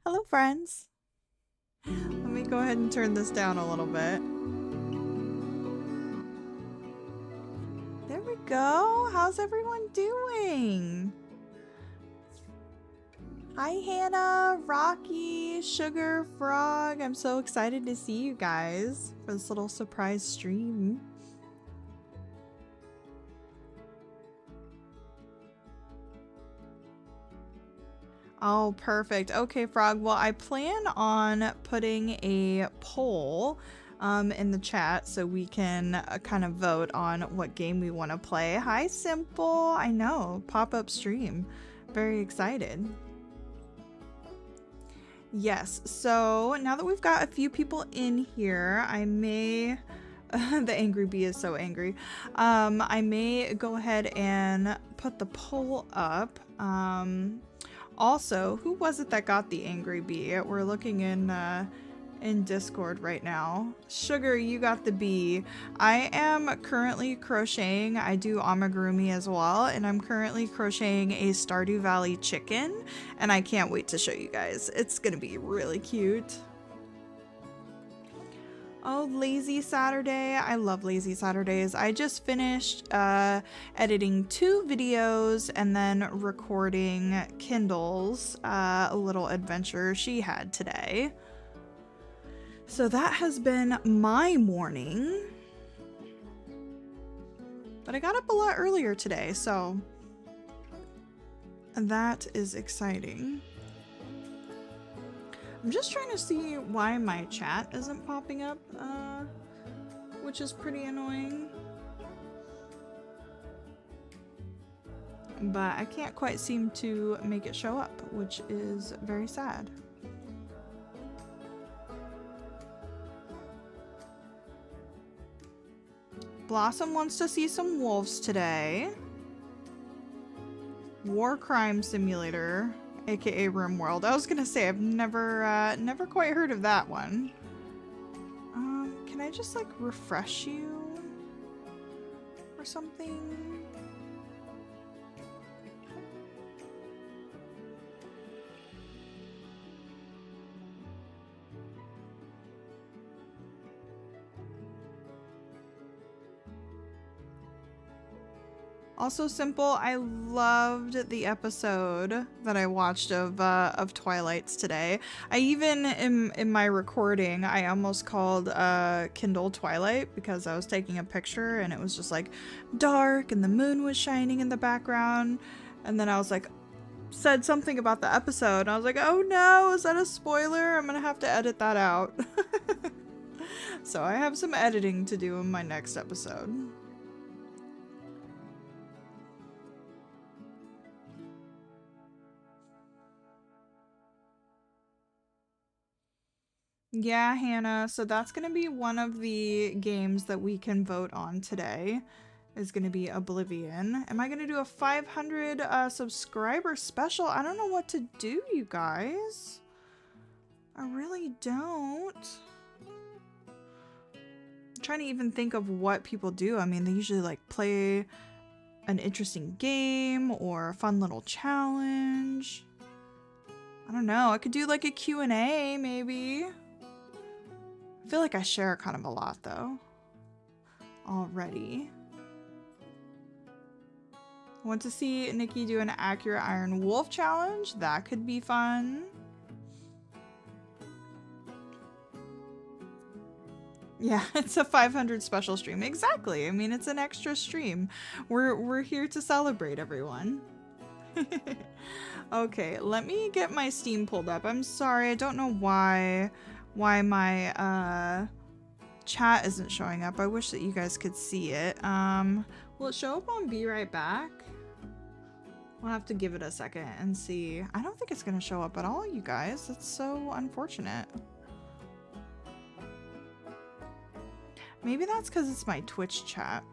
Hello, friends. Let me go ahead and turn this down a little bit. There we go. How's everyone doing? Hi, Hannah, Rocky, Sugar, Frog. I'm so excited to see you guys for this little surprise stream. Oh, perfect. Okay, Frog. Well, I plan on putting a poll in the chat so we can kind of vote on what game we want to play. Hi, Simple. I know. Pop-up stream. Very excited. Yes. So now that we've got a few people in here, I may... the angry bee is so angry. I may go ahead and put the poll up. Also, who was it that got the angry bee? We're looking in Discord right now. Sugar, you got the bee. I am currently crocheting. I do amigurumi as well, and I'm currently crocheting a Stardew Valley chicken, and I can't wait to show you guys. It's gonna be really cute. Oh, lazy Saturday. I love lazy Saturdays. I just finished editing 2 videos and then recording Kindle's a little adventure she had today. So that has been my morning. But I got up a lot earlier today, so that is exciting. I'm just trying to see why my chat isn't popping up, which is pretty annoying. But I can't quite seem to make it show up, which is very sad. Blossom wants to see some wolves today. War Crime Simulator. AKA RimWorld. I was gonna say I've never quite heard of that one. Can I just like refresh you or something? Also, Simple, I loved the episode that I watched of Twilight's today. I even, in my recording, I almost called Kindle Twilight because I was taking a picture and it was just like dark and the moon was shining in the background. And then I was like, said something about the episode. And I was like, oh no, is that a spoiler? I'm gonna have to edit that out. So I have some editing to do in my next episode. Yeah, Hannah, so that's going to be one of the games that we can vote on today, is going to be Oblivion. Am I going to do a 500 subscriber special? I don't know what to do, you guys. I really don't. I'm trying to even think of what people do. I mean, they usually like play an interesting game or a fun little challenge. I don't know. I could do like a Q&A maybe. I feel like I share kind of a lot though already. I want to see Nikki do an accurate Iron Wolf challenge. That could be fun. Yeah, it's a 500 special stream. Exactly. I mean, it's an extra stream. We're here to celebrate, everyone. Okay, let me get my Steam pulled up. I'm sorry, I don't know why my chat isn't showing up. I wish that you guys could see it. Will it show up on Be Right Back? We'll have to give it a second and see. I don't think it's gonna show up at all, you guys. That's so unfortunate. Maybe that's because it's my Twitch chat.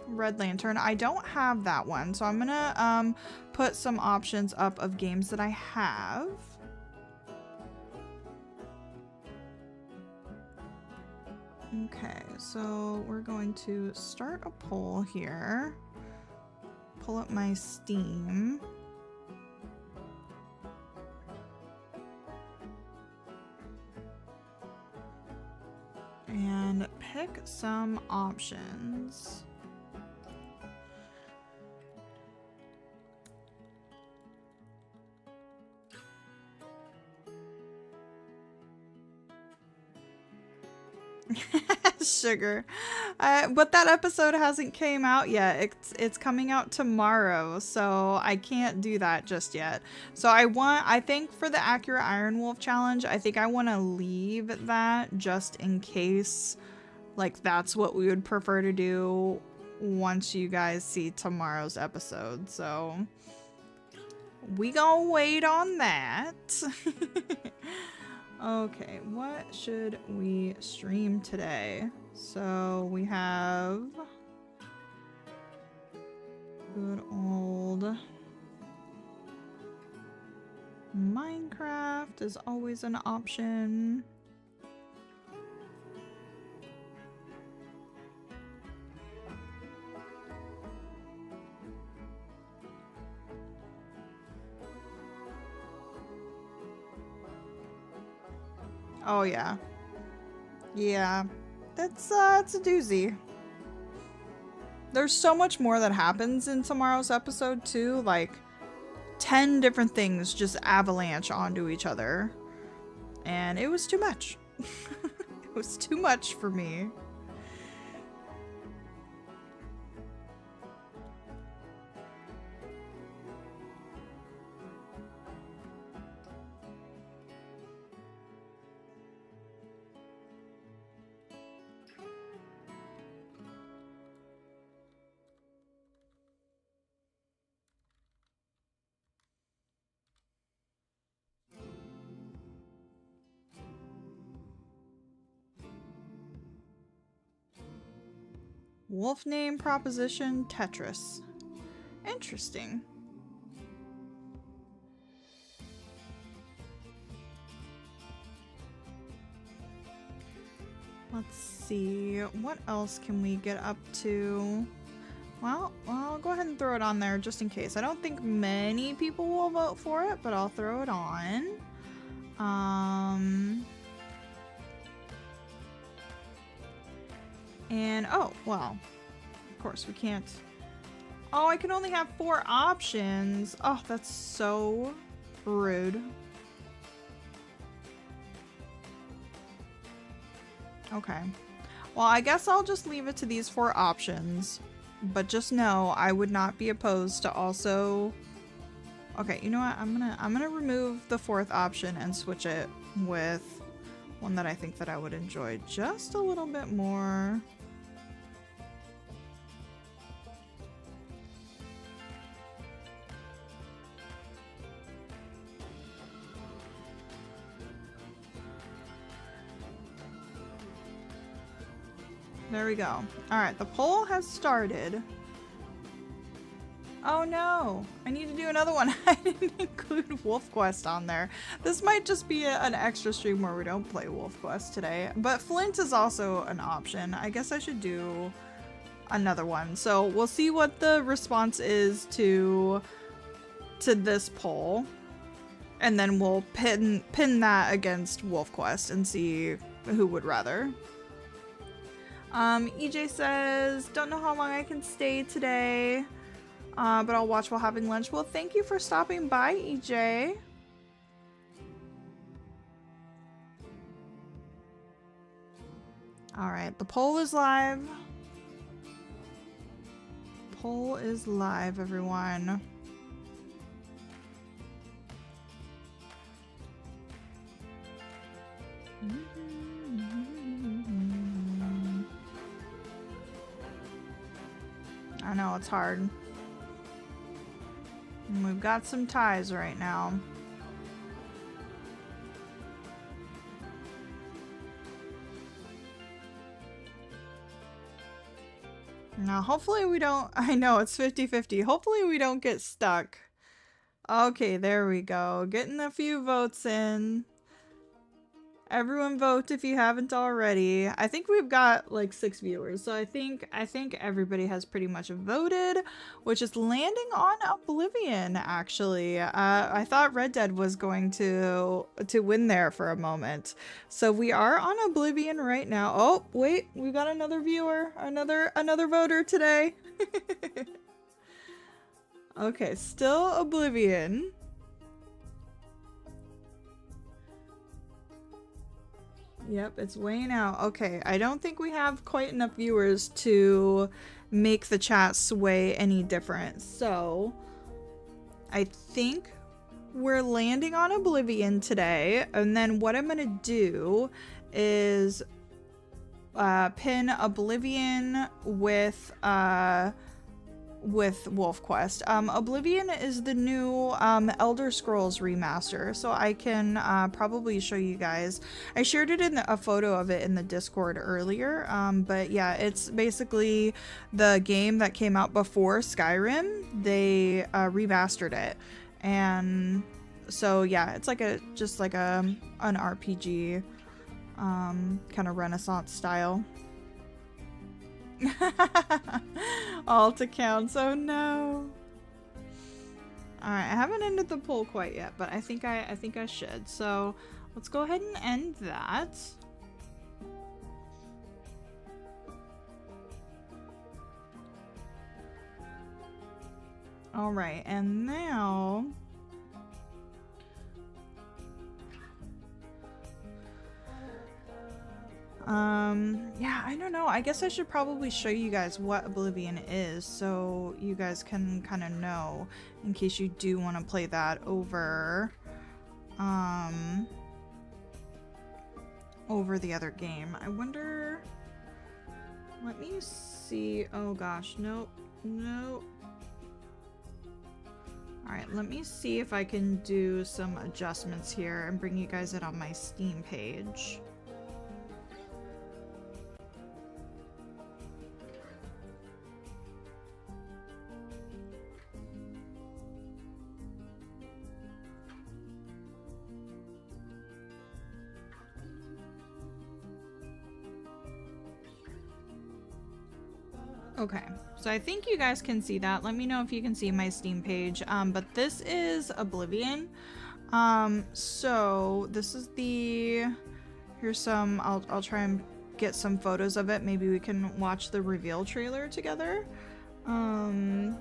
Red Lantern. I don't have that one, so I'm gonna put some options up of games that I have. Okay, so we're going to start a poll here. Pull up my Steam. and pick some options. Sugar. But that episode hasn't came out yet. It's coming out tomorrow, so I can't do that just yet. So I think for the Accurate Iron Wolf challenge, I think I want to leave that just in case, like, that's what we would prefer to do once you guys see tomorrow's episode. So we gonna wait on that. Okay, what should we stream today? So we have good old Minecraft is always an option. Oh yeah. Yeah. It's a doozy. There's so much more that happens in tomorrow's episode too, like 10 different things just avalanche onto each other. And it was too much. It was too much for me. Wolf name proposition Tetris. Interesting. Let's see, what else can we get up to? Well, I'll go ahead and throw it on there just in case. I don't think many people will vote for it, but I'll throw it on. And, oh, well, of course we can't. Oh, I can only have 4 options. Oh, that's so rude. Okay. Well, I guess I'll just leave it to these 4 options. But just know I would not be opposed to also. Okay, you know what? I'm gonna remove the 4th option and switch it with one that I think that I would enjoy just a little bit more. There we go. Alright, the poll has started. Oh no! I need to do another one. I didn't include Wolf Quest on there. This might just be an extra stream where we don't play Wolf Quest today. But Flint is also an option. I guess I should do another one. So we'll see what the response is to this poll. And then we'll pin that against Wolf Quest and see who would rather. EJ says, don't know how long I can stay today, but I'll watch while having lunch. Well, thank you for stopping by, EJ. Alright, the poll is live. Poll is live, everyone. I know, it's hard. And we've got some ties right now. Now, hopefully we don't. I know, it's 50-50. Hopefully we don't get stuck. Okay, there we go. Getting a few votes in. Everyone vote if you haven't already. I think we've got like 6 viewers, so I think everybody has pretty much voted, which is landing on Oblivion. Actually, I thought Red Dead was going to win there for a moment, so we are on Oblivion right now. Oh wait, we got another viewer, another voter today. Okay, still Oblivion. Yep, it's weighing out. Okay, I don't think we have quite enough viewers to make the chat sway any different. So, I think we're landing on Oblivion today. And then what I'm going to do is pin Oblivion with Wolf Quest. Oblivion is the new Elder Scrolls remaster, so I can probably show you guys. I shared it in a photo of it in the Discord earlier, but yeah, it's basically the game that came out before Skyrim. They remastered it, and so yeah, it's like just like an RPG kind of Renaissance style. Alt accounts, oh no. Alright, I haven't ended the poll quite yet, but I think I should. So let's go ahead and end that. Alright, and now yeah, I don't know. I guess I should probably show you guys what Oblivion is so you guys can kind of know in case you do want to play that over over the other game. I wonder, let me see. Oh gosh, nope. Alright, let me see if I can do some adjustments here and bring you guys in on my Steam page. Okay, so I think you guys can see that. Let me know if you can see my Steam page. But this is Oblivion. So this is here's some, I'll try and get some photos of it. Maybe we can watch the reveal trailer together. Let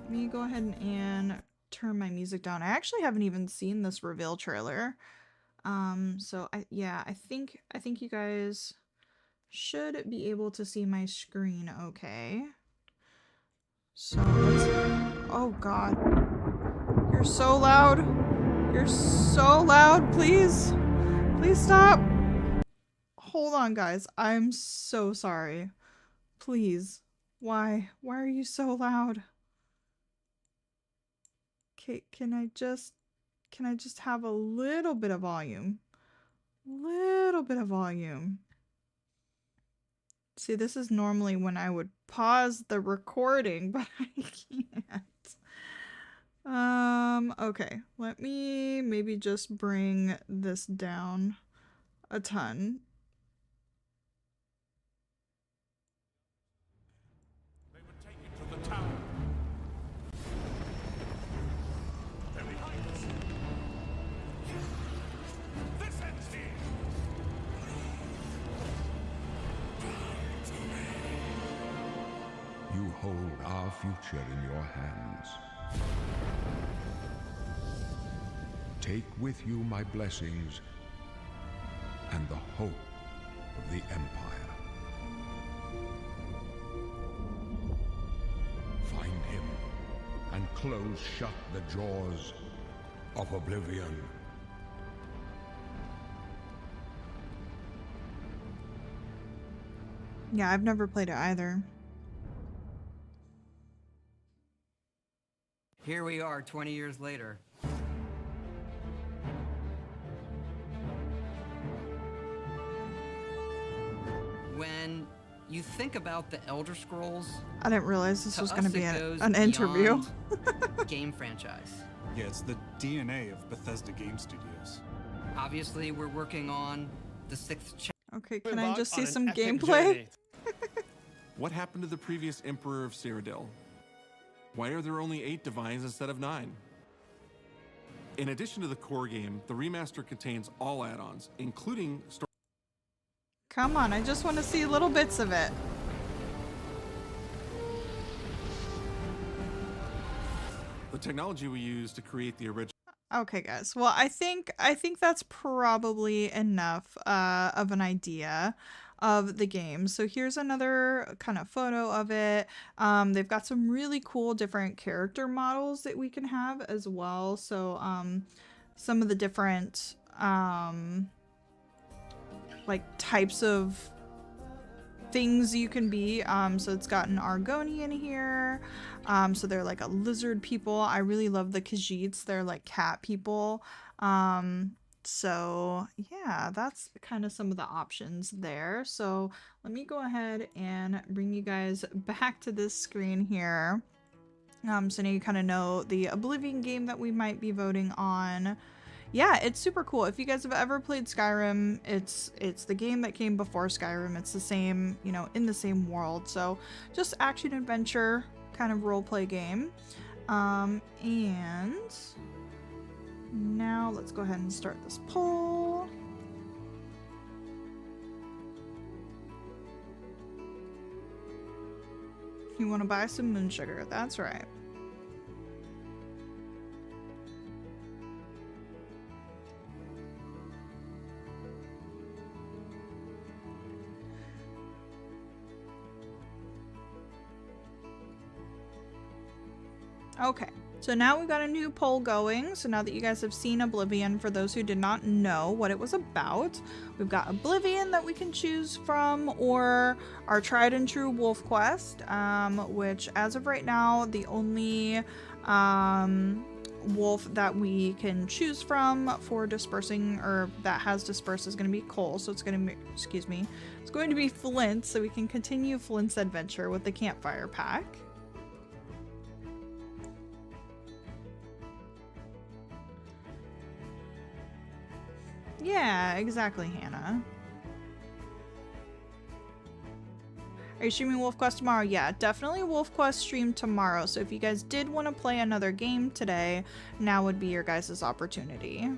me go ahead and turn my music down. I actually haven't even seen this reveal trailer. So I think you guys should be able to see my screen okay. So oh god. You're so loud. You're so loud. Please. Please stop. Hold on, guys. I'm so sorry. Please. Why? Why are you so loud? Okay, can I just have a little bit of volume? Little bit of volume. See, this is normally when I would pause the recording, but I can't. Okay. Let me maybe just bring this down a ton. They would take it to the tower. They're behind us. This ends here. You hold our future in your hands. Take with you my blessings and the hope of the Empire. Find him and close shut the jaws of Oblivion. Yeah, I've never played it either. Here we are 20 years later. When you think about the Elder Scrolls, I didn't realize this to was going to us be it goes an interview. beyond game franchise. Yeah, it's the DNA of Bethesda Game Studios. Obviously, we're working on the 6th chapter. Okay, can I Embark just on see an some epic gameplay? journey. What happened to the previous Emperor of Cyrodiil? Why are there only 8 divines instead of 9? In addition to the core game, the remaster contains all add-ons, including story. Come on, I just want to see little bits of it. The technology we use to create the original. Okay, guys. Well, I think that's probably enough of an idea of the game. So here's another kind of photo of it. They've got some really cool different character models that we can have as well. So some of the different like types of things you can be. So it's got an Argonian here. So they're like a lizard people. I really love the Khajiits. They're like cat people. So yeah, that's kind of some of the options there. So let me go ahead and bring you guys back to this screen here. So now you kind of know the Oblivion game that we might be voting on. Yeah, it's super cool. If you guys have ever played Skyrim, it's the game that came before Skyrim. It's the same, you know, in the same world. So just action adventure kind of roleplay game. And now let's go ahead and start this poll. You want to buy some moon sugar? That's right. Okay, so now we've got a new poll going. So now that you guys have seen Oblivion, for those who did not know what it was about, we've got Oblivion that we can choose from, or our tried and true Wolf Quest, which as of right now, the only wolf that we can choose from for dispersing, or that has dispersed, is going to be Cole. So it's going to be, excuse me, it's going to be Flint, so we can continue Flint's adventure with the campfire pack. Yeah, exactly, Hannah. Are you streaming Wolf Quest tomorrow? Yeah, definitely Wolf Quest stream tomorrow. So if you guys did want to play another game today, now would be your guys' opportunity.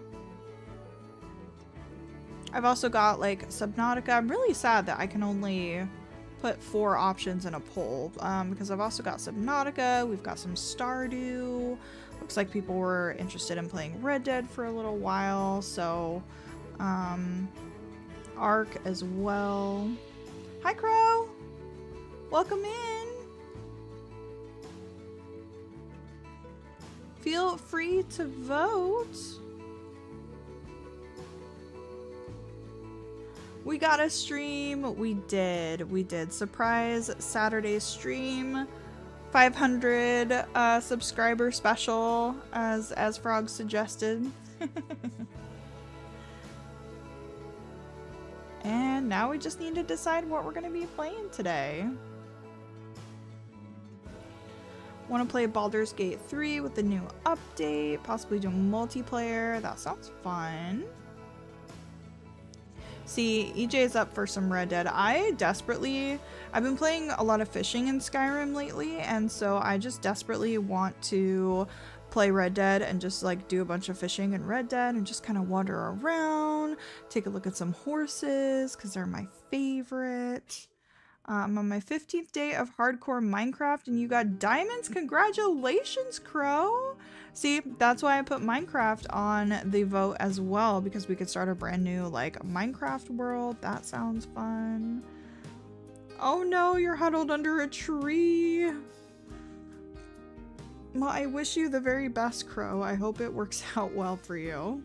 I've also got like Subnautica. I'm really sad that I can only put 4 options in a poll because I've also got Subnautica. We've got some Stardew. Looks like people were interested in playing Red Dead for a little while. So Ark as well. Hi, Crow. Welcome in. Feel free to vote. We got a stream. We did. Surprise Saturday stream. 500 subscriber special, as Frog suggested. And now we just need to decide what we're going to be playing today. Want to play Baldur's Gate 3 with the new update, possibly do multiplayer. That sounds fun. See, EJ's up for some Red Dead. I've been playing a lot of fishing in Skyrim lately, and so I just desperately want to play Red Dead and just like do a bunch of fishing in Red Dead and just kind of wander around, take a look at some horses because they're my favorite. I'm on my 15th day of hardcore Minecraft and you got diamonds. Congratulations, Crow. See, that's why I put Minecraft on the vote as well, because we could start a brand new like Minecraft world. That sounds fun. Oh no, you're huddled under a tree. Well, I wish you the very best, Crow. I hope it works out well for you.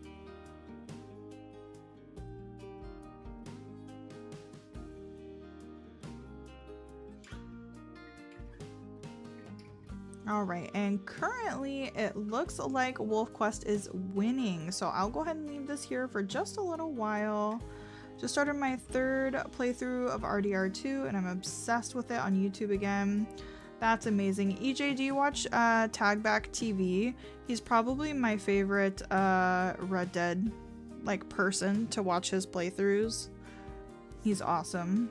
Alright, and currently it looks like Wolf Quest is winning, so I'll go ahead and leave this here for just a little while. Just started my 3rd playthrough of RDR2 and I'm obsessed with it on YouTube again. That's amazing. EJ, do you watch Tagback TV? He's probably my favorite Red Dead like person to watch his playthroughs. He's awesome.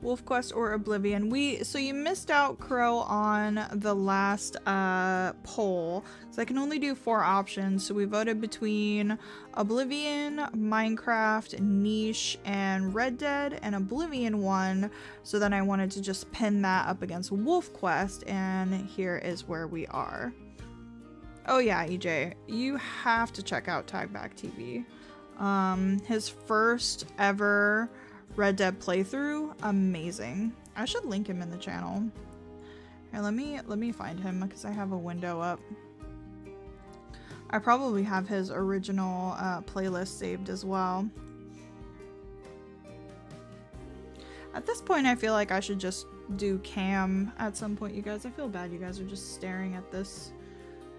WolfQuest or Oblivion. So you missed out, Crow, on the last poll. So I can only do 4 options. So we voted between Oblivion, Minecraft, Niche, and Red Dead, and Oblivion won. So then I wanted to just pin that up against WolfQuest, and here is where we are. Oh yeah, EJ, you have to check out Tagback TV. His first ever Red Dead playthrough, amazing. I should link him in the channel. Here, let me find him because I have a window up. I probably have his original playlist saved as well. At this point, I feel like I should just do cam at some point, you guys. I feel bad you guys are just staring at this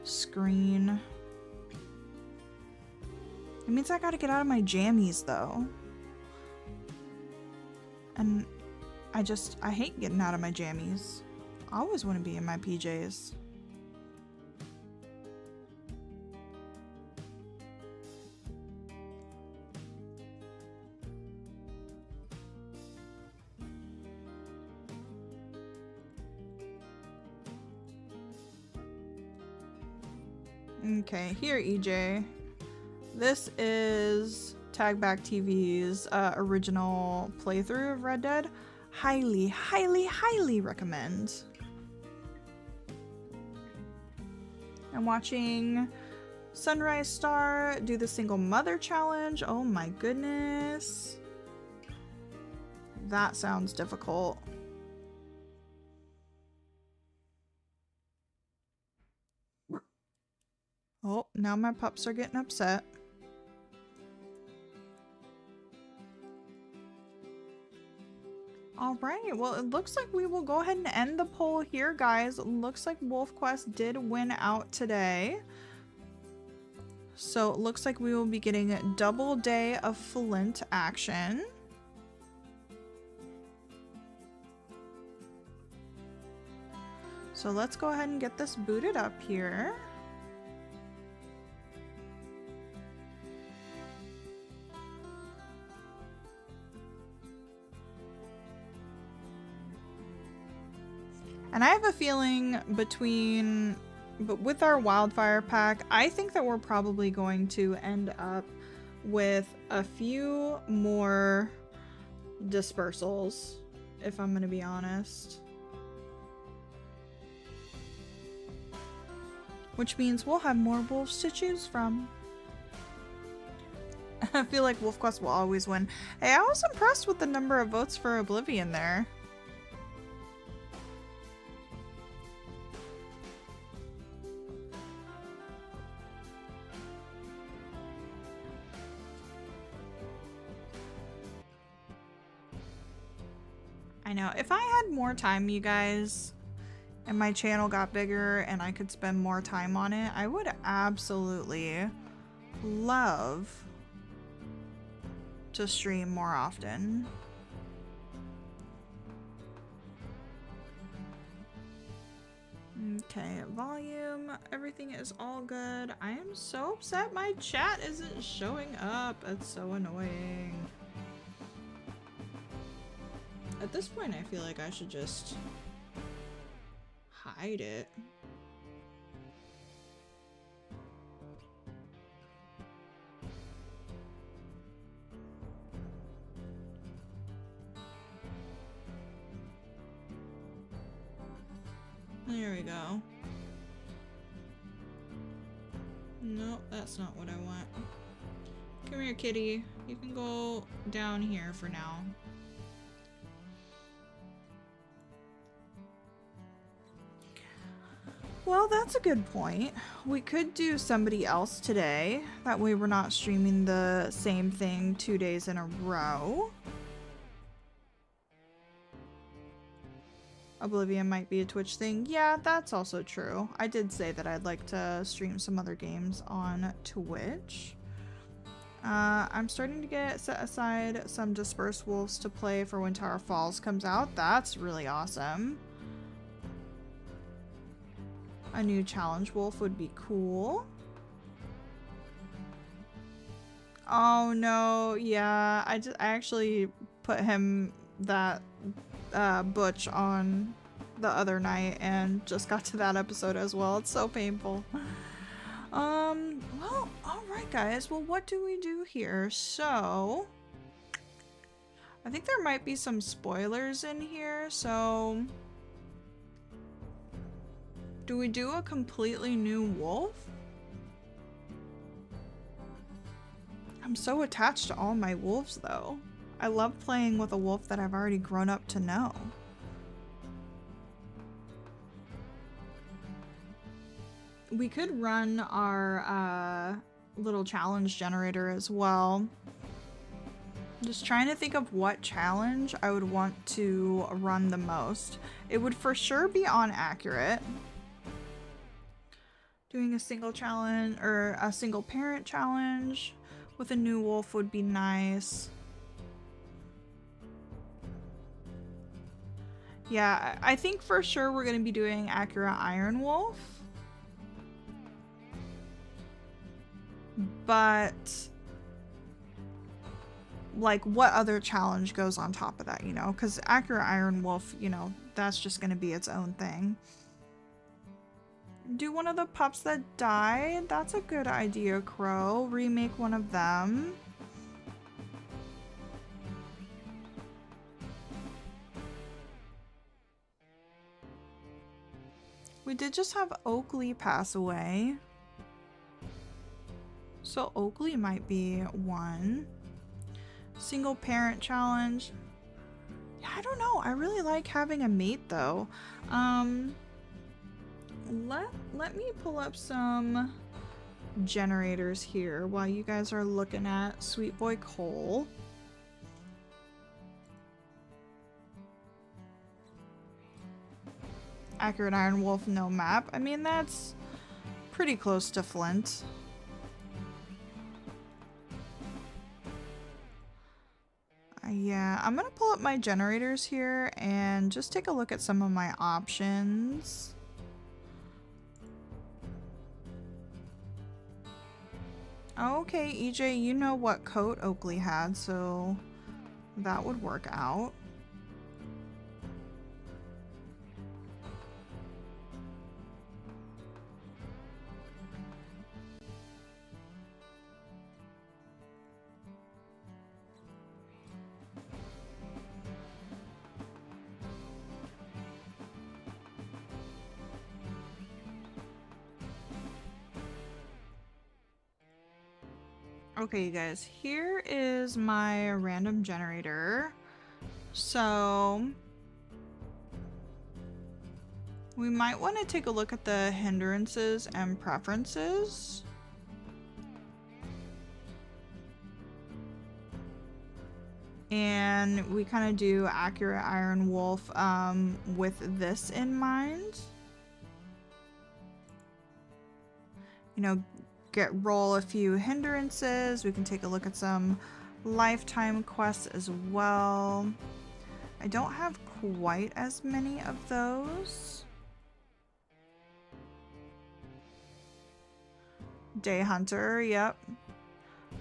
screen. It means I gotta get out of my jammies though. And I hate getting out of my jammies. I always want to be in my PJs. Okay, here, EJ. This is Tagback TV's original playthrough of Red Dead. Highly, highly, highly recommend. I'm watching Sunrise Star do the single mother challenge. Oh my goodness. That sounds difficult. Oh, now my pups are getting upset. All right, well, it looks like we will go ahead and end the poll here, guys. It looks like WolfQuest did win out today. So it looks like we will be getting a double day of Flint action. So let's go ahead and get this booted up here. And I have a feeling but with our wildfire pack, I think that we're probably going to end up with a few more dispersals, if I'm going to be honest. Which means we'll have more wolves to choose from. I feel like WolfQuest will always win. Hey, I was impressed with the number of votes for Oblivion there. I know. If I had more time, you guys, and my channel got bigger and I could spend more time on it, I would absolutely love to stream more often. Okay, volume, everything is all good. I am so upset my chat isn't showing up. It's so annoying. At this point, I feel like I should just hide it. There we go. Nope, that's not what I want. Come here, kitty. You can go down here for now. Well, that's a good point. We could do somebody else today. That way we're not streaming the same thing 2 days in a row. Oblivion might be a Twitch thing. Yeah, that's also true. I did say that I'd like to stream some other games on Twitch. I'm starting to set aside some Dispersed Wolves to play for when Tower Falls comes out. That's really awesome. A new challenge wolf would be cool. Oh no, yeah, I actually put him that Butch on the other night and just got to that episode as well. It's so painful. Well, alright guys, well what do we do here? So I think there might be some spoilers in here, so do we do a completely new wolf? I'm so attached to all my wolves though. I love playing with a wolf that I've already grown up to know. We could run our little challenge generator as well. Just trying to think of what challenge I would want to run the most. It would for sure be on accurate. Doing a single challenge or a single parent challenge with a new wolf would be nice. Yeah, I think for sure we're going to be doing Accurate Iron Wolf. But like what other challenge goes on top of that, you know? Because Accurate Iron Wolf, you know, that's just going to be its own thing. Do one of the pups that died? That's a good idea, Crow. Remake one of them. We did just have Oakley pass away. So Oakley might be one. Single parent challenge. Yeah, I don't know. I really like having a mate though. Let me pull up some generators here while you guys are looking at Sweet Boy Cole. Accurate Iron Wolf, no map. I mean, that's pretty close to Flint. Yeah, I'm gonna pull up my generators here and just take a look at some of my options. Okay, EJ, you know what coat Oakley had, so that would work out. Okay, you guys, here is my random generator. So we might want to take a look at the hindrances and preferences. And we kind of do Accurate Iron Wolf with this in mind. You know, roll a few hindrances. We can take a look at some lifetime quests as well. I don't have quite as many of those. Day Hunter, yep.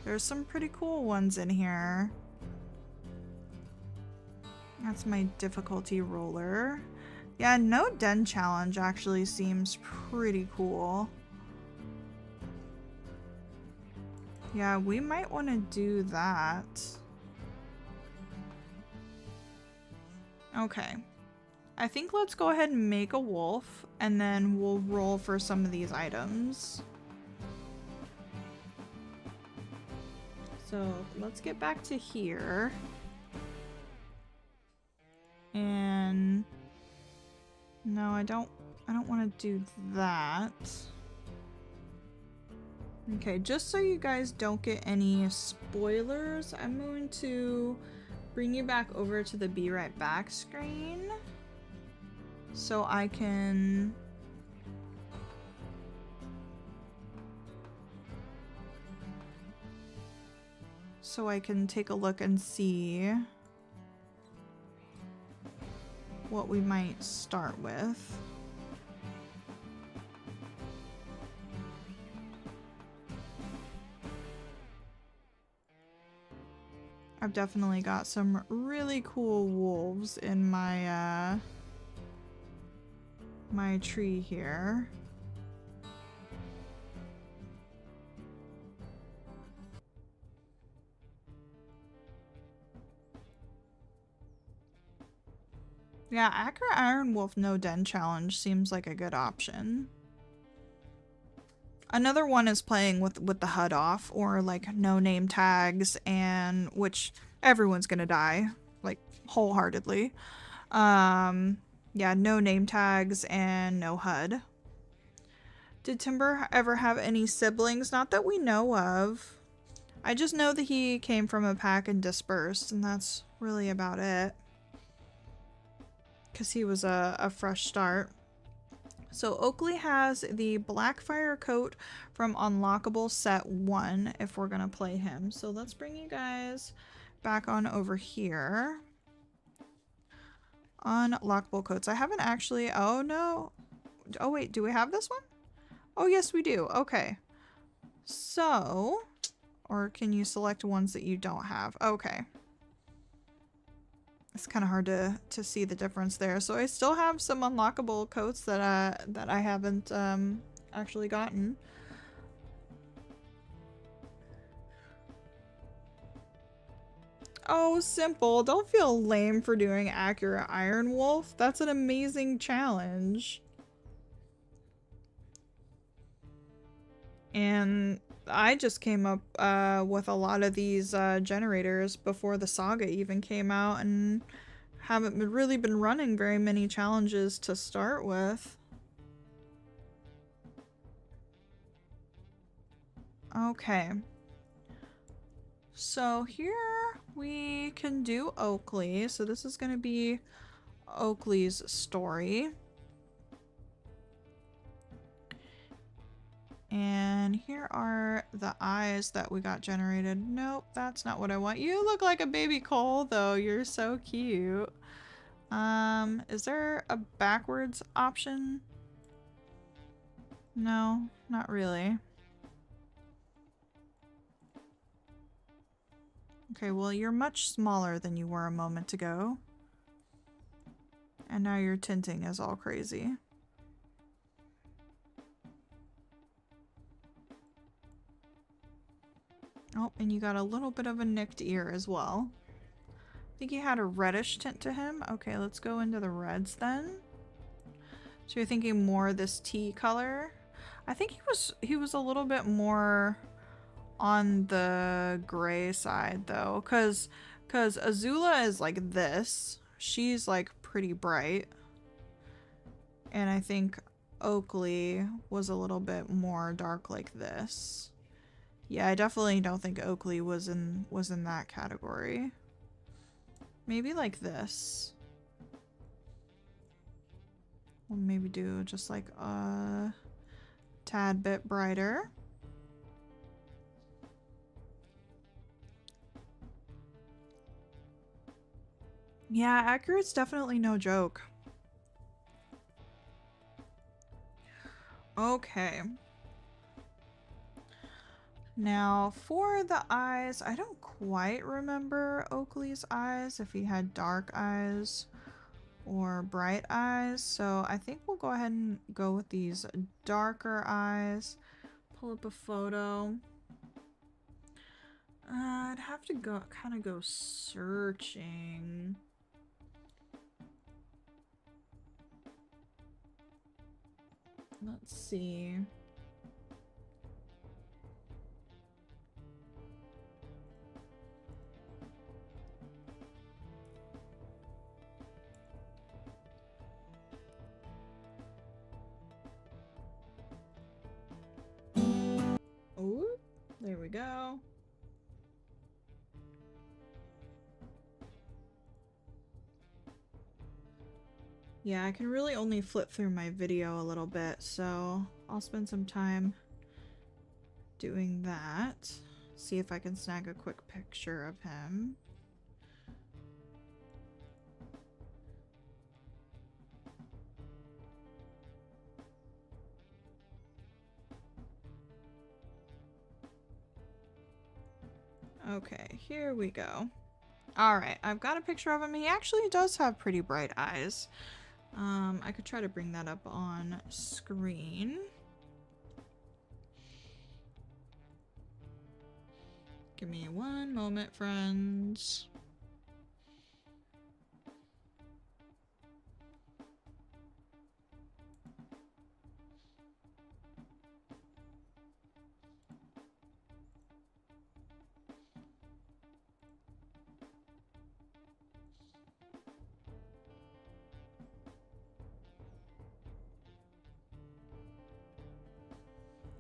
There's some pretty cool ones in here. That's my difficulty roller. Yeah, no den challenge actually seems pretty cool. Yeah, we might want to do that. Okay. I think let's go ahead and make a wolf, and then we'll roll for some of these items. So let's get back to here. And no, I don't want to do that. Okay, just so you guys don't get any spoilers, I'm going to bring you back over to the Be Right Back screen so I can take a look and see what we might start with. I've definitely got some really cool wolves in my my tree here. Yeah, Accurate Iron Wolf No Den Challenge seems like a good option. Another one is playing with the HUD off, or like no name tags, and which everyone's gonna die, like wholeheartedly. Yeah, no name tags and no HUD. Did Timber ever have any siblings? Not that we know of. I just know that he came from a pack and dispersed, and that's really about it. Because he was a fresh start. So Oakley has the Blackfire coat from Unlockable Set 1 if we're going to play him. So let's bring you guys back on over here. Unlockable coats. I haven't actually... Oh, no. Oh, wait. Do we have this one? Oh, yes, we do. Okay. So... Or can you select ones that you don't have? Okay. It's kind of hard to see the difference there. So I still have some unlockable coats that I haven't actually gotten. Oh, simple. Don't feel lame for doing Accurate Iron Wolf. That's an amazing challenge. And I just came up with a lot of these generators before the saga even came out, and haven't really been running very many challenges to start with. Okay. So here we can do Oakley. So this is going to be Oakley's story. And here are the eyes that we got generated. Nope, that's not what I want. You look like a baby Cole, though. You're so cute. Is there a backwards option? No, not really. Okay, well, you're much smaller than you were a moment ago. And now your tinting is all crazy. Oh, and you got a little bit of a nicked ear as well. I think he had a reddish tint to him. Okay, let's go into the reds then. So you're thinking more this tea color? I think he was a little bit more on the gray side though, cause Azula is like this. She's like pretty bright. And I think Oakley was a little bit more dark like this. Yeah, I definitely don't think Oakley was in that category. Maybe like this. We'll maybe do just like a tad bit brighter. Yeah, accurate's definitely no joke. Okay. Now, for the eyes, I don't quite remember Oakley's eyes, if he had dark eyes or bright eyes. So I think we'll go ahead and go with these darker eyes. Pull up a photo. I'd have to go kind of go searching. Let's see. Oh, there we go. Yeah, I can really only flip through my video a little bit, so I'll spend some time doing that. See if I can snag a quick picture of him. Okay, here we go. All right, I've got a picture of him. He actually does have pretty bright eyes. I could try to bring that up on screen. Give me one moment, friends.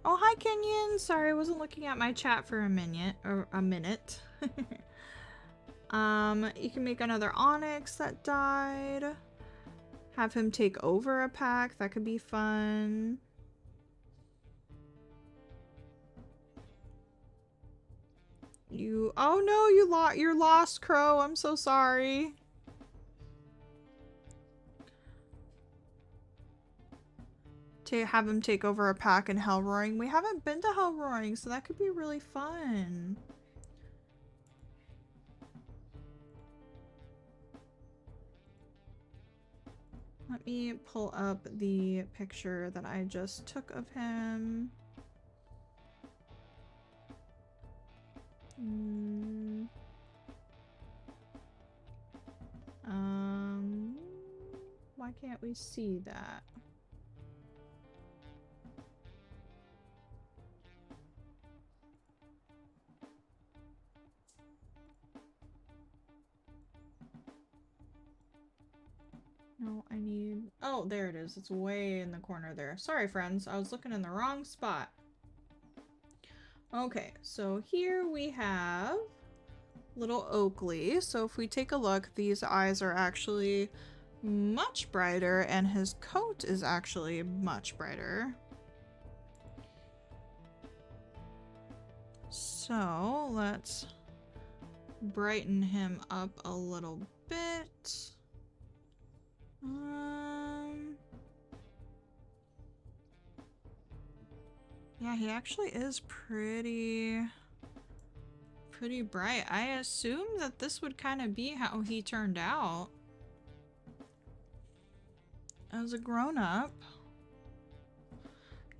Oh, hi, Kenyon. Sorry, I wasn't looking at my chat for a minute. You can make another Onyx that died. Have him take over a pack. That could be fun. Oh no, you're lost, Crow. I'm so sorry. To have him take over a pack in Hell Roaring. We haven't been to Hell Roaring, so that could be really fun. Let me pull up the picture that I just took of him. Why can't we see that? No, I need... Oh, there it is. It's way in the corner there. Sorry, friends. I was looking in the wrong spot. Okay, so here we have little Oakley. So if we take a look, these eyes are actually much brighter, and his coat is actually much brighter. So let's brighten him up a little bit. Yeah, he actually is pretty bright. I assume that this would kind of be how he turned out as a grown-up.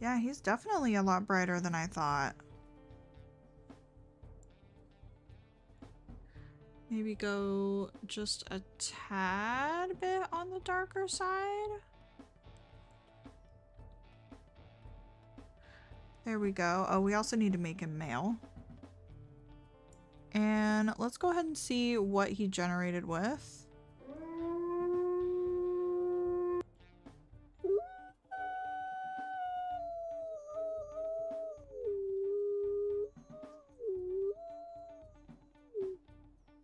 Yeah, he's definitely a lot brighter than I thought. Maybe go just a tad bit on the darker side. There we go. Oh, we also need to make him male. And let's go ahead and see what he generated with.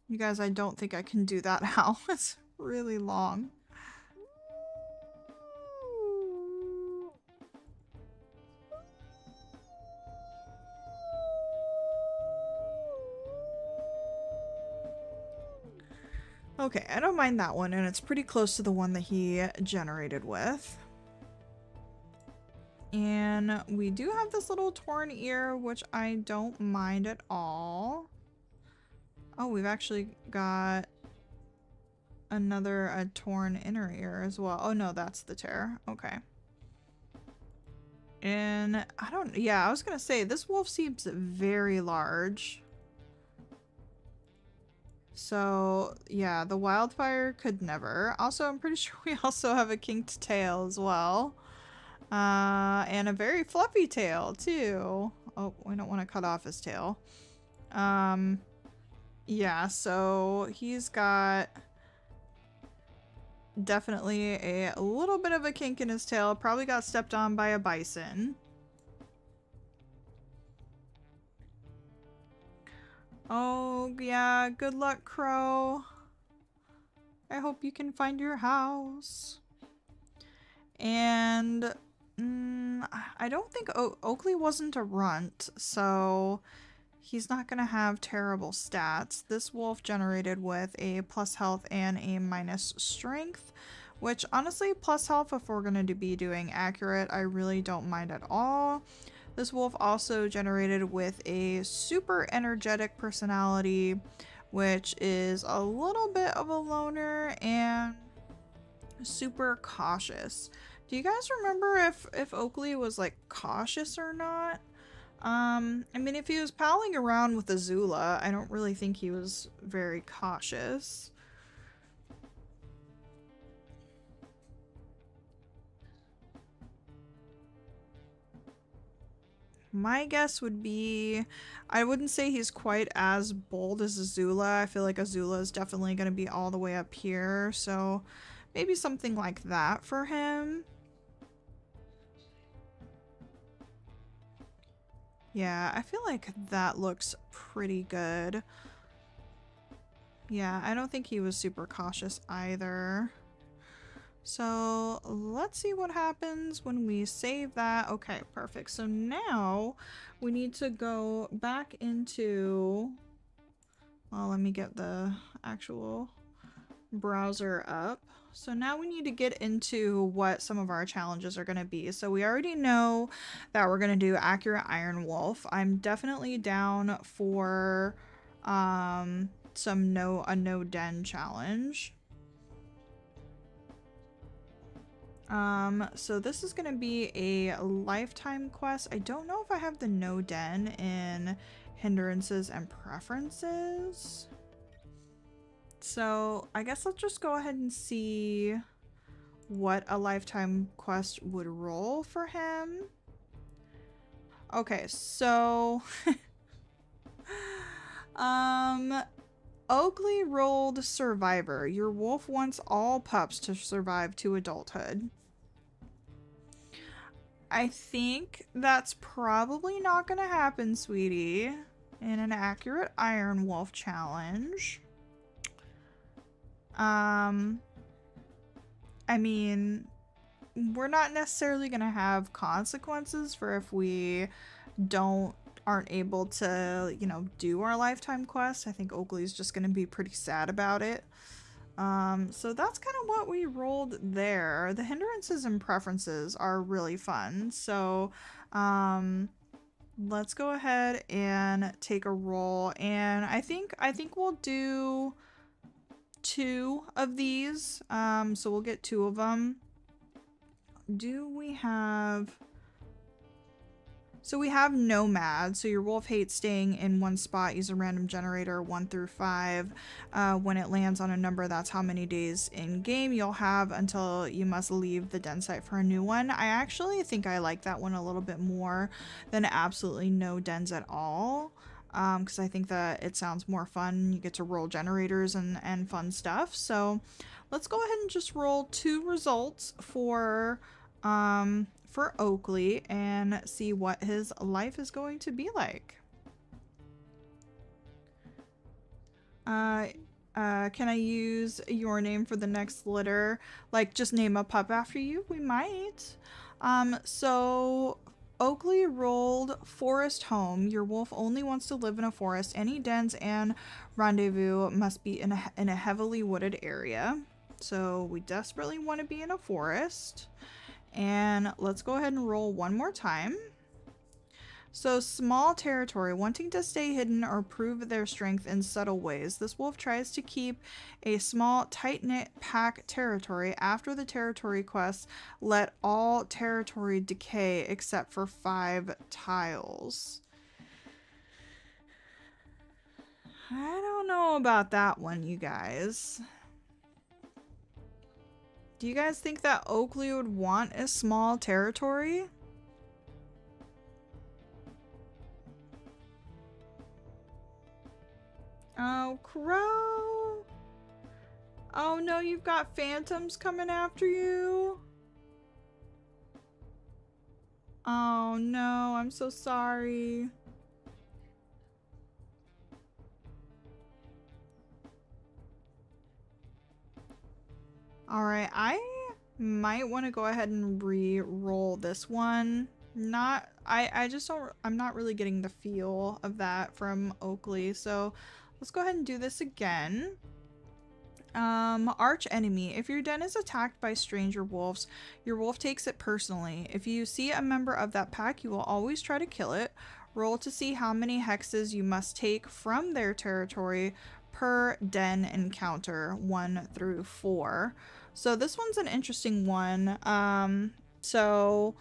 You guys, I don't think I can do that howl. It's really long. Okay, I don't mind that one, and it's pretty close to the one that he generated with. And we do have this little torn ear, which I don't mind at all. Oh, we've actually got a torn inner ear as well. Oh no, that's the tear. Okay. And I was gonna say, this wolf seems very large. So yeah, the wildfire could never. Also, I'm pretty sure we also have a kinked tail as well. And a very fluffy tail too. Oh, we don't want to cut off his tail. Yeah, so he's got definitely a little bit of a kink in his tail. Probably got stepped on by a bison. Oh, yeah, good luck, Crow. I hope you can find your house. And I don't think Oakley wasn't a runt, so he's not gonna have terrible stats. This wolf generated with a plus health and a minus strength, which honestly, plus health, if we're gonna be doing accurate, I really don't mind at all. This wolf also generated with a super energetic personality, which is a little bit of a loner and super cautious. Do you guys remember if Oakley was like cautious or not? I mean, if he was palling around with Azula, I don't really think he was very cautious. My guess would be, I wouldn't say he's quite as bold as Azula. I feel like Azula is definitely going to be all the way up here, so maybe something like that for him. Yeah, I feel like that looks pretty good. Yeah, I don't think he was super cautious either. So let's see what happens when we save that. Okay, perfect. So now we need to go back into, well, let me get the actual browser up. So now we need to get into what some of our challenges are going to be. So we already know that we're going to do Accurate Iron Wolf. I'm definitely down for a no den challenge. So this is gonna be a lifetime quest. I don't know if I have the no den in hindrances and preferences. So I guess let's just go ahead and see what a lifetime quest would roll for him. Okay, so Oakley rolled Survivor. Your wolf wants all pups to survive to adulthood. I think that's probably not gonna happen, sweetie, in an Accurate Iron Wolf challenge. I mean, we're not necessarily gonna have consequences for if we aren't able to, you know, do our lifetime quest. I think Oakley's just gonna be pretty sad about it. So that's kind of what we rolled there. The hindrances and preferences are really fun. So, let's go ahead and take a roll. And I think we'll do 2 of these. So we'll get 2 of them. Do we have... So we have Nomad, so your wolf hates staying in one spot. Use a random generator 1 through 5. When it lands on a number, that's how many days in game you'll have until you must leave the den site for a new one. I actually think I like that one a little bit more than absolutely no dens at all, because I think that it sounds more fun. You get to roll generators and fun stuff. So let's go ahead and just roll 2 results for Oakley and see what his life is going to be like. Can I use your name for the next litter? Like, just name a pup after you? We might. So Oakley rolled Forest Home. Your wolf only wants to live in a forest. Any dens and rendezvous must be in a heavily wooded area. So we desperately want to be in a forest. And let's go ahead and roll 1 more time. So small territory, wanting to stay hidden or prove their strength in subtle ways. This wolf tries to keep a small, tight-knit pack territory. After the territory quest, let all territory decay except for 5 tiles. I don't know about that one, you guys. Do you guys think that Oakley would want a small territory? Oh, Crow. Oh no, you've got phantoms coming after you. Oh no, I'm so sorry. Alright, I might want to go ahead and re-roll this one. I'm not really getting the feel of that from Oakley, so let's go ahead and do this again. Arch enemy. If your den is attacked by stranger wolves, your wolf takes it personally. If you see a member of that pack, you will always try to kill it. Roll to see how many hexes you must take from their territory per den encounter 1 through 4. So this one's an interesting one. So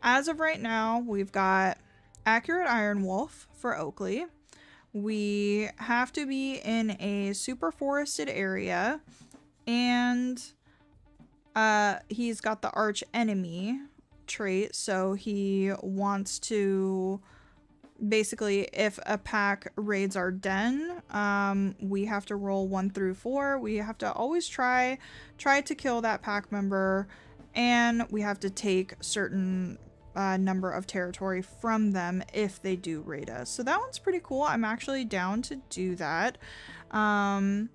as of right now, we've got Accurate Iron Wolf for Oakley. We have to be in a super forested area, and he's got the arch enemy trait, so he wants to basically, if a pack raids our den, we have to roll 1 through 4. We have to always try to kill that pack member, and we have to take certain number of territory from them if they do raid us. So that one's pretty cool. I'm actually down to do that. And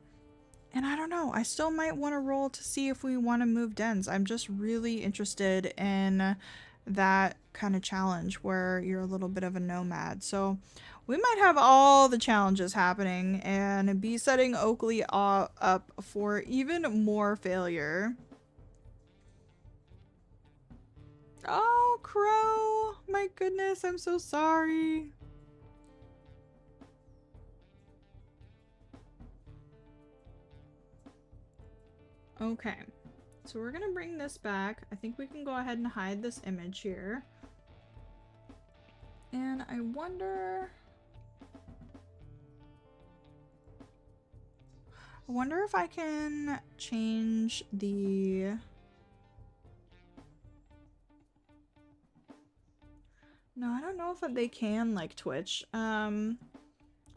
I don't know, I still might want to roll to see if we want to move dens. I'm just really interested in that kind of challenge where you're a little bit of a nomad. So we might have all the challenges happening and be setting Oakley up for even more failure. Oh, Crow! My goodness, I'm so sorry. Okay, so we're gonna bring this back. I think we can go ahead and hide this image here. And I wonder if I can change the... No, I don't know if they can like Twitch. I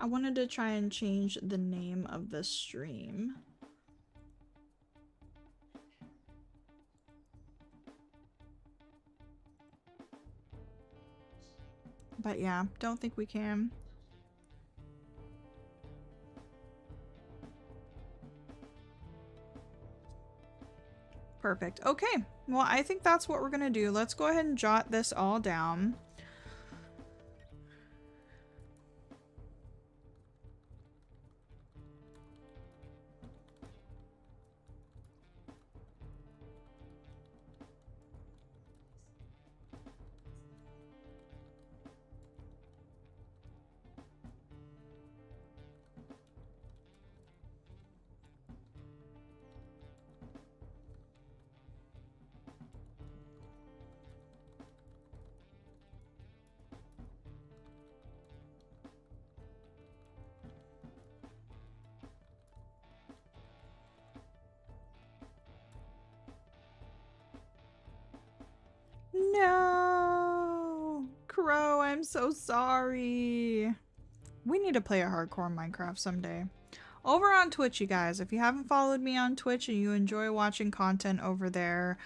wanted to try and change the name of the stream. But yeah, don't think we can. Perfect. Okay, well, I think that's what we're gonna do. Let's go ahead and jot this all down. No! Crow, I'm so sorry. We need to play a hardcore Minecraft someday. Over on Twitch, you guys, if you haven't followed me on Twitch and you enjoy watching content over there,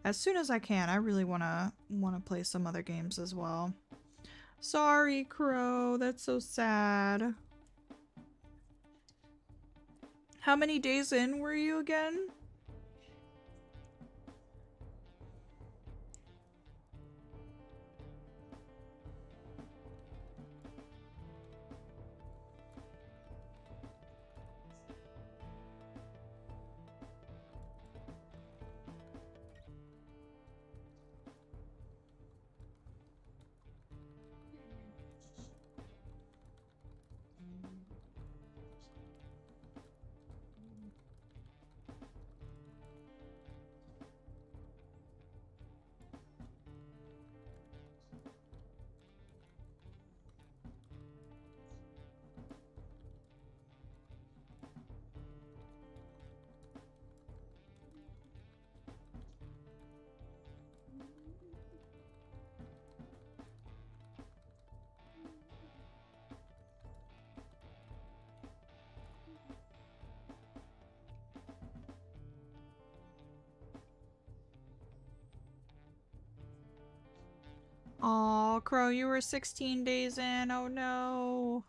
as soon as I can, I really wanna play some other games as well. Sorry, Crow, that's so sad. How many days in were you again? Aw, Crow, you were 16 days in. Oh no.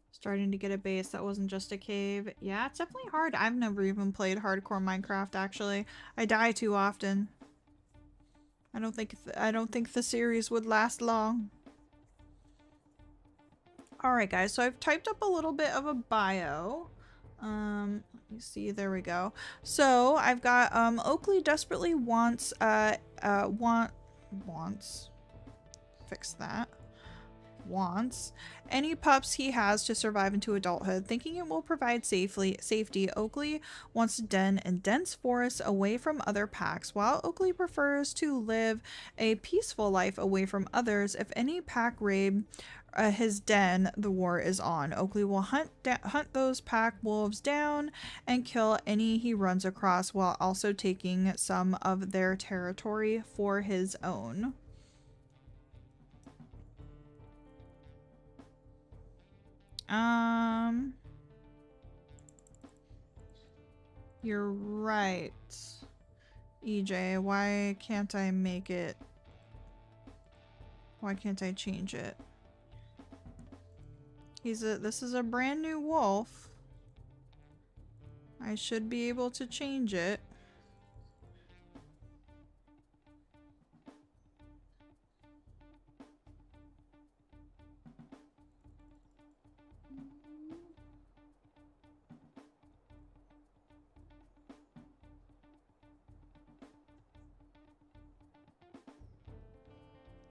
Starting to get a base that wasn't just a cave. Yeah, it's definitely hard. I've never even played hardcore Minecraft, actually. I die too often. I don't think the series would last long. Alright guys, so I've typed up a little bit of a bio. Let me see, there we go. So I've got Oakley desperately wants fix that. wants any pups he has to survive into adulthood, thinking it will provide safety. Oakley wants to den in dense forests away from other packs, while Oakley prefers to live a peaceful life away from others. If any pack raid his den, the war is on. Oakley will hunt those pack wolves down and kill any he runs across, while also taking some of their territory for his own. You're right, EJ. Why can't I make it? Why can't I change it? This is a brand new wolf. I should be able to change it.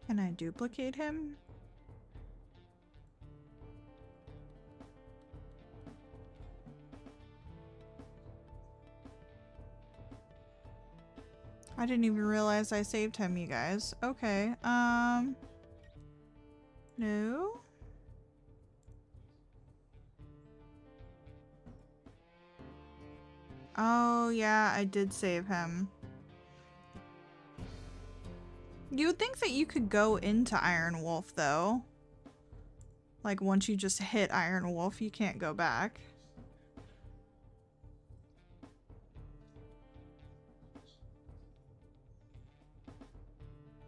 Can I duplicate him? I didn't even realize I saved him, you guys. Okay, no? Oh, yeah, I did save him. You would think that you could go into Iron Wolf, though. Like, once you just hit Iron Wolf, you can't go back.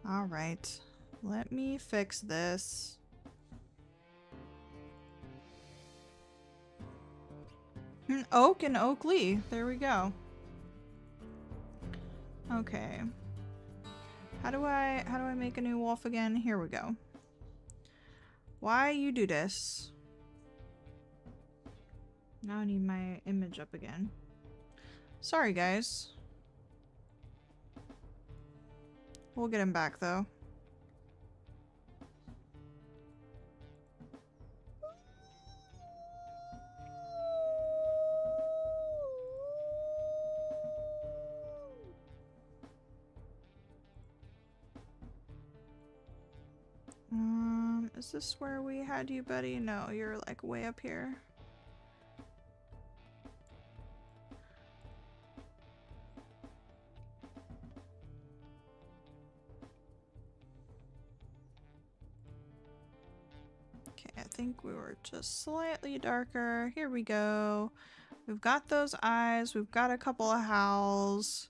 Alright, let me fix this. Oak and Oakley. There we go. Okay. How do I make a new wolf again? Here we go. Why you do this? Now I need my image up again. Sorry, guys. We'll get him back, though. Is this where we had you, buddy? No, you're like way up here. Okay, I think we were just slightly darker. Here we go. We've got those eyes. We've got a couple of howls.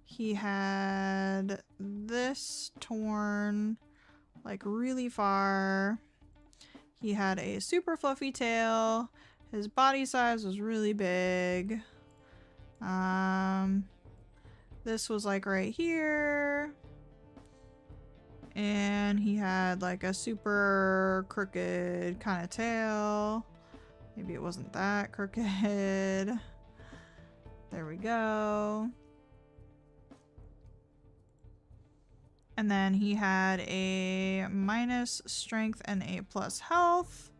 He had this torn like really far. He had a super fluffy tail. His body size was really big. This was like right here. And he had like a super crooked kind of tail. Maybe it wasn't that crooked. There we go. And then he had a minus strength and a plus health.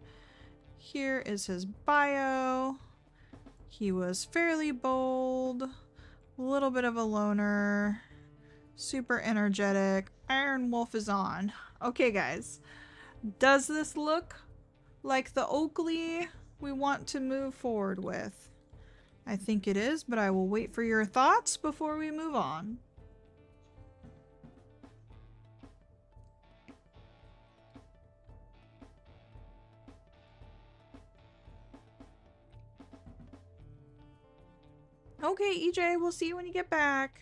Here is his bio. He was fairly bold, a little bit of a loner, super energetic. Iron Wolf is on. Okay, guys. Does this look like the Oakley we want to move forward with? I think it is, but I will wait for your thoughts before we move on. Okay, EJ, we'll see you when you get back.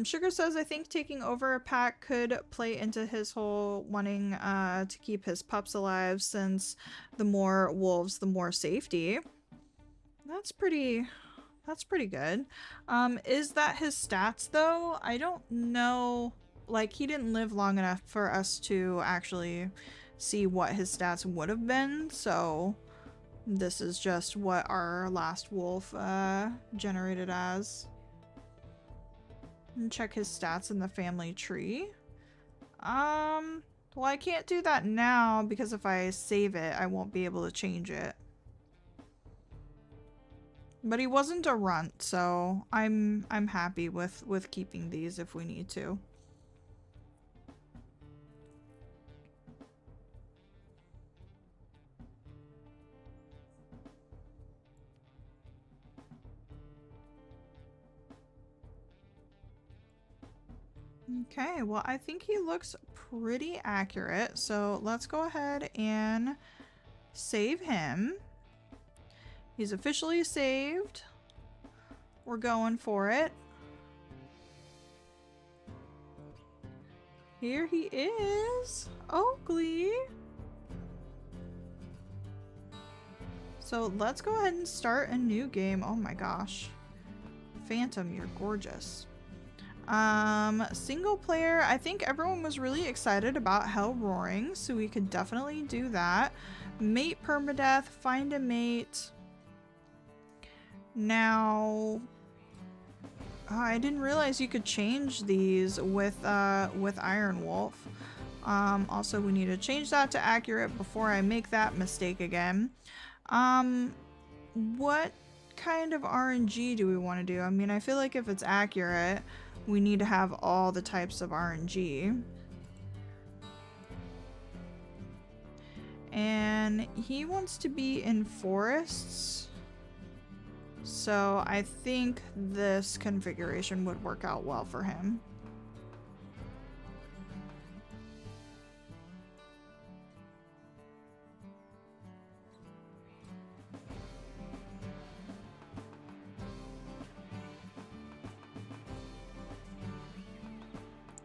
Sugar says, I think taking over a pack could play into his whole wanting to keep his pups alive, since the more wolves, the more safety. That's pretty good. Is that his stats, though? I don't know. Like, he didn't live long enough for us to actually see what his stats would have been, so this is just what our last wolf generated as. And check his stats in the family tree. Well, I can't do that now because if I save it, I won't be able to change it. But he wasn't a runt, so I'm happy with keeping these if we need to. Okay, well, I think he looks pretty accurate, so let's go ahead and save him. He's officially saved. We're going for it. Here he is, Oakley. So let's go ahead and start a new game. Oh my gosh. Phantom, you're gorgeous. Single player, I think everyone was really excited about Hell Roaring, so we could definitely do that. Mate permadeath, find a mate. Now, I didn't realize you could change these with Iron Wolf. Also, we need to change that to accurate before I make that mistake again. What kind of RNG do we want to do? I mean, I feel like if it's accurate, we need to have all the types of RNG. And he wants to be in forests. So I think this configuration would work out well for him.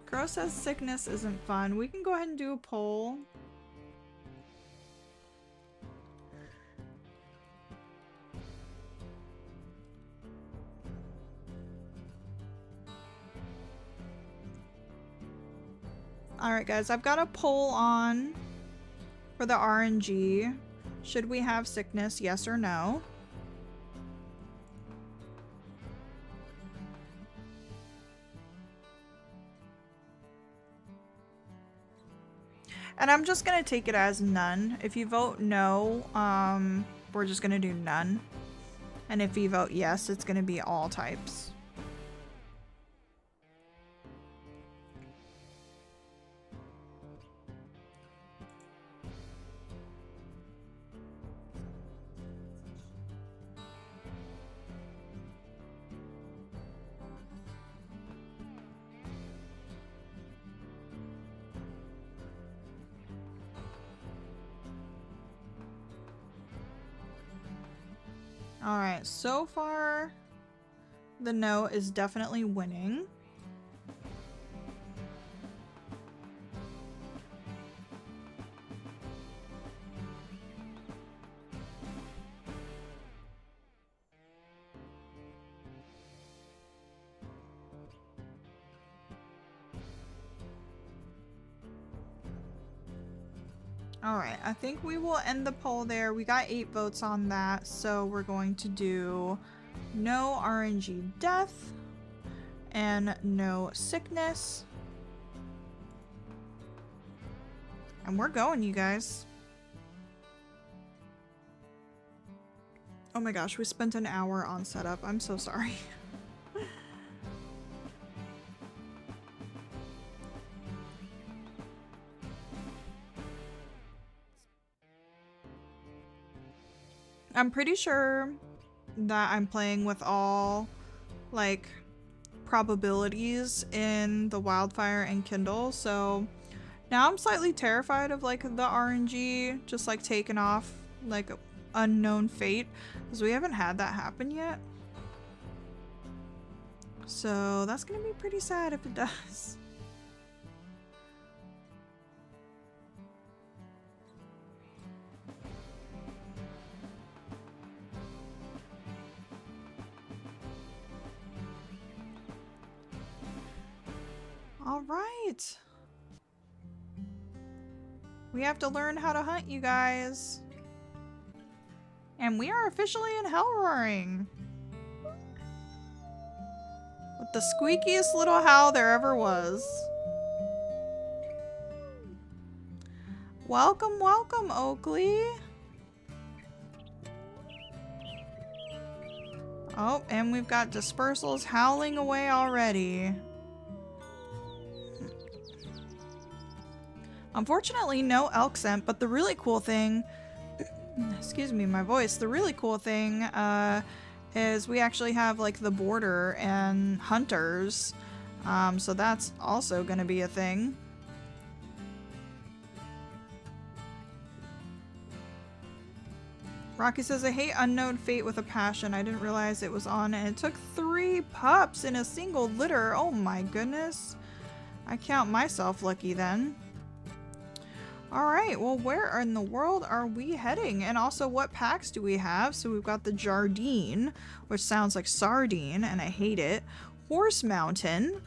Crow says sickness isn't fun. We can go ahead and do a poll. Alright guys, I've got a poll on for the RNG. Should we have sickness, yes or no? And I'm just gonna take it as none. If you vote no, we're just gonna do none. And if you vote yes, it's gonna be all types. Alright, so far the no is definitely winning. Alright, I think we will end the poll there. We got 8 votes on that, so we're going to do no RNG death and no sickness. And we're going, you guys. Oh my gosh, we spent an hour on setup. I'm so sorry. I'm pretty sure that I'm playing with all, like, probabilities in the Wildfire and Kindle, so now I'm slightly terrified of, like, the RNG just, like, taking off, like, unknown fate, because we haven't had that happen yet. So that's gonna be pretty sad if it does. All right. We have to learn how to hunt, you guys. And we are officially in Hell Roaring. The squeakiest little howl there ever was. Welcome, welcome, Oakley. Oh, and we've got dispersals howling away already. Unfortunately, no elk scent, but the really cool thing, excuse me, my voice, the really cool thing is we actually have like the border and hunters, so that's also going to be a thing. Rocky says, I hate Unknown Fate with a passion. I didn't realize it was on, and it took 3 pups in a single litter. Oh my goodness. I count myself lucky then. Alright, well, where in the world are we heading? And also, what packs do we have? So we've got the Jardine, which sounds like sardine, and I hate it. Horse Mountain,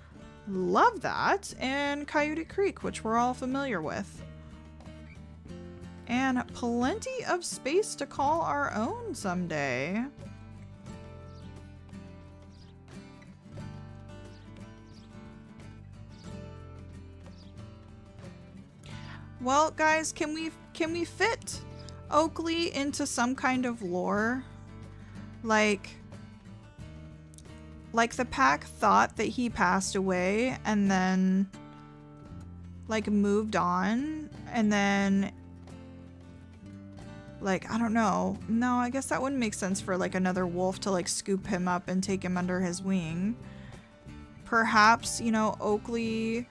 love that. And Coyote Creek, which we're all familiar with. And plenty of space to call our own someday. Well, guys, can we fit Oakley into some kind of lore? Like the pack thought that he passed away and then like moved on, and then like, I don't know. No, I guess that wouldn't make sense for like another wolf to like scoop him up and take him under his wing. Perhaps, you know, Oakley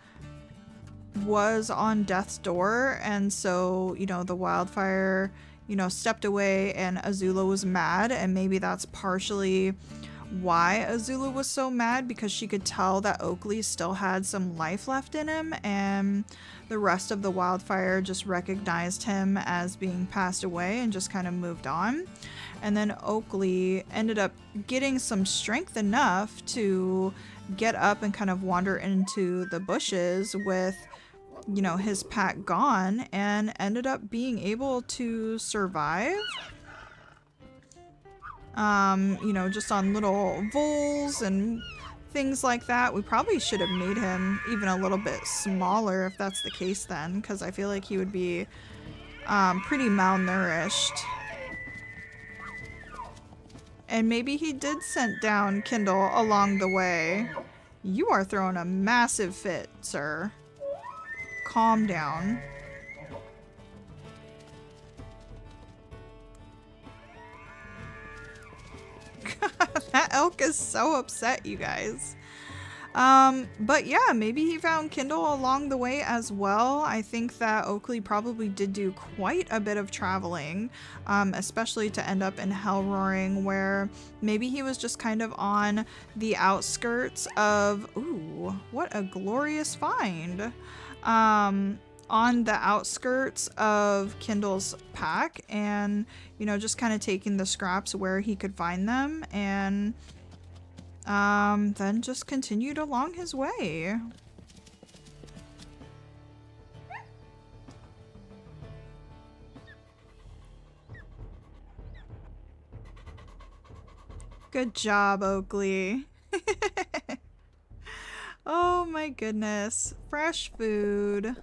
was on death's door, and so, you know, the wildfire, you know, stepped away and Azula was mad, and maybe that's partially why Azula was so mad, because she could tell that Oakley still had some life left in him, and the rest of the wildfire just recognized him as being passed away and just kind of moved on. And then Oakley ended up getting some strength enough to get up and kind of wander into the bushes with, you know, his pack gone, and ended up being able to survive. You know, just on little voles and things like that. We probably should have made him even a little bit smaller if that's the case then, because I feel like he would be pretty malnourished. And maybe he did scent down Kindle along the way. You are throwing a massive fit, sir. Calm down. That elk is so upset, you guys. But yeah, maybe he found Kindle along the way as well. I think that Oakley probably did do quite a bit of traveling, especially to end up in Hellroaring, where maybe he was just kind of on the outskirts of, ooh, what a glorious find. On the outskirts of Kindle's pack, and, you know, just kind of taking the scraps where he could find them, and then just continued along his way. Good job, Oakley. Oh my goodness. Fresh food.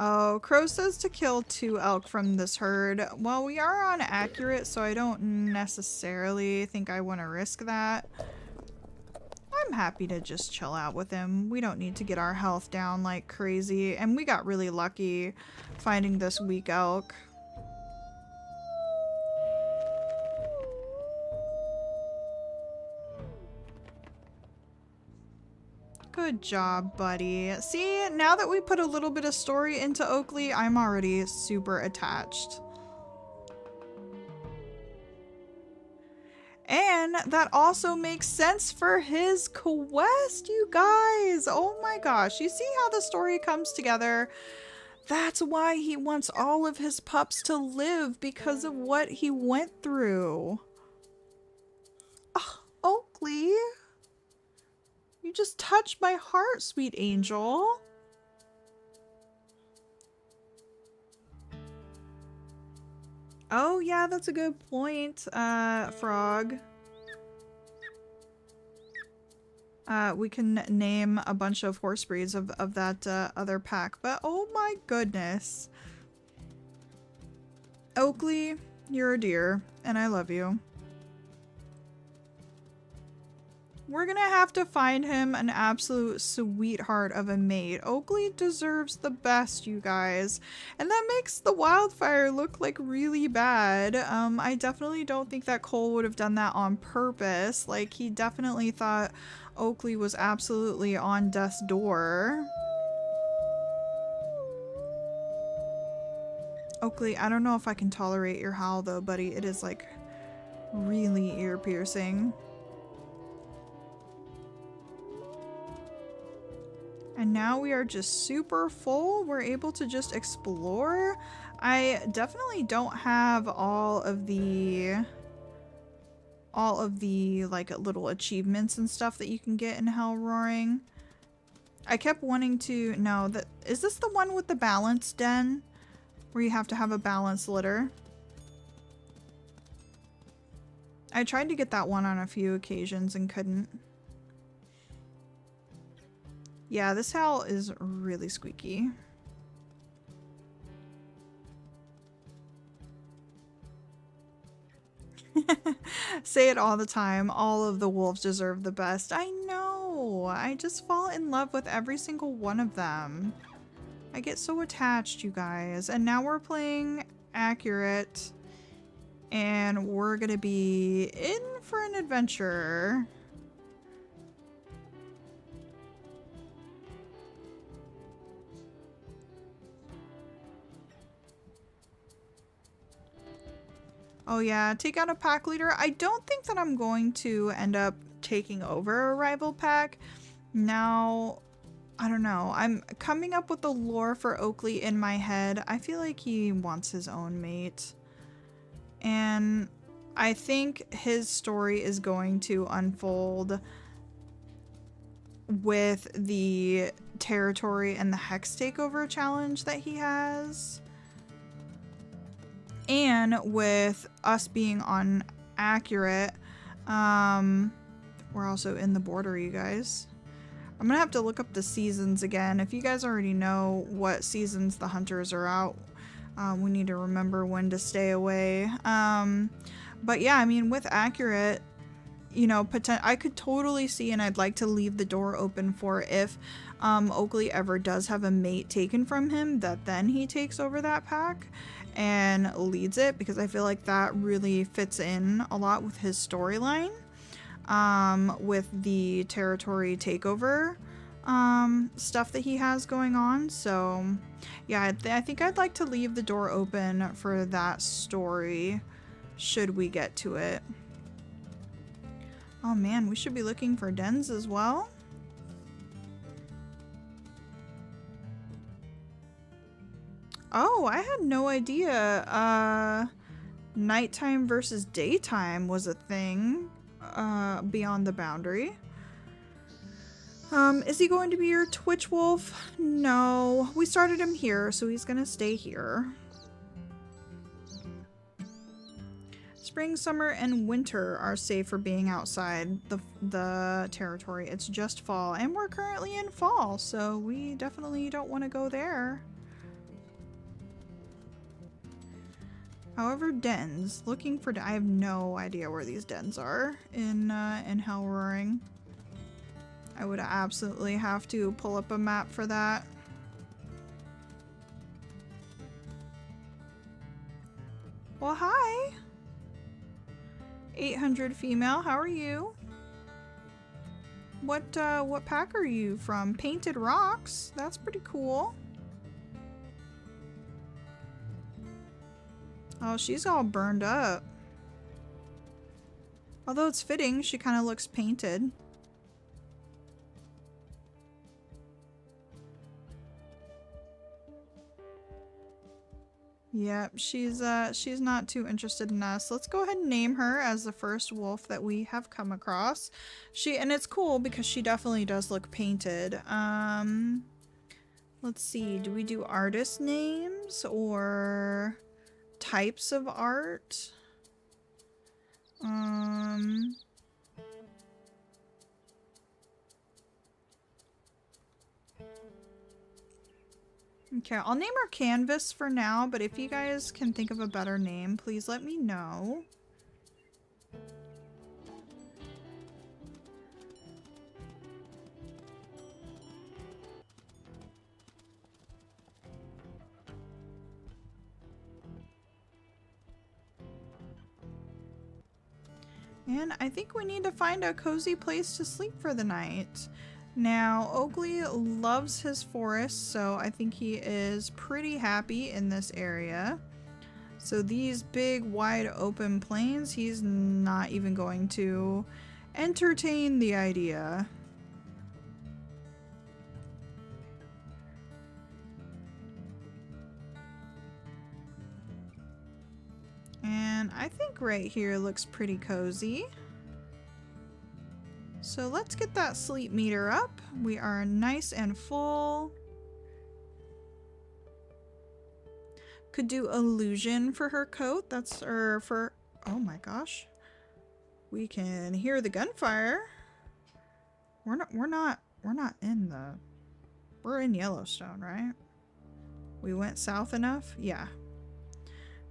Oh, Crow says to kill 2 elk from this herd. Well, we are on accurate, so I don't necessarily think I want to risk that. I'm happy to just chill out with him. We don't need to get our health down like crazy, and we got really lucky finding this weak elk. Good job, buddy. See, now that we put a little bit of story into Oakley, I'm already super attached. And that also makes sense for his quest, you guys. Oh my gosh. You see how the story comes together? That's why he wants all of his pups to live, because of what he went through. Oh, Oakley. You just touched my heart, sweet angel. Oh yeah, that's a good point, Frog. We can name a bunch of horse breeds of that other pack, but oh my goodness. Oakley, you're a dear, and I love you. We're gonna have to find him an absolute sweetheart of a mate. Oakley deserves the best, you guys. And that makes the wildfire look like really bad. I definitely don't think that Cole would have done that on purpose. Like, he definitely thought Oakley was absolutely on death's door. Oakley, I don't know if I can tolerate your howl though, buddy. It is like really ear-piercing. And now we are just super full. We're able to just explore. I definitely don't have all of the like little achievements and stuff that you can get in Hell Roaring. I kept wanting to know that, is this the one with the balance den where you have to have a balance litter? I tried to get that one on a few occasions and couldn't. Yeah, this howl is really squeaky. Say it all the time. All of the wolves deserve the best. I know. I just fall in love with every single one of them. I get so attached, you guys. And now we're playing accurate. And we're gonna be in for an adventure. Oh yeah, take out a pack leader. I don't think that I'm going to end up taking over a rival pack. Now, I don't know. I'm coming up with the lore for Oakley in my head. I feel like he wants his own mate. And I think his story is going to unfold with the territory and the Hex takeover challenge that he has. And with us being on accurate, we're also in the border, you guys. I'm gonna have to look up the seasons again. If you guys already know what seasons the hunters are out, we need to remember when to stay away. But yeah, I mean, with accurate, you know, I could totally see, and I'd like to leave the door open for if Oakley ever does have a mate taken from him, that then he takes over that pack and leads it, because I feel like that really fits in a lot with his storyline, with the territory takeover stuff that he has going on. So yeah, I think I'd like to leave the door open for that story should we get to it. Oh man, we should be looking for dens as well. Oh, I had no idea nighttime versus daytime was a thing beyond the boundary. Is he going to be your Twitch wolf? No, we started him here, so he's gonna stay here. Spring, summer, and winter are safe for being outside the territory. It's just fall, and we're currently in fall, so we definitely don't want to go there. However, dens, looking for, I have no idea where these dens are in Hell Roaring. I would absolutely have to pull up a map for that. Well, hi! 800 female, how are you? What pack are you from? Painted Rocks? That's pretty cool. Oh, she's all burned up. Although it's fitting, she kind of looks painted. Yep, she's not too interested in us. Let's go ahead and name her as the first wolf that we have come across. And it's cool because she definitely does look painted. Let's see, do we do artist names or types of art. Okay, I'll name her Canvas for now, but if you guys can think of a better name, please let me know. And I think we need to find a cozy place to sleep for the night. Now, Oakley loves his forest, so I think he is pretty happy in this area. So these big, wide open plains, he's not even going to entertain the idea. And I think right here looks pretty cozy. So let's get that sleep meter up. We are nice and full. Could do illusion for her coat. That's for oh my gosh. We can hear the gunfire. We're in Yellowstone, right? We went south enough? Yeah.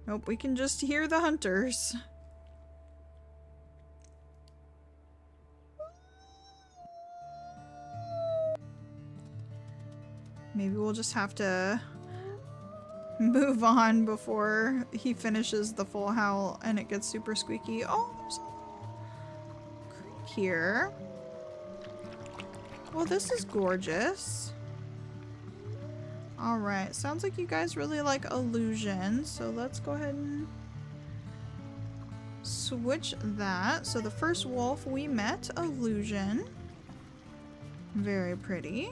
Nope, we can just hear the hunters. Maybe we'll just have to move on before he finishes the full howl and it gets super squeaky. Oh, there's a creek here. Well, this is gorgeous. Alright, sounds like you guys really like illusion, so let's go ahead and switch that. So the first wolf we met, illusion. Very pretty.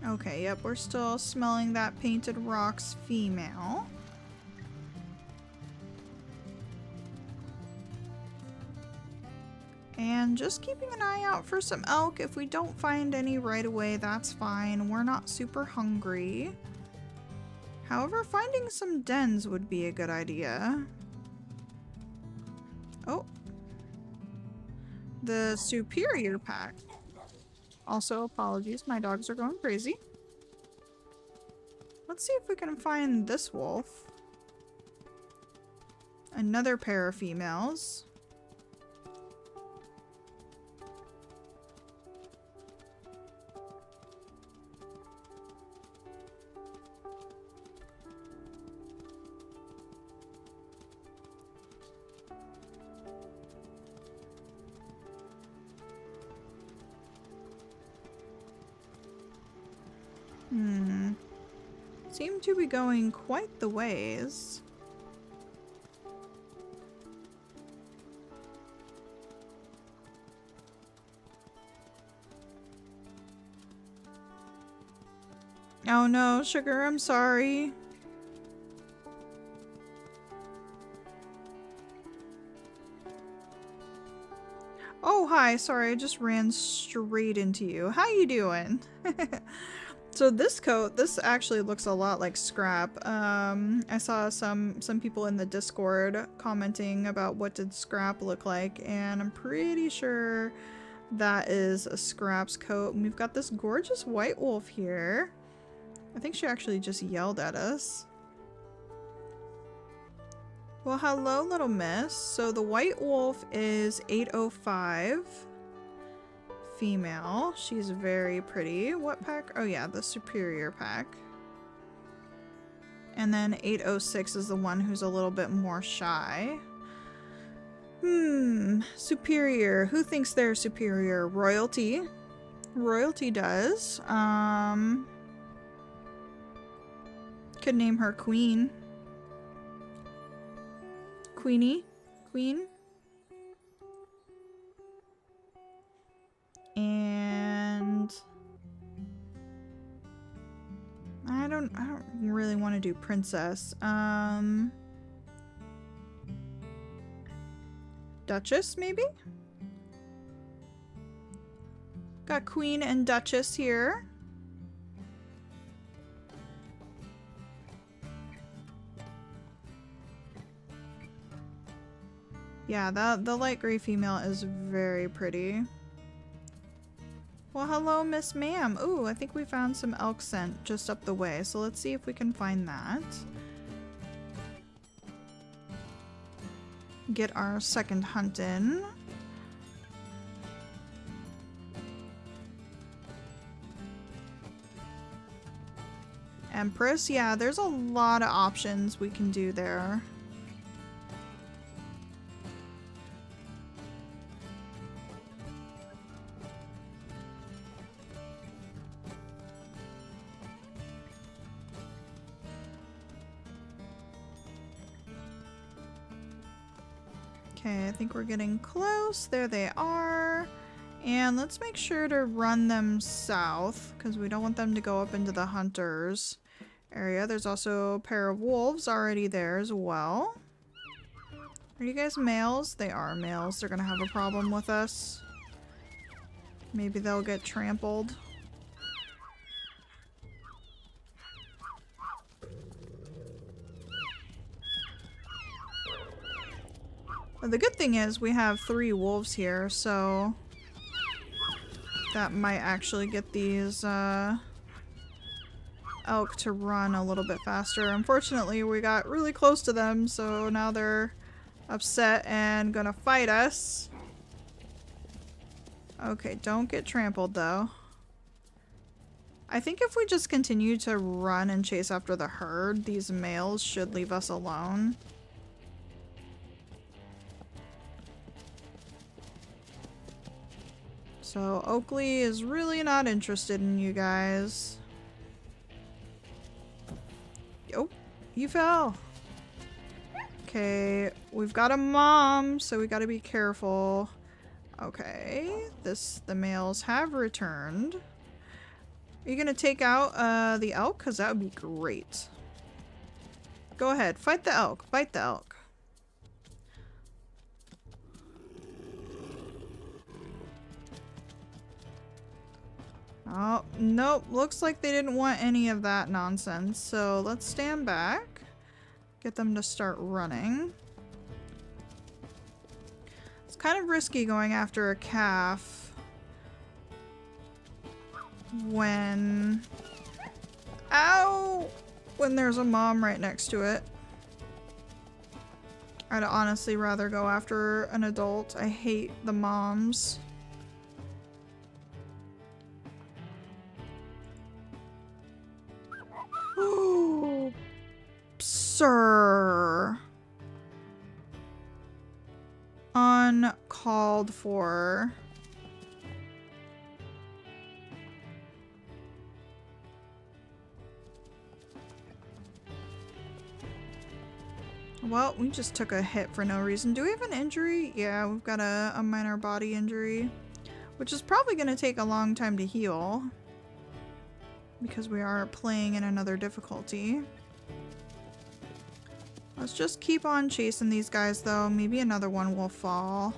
Okay, yep, we're still smelling that painted rocks female. And just keeping an eye out for some elk. If we don't find any right away, that's fine. We're not super hungry. However, finding some dens would be a good idea. Oh. The superior pack. Also, apologies, my dogs are going crazy. Let's see if we can find this wolf. Another pair of females. Seem to be going quite the ways. Oh no, Sugar, I'm sorry. Oh, hi, sorry, I just ran straight into you. How you doing? So this coat, this actually looks a lot like scrap. I saw some people in the Discord commenting about what did scrap look like, and I'm pretty sure that is a scrap's coat. And we've got this gorgeous white wolf here. I think she actually just yelled at us. Well, hello, little miss. So the white wolf is 805. Female. She's very pretty. What pack? Oh yeah, the superior pack. And then 806 is the one who's a little bit more shy. Superior. Who thinks they're superior? Royalty. Royalty does. Could name her Queen. Queenie. Queen. And I don't really want to do princess. Duchess, maybe? Got Queen and Duchess here. Yeah, the light gray female is very pretty. Well, hello, Miss Ma'am. Ooh, I think we found some elk scent just up the way, so let's see if we can find that. Get our second hunt in. Empress, yeah, there's a lot of options we can do there. Okay, I think we're getting close. There they are. And let's make sure to run them south, because we don't want them to go up into the hunters area. There's also a pair of wolves already there as well. Are you guys males? They are males. They're gonna have a problem with us. Maybe they'll get trampled. But the good thing is we have 3 wolves here, so that might actually get these elk to run a little bit faster. Unfortunately, we got really close to them, so now they're upset and gonna fight us. Okay, don't get trampled though. I think if we just continue to run and chase after the herd, these males should leave us alone. So Oakley is really not interested in you guys. Oh, you fell. Okay, we've got a mom, so we gotta be careful. Okay, the males have returned. Are you gonna take out the elk? Because that would be great. Go ahead, fight the elk, fight the elk. Oh, nope. Looks like they didn't want any of that nonsense. So let's stand back. Get them to start running. It's kind of risky going after a calf when... Ow! When there's a mom right next to it. I'd honestly rather go after an adult. I hate the moms. Sir. Uncalled for. Well, we just took a hit for no reason. Do we have an injury? Yeah, we've got a minor body injury, which is probably going to take a long time to heal because we are playing in another difficulty. Let's just keep on chasing these guys though. Maybe another one will fall.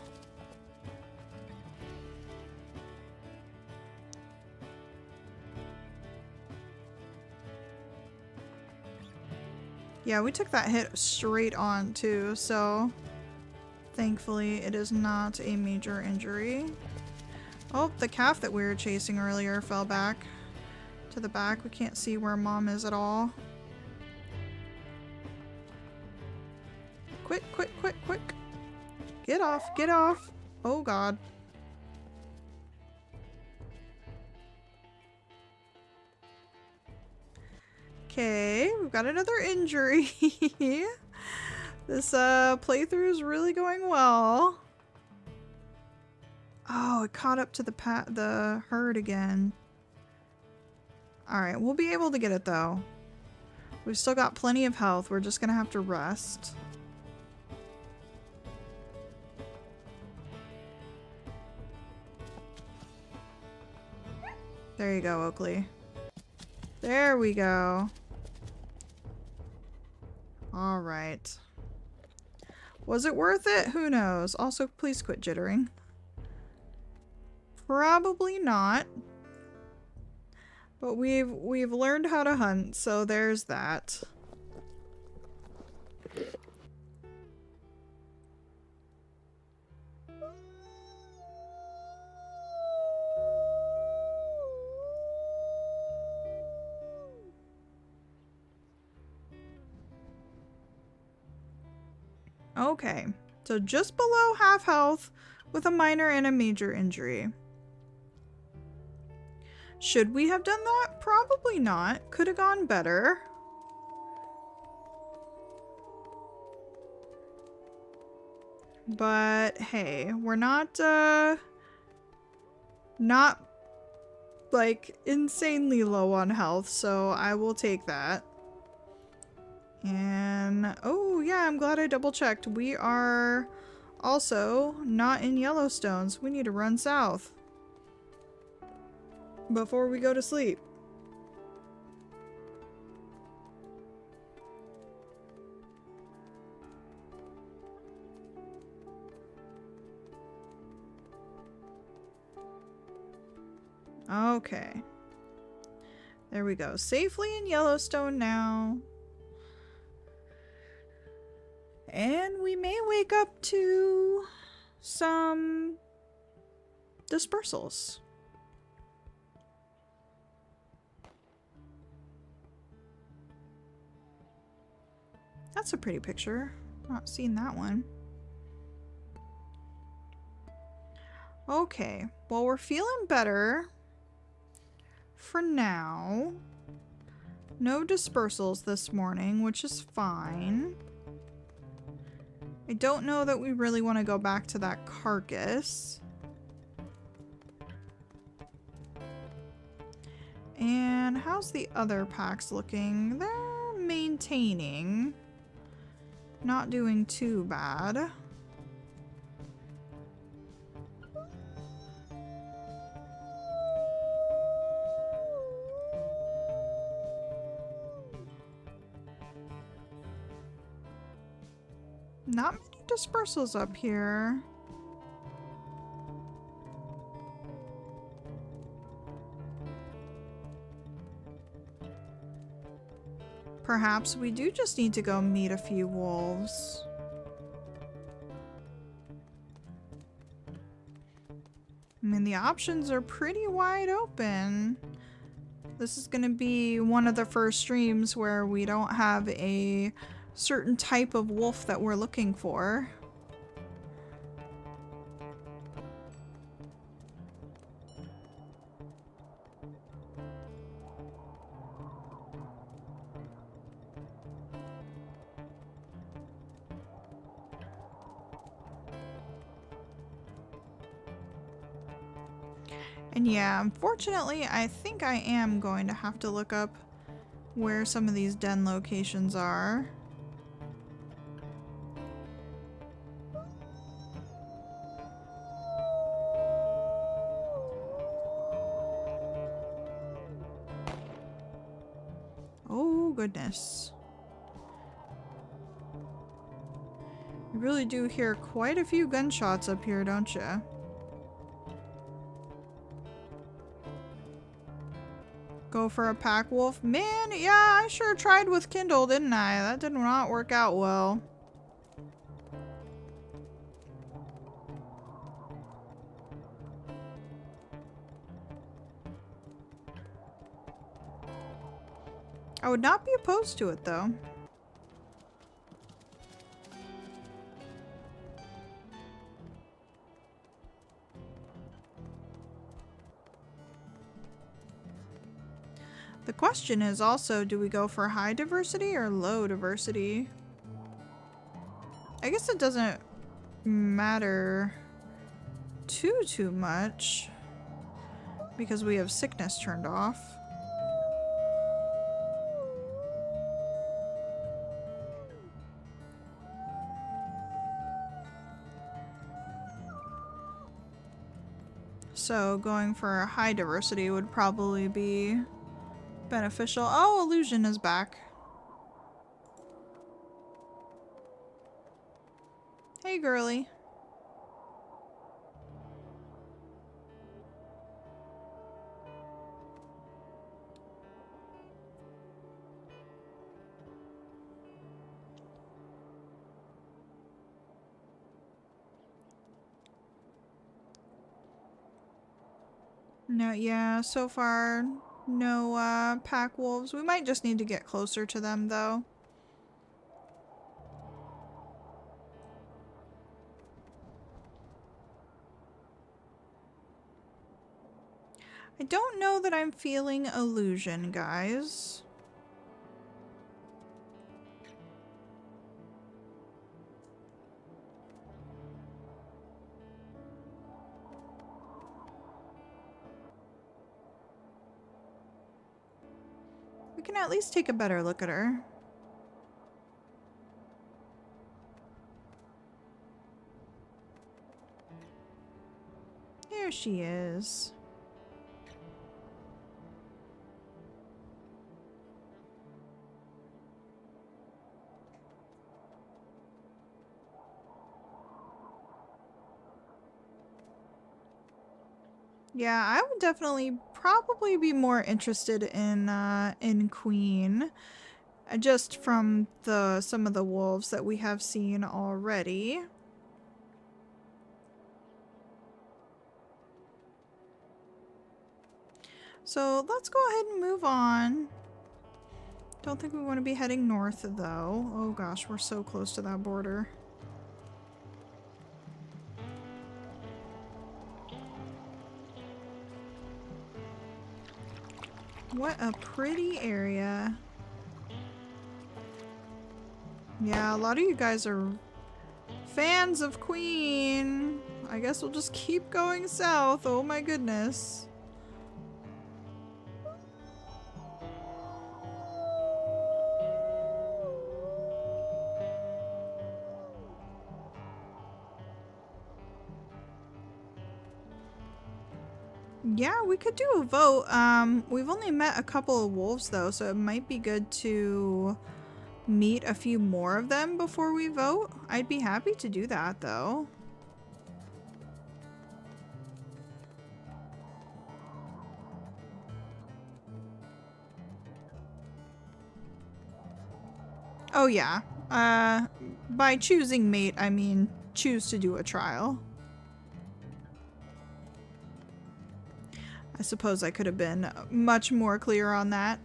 Yeah, we took that hit straight on too, so thankfully it is not a major injury. Oh, the calf that we were chasing earlier fell back to the back. We can't see where mom is at all. Quick, quick, quick, quick. Get off, get off. Oh god. Okay, we've got another injury. This playthrough is really going well. Oh, it caught up to the herd again. Alright, we'll be able to get it though. We've still got plenty of health. We're just gonna have to rest. There you go, Oakley. There we go. Alright. Was it worth it? Who knows? Also, please quit jittering. Probably not. But we've learned how to hunt, so there's that. Okay, so just below half health with a minor and a major injury. Should we have done that? Probably not. Could have gone better. But hey, we're not like insanely low on health, so I will take that. And oh yeah, I'm glad I double checked. We are also not in Yellowstone, so we need to run south before we go to sleep. Okay. There we go. Safely in Yellowstone now. And we may wake up to some dispersals. That's a pretty picture. Not seen that one. Okay, well, we're feeling better for now. No dispersals this morning, which is fine. I don't know that we really want to go back to that carcass. And how's the other packs looking? They're maintaining. Not doing too bad. Not many dispersals up here. Perhaps we do just need to go meet a few wolves. I mean, the options are pretty wide open. This is going to be one of the first streams where we don't have a certain type of wolf that we're looking for. And yeah, unfortunately, I think I am going to have to look up where some of these den locations are. Oh, goodness. You really do hear quite a few gunshots up here, don't you? Go for a pack wolf? Man, yeah, I sure tried with Kindle, didn't I? That did not work out well. I would not be opposed to it, though. The question is also, do we go for high diversity or low diversity? I guess it doesn't matter too much because we have sickness turned off. So going for high diversity would probably be beneficial. Oh, illusion is back. Hey, girly. No, yeah, so far, no pack wolves. We might just need to get closer to them, though. I don't know that I'm feeling illusion, guys. We can at least take a better look at her. There she is. Yeah, I would definitely probably be more interested in Queen, just from some of the wolves that we have seen already. So let's go ahead and move on. Don't think we want to be heading north though. Oh gosh, we're so close to that border. What a pretty area. Yeah, a lot of you guys are fans of Queen. I guess we'll just keep going south. Oh my goodness. Yeah, we could do a vote. We've only met a couple of wolves though, so it might be good to meet a few more of them before we vote. I'd be happy to do that though. Oh yeah. By choosing mate, I mean choose to do a trial. I suppose I could have been much more clear on that.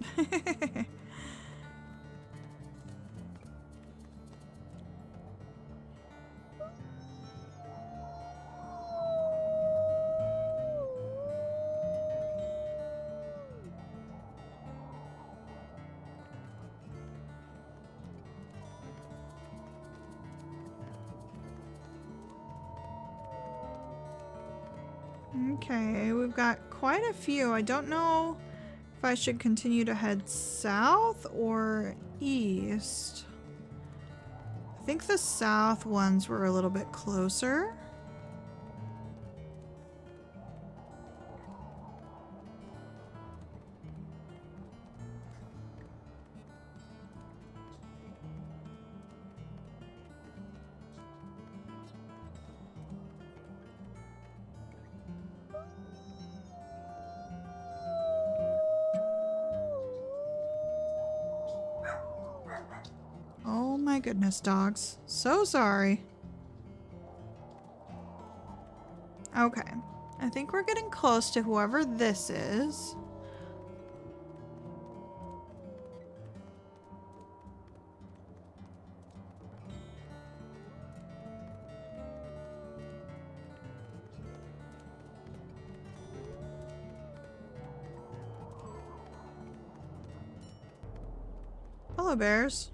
Okay, we've got quite a few. I don't know if I should continue to head south or east. I think the south ones were a little bit closer. Oh my goodness, dogs. So sorry. Okay. I think we're getting close to whoever this is. Hello, bears.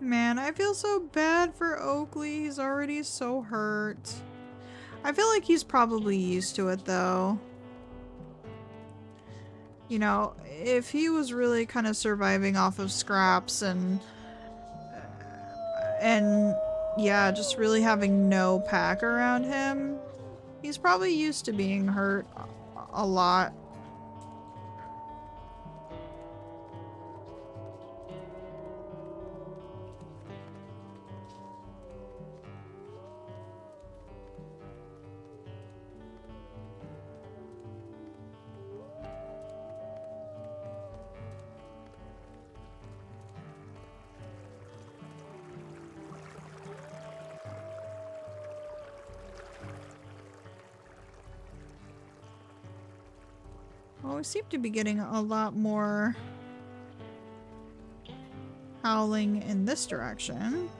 Man, I feel so bad for Oakley. He's already so hurt. I feel like he's probably used to it, though. You know, if he was really kind of surviving off of scraps and yeah, just really having no pack around him, he's probably used to being hurt a lot. we seem to be getting a lot more howling in this direction.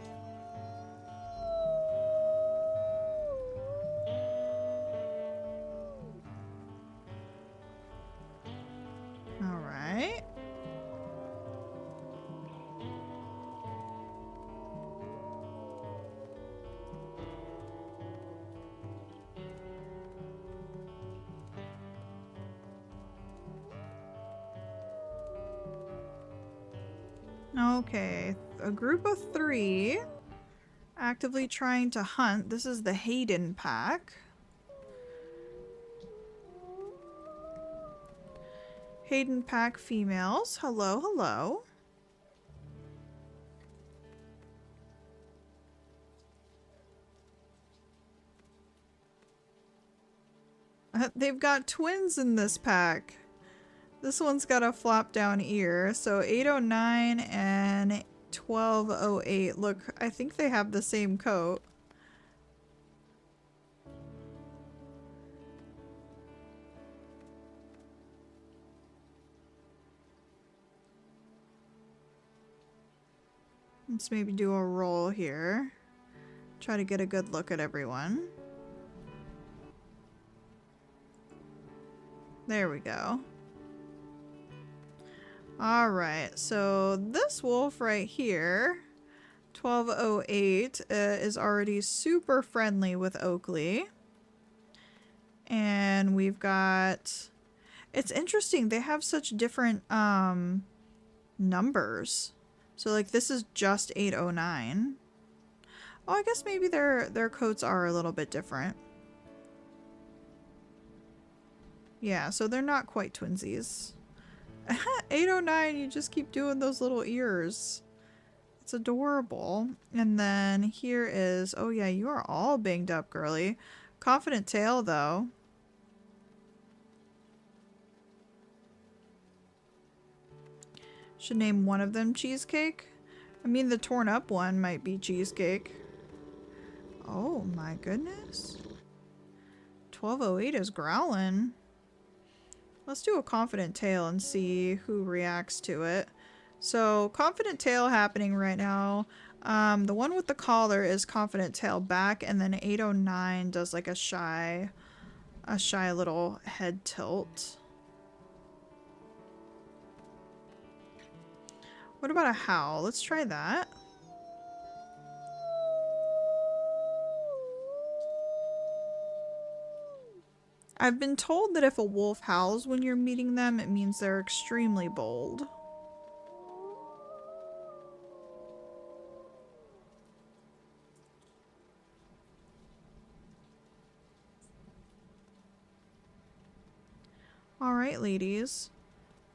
All right. Okay, a group of 3 actively trying to hunt. This is the Hayden pack. Hayden pack females. Hello, hello. They've got twins in this pack. This one's got a flop down ear. So 809 and 1208. Look, I think they have the same coat. Let's maybe do a roll here. Try to get a good look at everyone. There we go. Alright, so this wolf right here, 1208, is already super friendly with Oakley. And we've got... It's interesting, they have such different numbers. So like this is just 809. Oh, I guess maybe their coats are a little bit different. Yeah, so they're not quite twinsies. 809, you just keep doing those little ears. It's adorable. And then here is, oh yeah, you are all banged up, girly. Confident tail, though. Should name one of them Cheesecake. I mean, the torn up one might be Cheesecake. Oh my goodness. 1208 is growling. Let's do a confident tail and see who reacts to it. So confident tail happening right now. The one with the collar is confident tail back, and then 809 does like a shy little head tilt. What about a howl? Let's try that. I've been told that if a wolf howls when you're meeting them, it means they're extremely bold. Alright, ladies.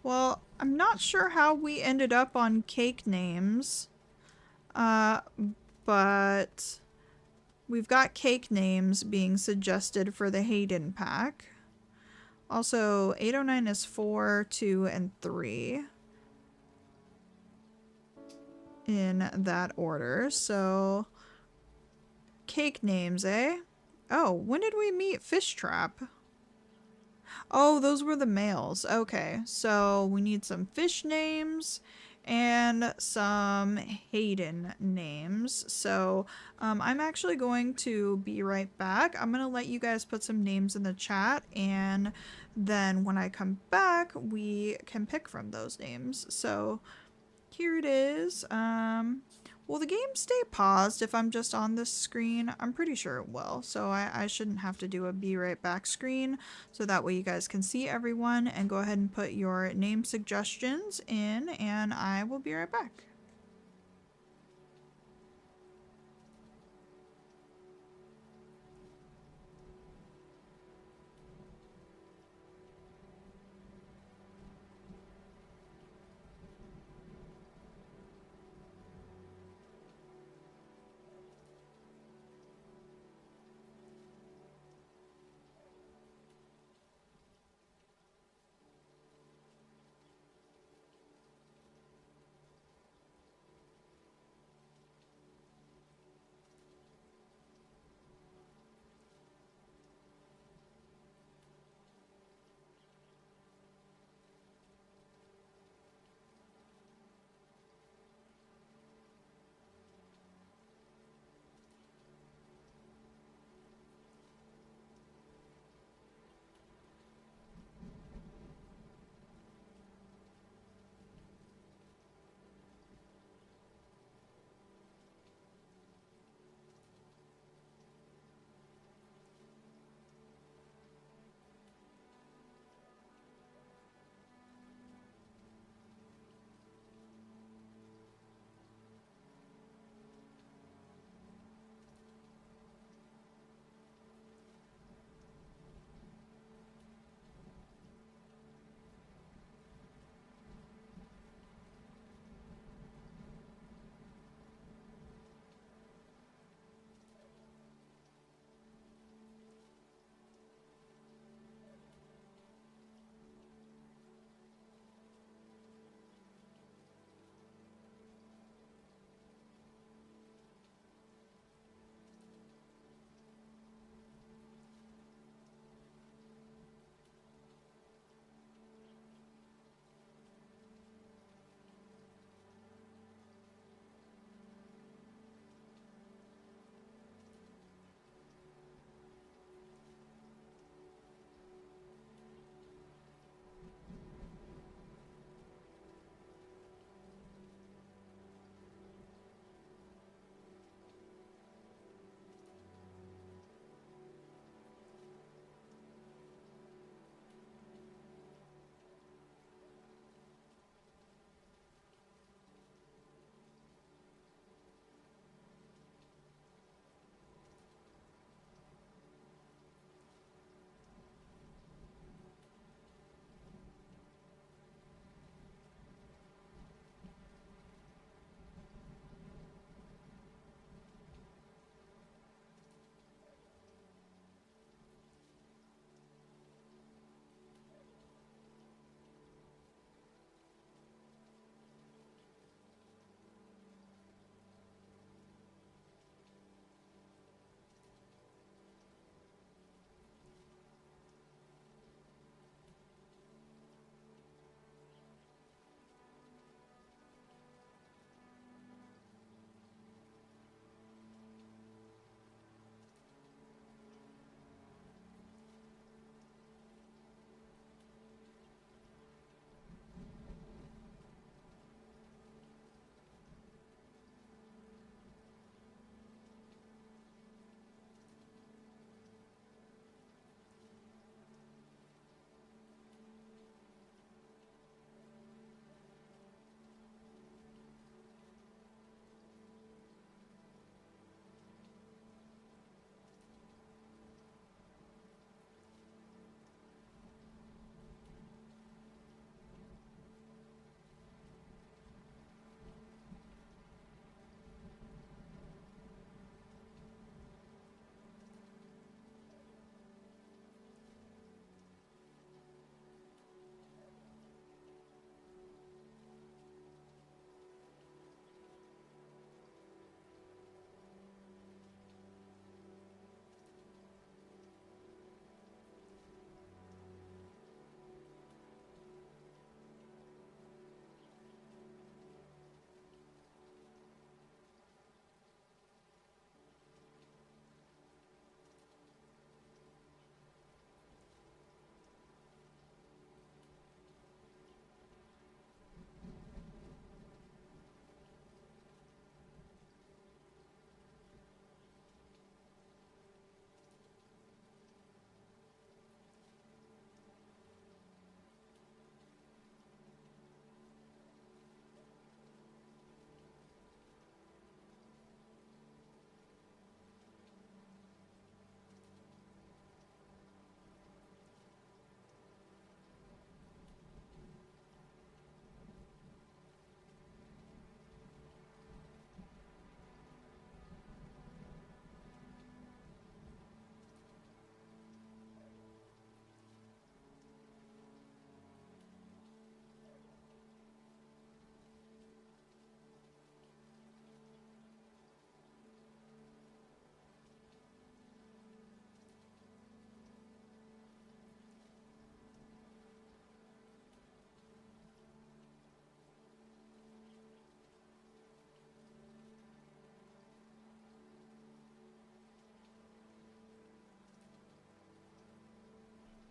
Well, I'm not sure how we ended up on cake names. But we've got cake names being suggested for the Hayden pack. Also, 809 is 4, 2, and 3. In that order. So, cake names, eh? Oh, when did we meet Fish Trap? Oh, those were the males. Okay, so we need some fish names and some Hayden names. So I'm actually going to be right back. I'm going to let you guys put some names in the chat, and then when I come back, we can pick from those names. So here it is. Will the game stay paused if I'm just on this screen? I'm pretty sure it will. So I shouldn't have to do a be right back screen. So that way you guys can see everyone, and go ahead and put your name suggestions in, and I will be right back.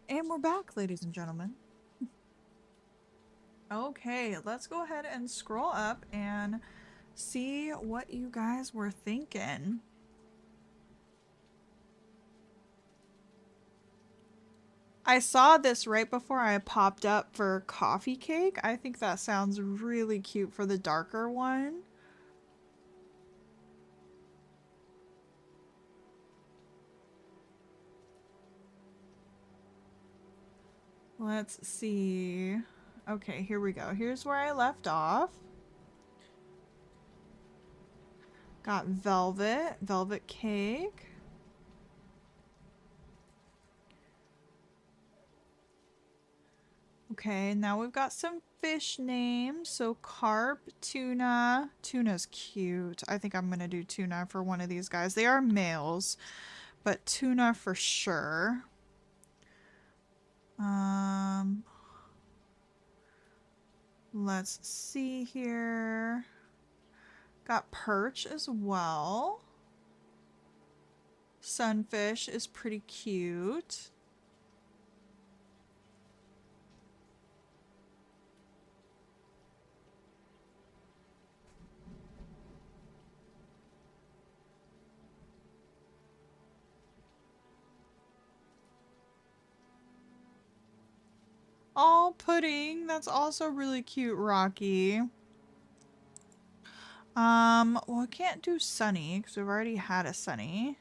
And we're back, ladies and gentlemen. Okay, let's go ahead and scroll up and see what you guys were thinking. I saw this right before I popped up for coffee cake. I think that sounds really cute for the darker one. Let's see. Okay, here we go. Here's where I left off. Got velvet cake. Okay, now we've got some fish names. So carp, tuna. Tuna's cute. I think I'm gonna do tuna for one of these guys. They are males, but tuna for sure. Let's see here. Got perch as well. Sunfish is pretty cute. Oh, pudding. That's also really cute, Rocky. Well, I can't do Sunny because we've already had a Sunny.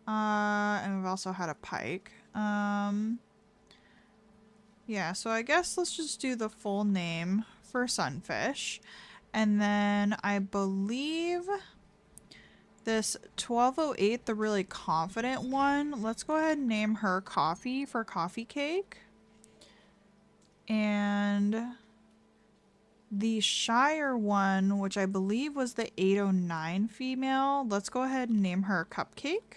And we've also had a pike. Yeah, so I guess let's just do the full name for Sunfish. And then I believe this 1208, the really confident one, let's go ahead and name her Coffee for coffee cake. And the Shire one, which I believe was the 809 female, let's go ahead and name her Cupcake.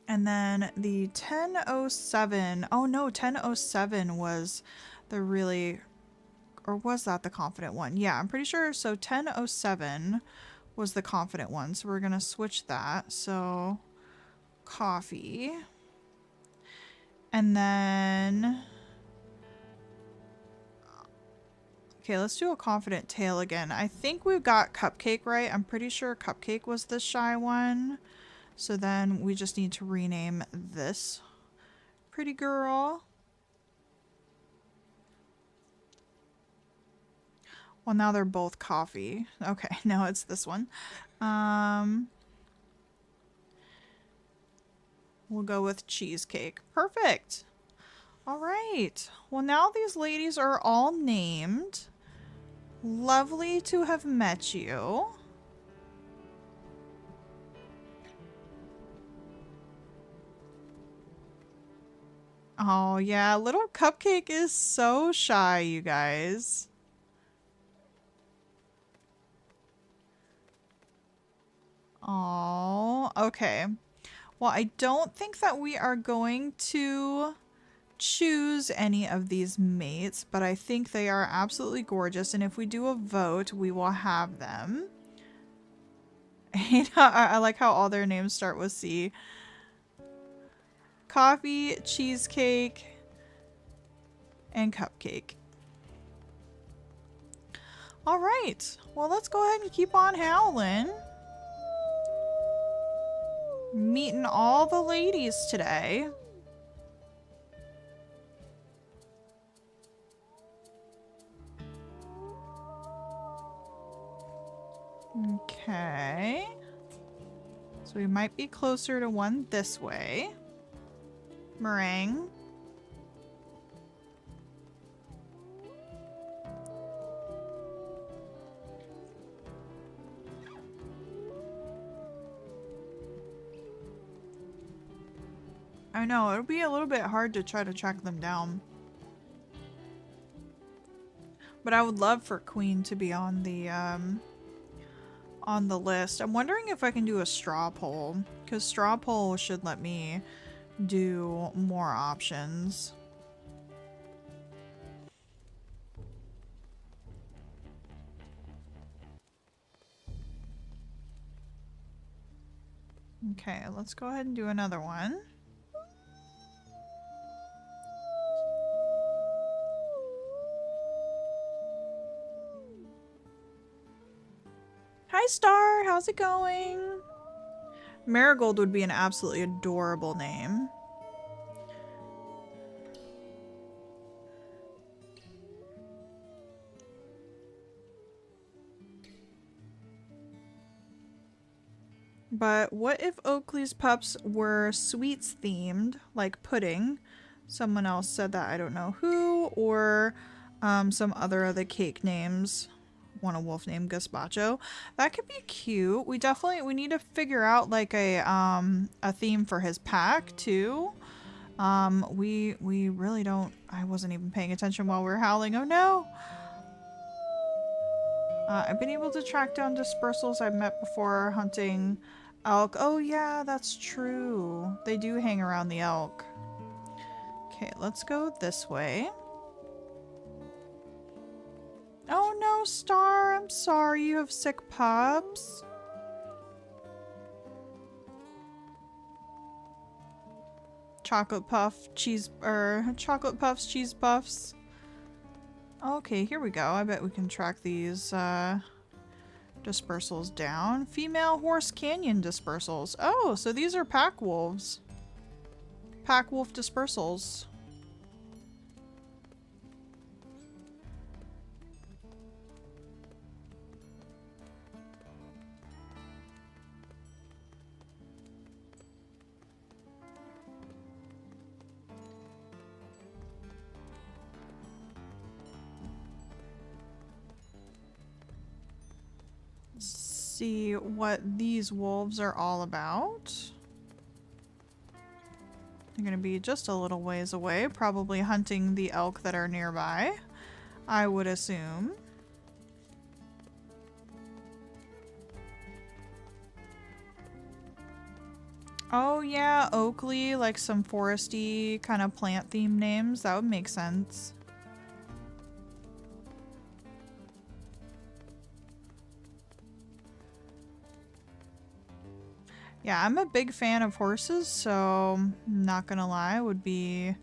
And then the 1007, oh no, 1007 was the really, or was that the confident one? Yeah, I'm pretty sure. So 1007 was the confident one. So we're going to switch that. So coffee. And then, okay, let's do a confident tail again. I think we've got Cupcake right. I'm pretty sure Cupcake was the shy one. So then we just need to rename this pretty girl. Well, now they're both coffee. Okay, now it's this one. We'll go with cheesecake. Perfect. All right. Well, now these ladies are all named. Lovely to have met you. Oh, yeah. Little Cupcake is so shy, you guys. Oh, okay. Well, I don't think that we are going to choose any of these mates, but I think they are absolutely gorgeous, and if we do a vote, we will have them. I like how all their names start with C. Coffee, cheesecake, and cupcake. All right. Well, let's go ahead and keep on howling. Meeting all the ladies today. Okay. So we might be closer to one this way. Meringue. I know, it'll be a little bit hard to try to track them down. But I would love for Queen to be on the list. I'm wondering if I can do a straw poll, because straw poll should let me do more options. Okay, let's go ahead and do another one. Hi, Star. How's it going? Marigold would be an absolutely adorable name. But what if Oakley's pups were sweets themed, like pudding? Someone else said that, I don't know who, or some other of the cake names. Want a wolf named Gazpacho. That could be cute. We need to figure out like a theme for his pack too. We really don't. I wasn't even paying attention while we were howling. Oh no. I've been able to track down dispersals I've met before hunting elk. Oh yeah, that's true. They do hang around the elk. Okay, let's go this way. Oh no, Star, I'm sorry you have sick pups. Chocolate puffs, cheese puffs. Okay, here we go. I bet we can track these dispersals down. Female Horse Canyon dispersals. Oh, so these are pack wolves. Pack wolf dispersals. See what these wolves are all about. They're gonna be just a little ways away, probably hunting the elk that are nearby, I would assume. Oh yeah, Oakley, like some foresty kind of plant themed names. That would make sense. Yeah, I'm a big fan of horses, so not gonna lie, would be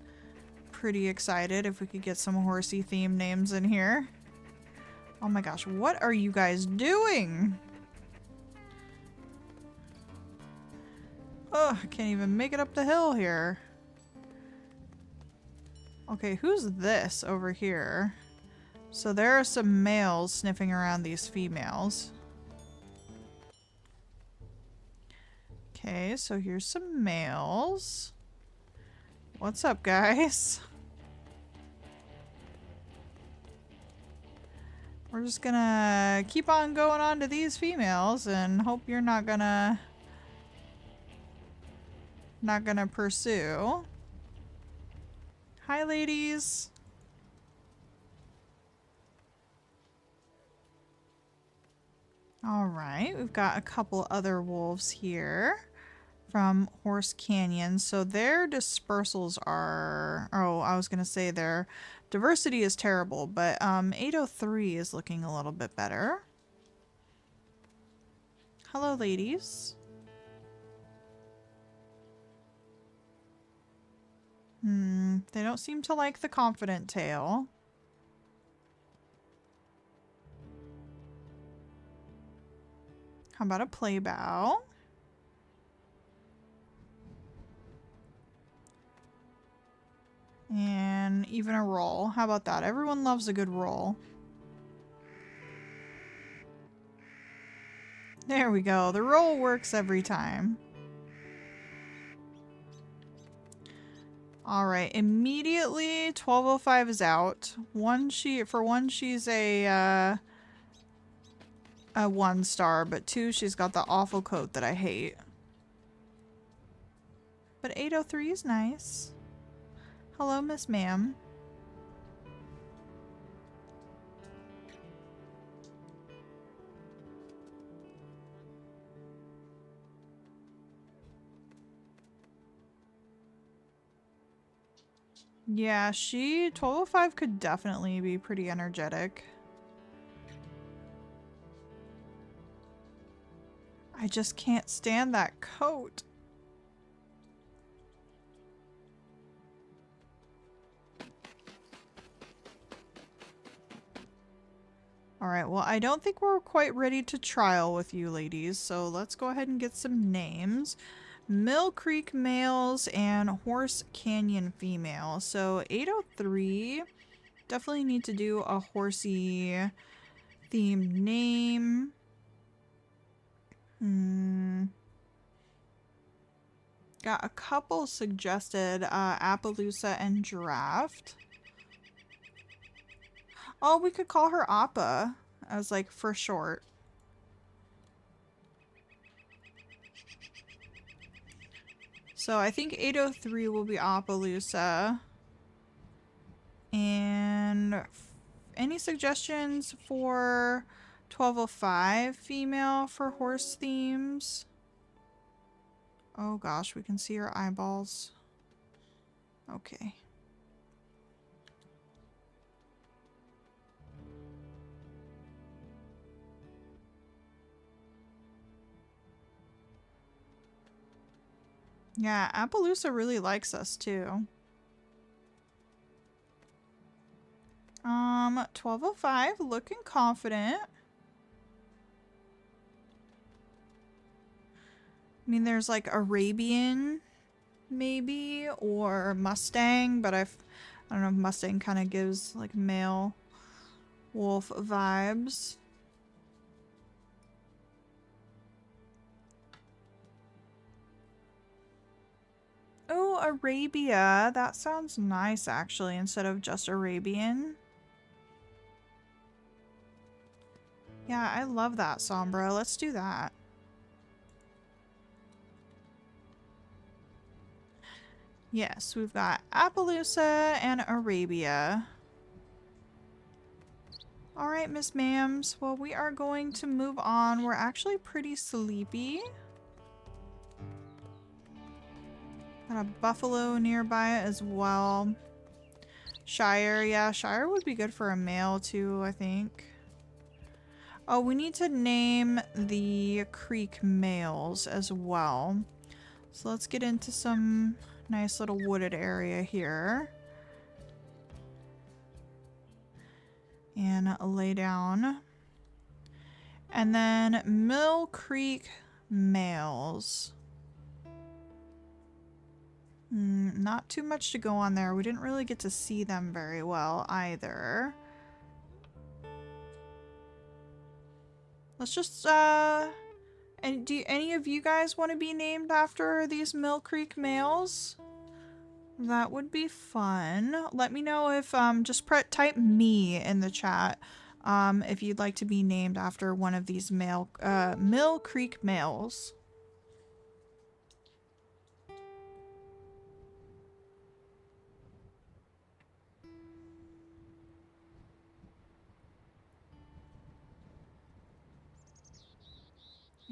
pretty excited if we could get some horsey themed names in here. Oh my gosh, what are you guys doing? Oh, I can't even make it up the hill here. Okay, who's this over here? So there are some males sniffing around these females. Okay, so here's some males. What's up, guys? We're just gonna keep on going on to these females and hope you're not gonna pursue. Hi, ladies. All right, we've got a couple other wolves here from Horse Canyon. So their dispersals are, oh, I was gonna say their diversity is terrible, but 803 is looking a little bit better. Hello, ladies. They don't seem to like the confident tail. How about a play bow? And even a roll. How about that? Everyone loves a good roll. There we go. The roll works every time. All right, immediately 1205 is out. For one, she's a 1-star, but 2, she's got the awful coat that I hate. But 803 is nice. Hello, Miss Ma'am. Yeah, 1205 could definitely be pretty energetic. I just can't stand that coat. Alright, well, I don't think we're quite ready to trial with you ladies, so let's go ahead and get some names. Mill Creek males and Horse Canyon female. So 803, definitely need to do a horsey themed name. Got a couple suggested, Appaloosa and Draft. Oh, we could call her Appa as like for short. So I think 803 will be Appaloosa. And any suggestions for 1205 female for horse themes? Oh gosh, we can see her eyeballs. Okay. Yeah, Appaloosa really likes us too. 1205, looking confident. I mean, there's like Arabian, maybe, or Mustang, but I don't know if Mustang kind of gives like male wolf vibes. Oh, Arabia. That sounds nice, actually, instead of just Arabian. Yeah, I love that, Sombra. Let's do that. Yes, we've got Appaloosa and Arabia. Alright, Miss Mams. Well, we are going to move on. We're actually pretty sleepy. Got a buffalo nearby as well. Shire, yeah, Shire would be good for a male too, I think. Oh, we need to name the creek males as well. So let's get into some nice little wooded area here. And lay down. And then Mill Creek males. Not too much to go on there. We didn't really get to see them very well either. Let's just, and do any of you guys want to be named after these Mill Creek males? That would be fun. Let me know if, just type me in the chat, if you'd like to be named after one of these Mill Creek males.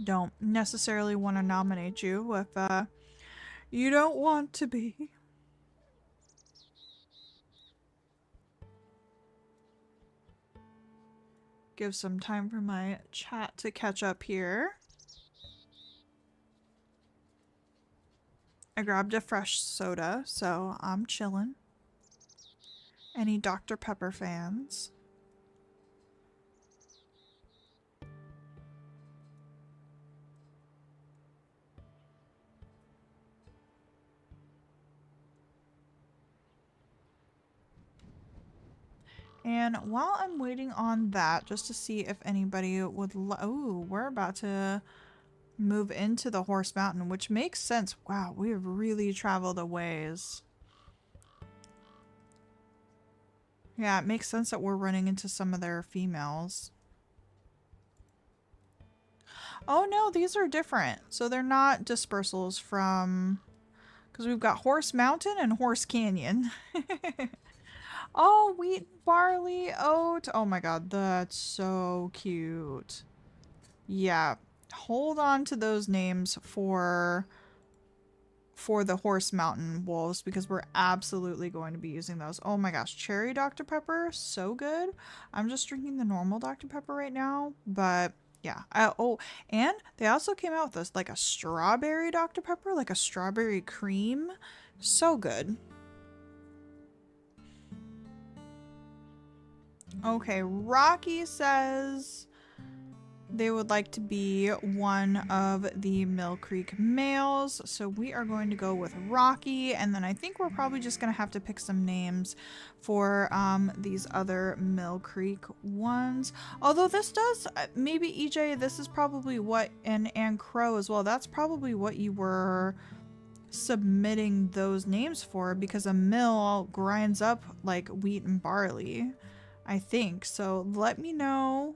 Don't necessarily want to nominate you if you don't want to be. Give some time for my chat to catch up here. I grabbed a fresh soda, so I'm chilling. Any Dr. Pepper fans? And while I'm waiting on that, just to see if anybody would oh, we're about to move into the Horse Mountain, which makes sense. Wow, we have really traveled a ways. Yeah, it makes sense that we're running into some of their females. Oh no, these are different. So they're not dispersals from... Because we've got Horse Mountain and Horse Canyon. Oh, wheat, barley, oat. Oh my god, that's so cute. Yeah, hold on to those names for the Horse Mountain wolves, because we're absolutely going to be using those. Oh my gosh, cherry Dr. Pepper, so good. I'm just drinking the normal Dr. Pepper right now, but yeah. Oh, and they also came out with this, like a strawberry Dr. Pepper, like a strawberry cream. So good. Okay, Rocky says they would like to be one of the Mill Creek males, so we are going to go with Rocky, and then I think we're probably just going to have to pick some names for these other Mill Creek ones. Although this does, maybe EJ, this is probably what, and Crow as well, that's probably what you were submitting those names for, because a mill grinds up like wheat and barley, I think. So let me know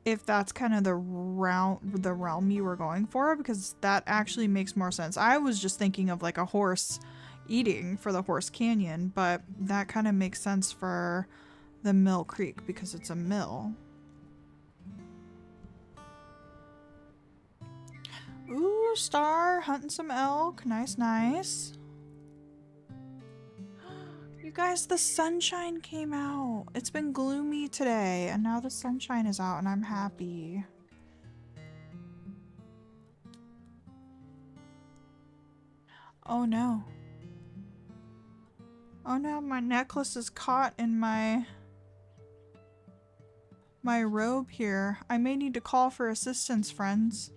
if that's kind of the realm you were going for, because that actually makes more sense. I was just thinking of like a horse eating for the Horse Canyon, but that kind of makes sense for the Mill Creek because it's a mill. Ooh, Star hunting some elk. Nice, nice. You guys, the sunshine came out. It's been gloomy today, and now the sunshine is out, and I'm happy. Oh no. Oh no, my necklace is caught in my robe here. I may need to call for assistance, friends.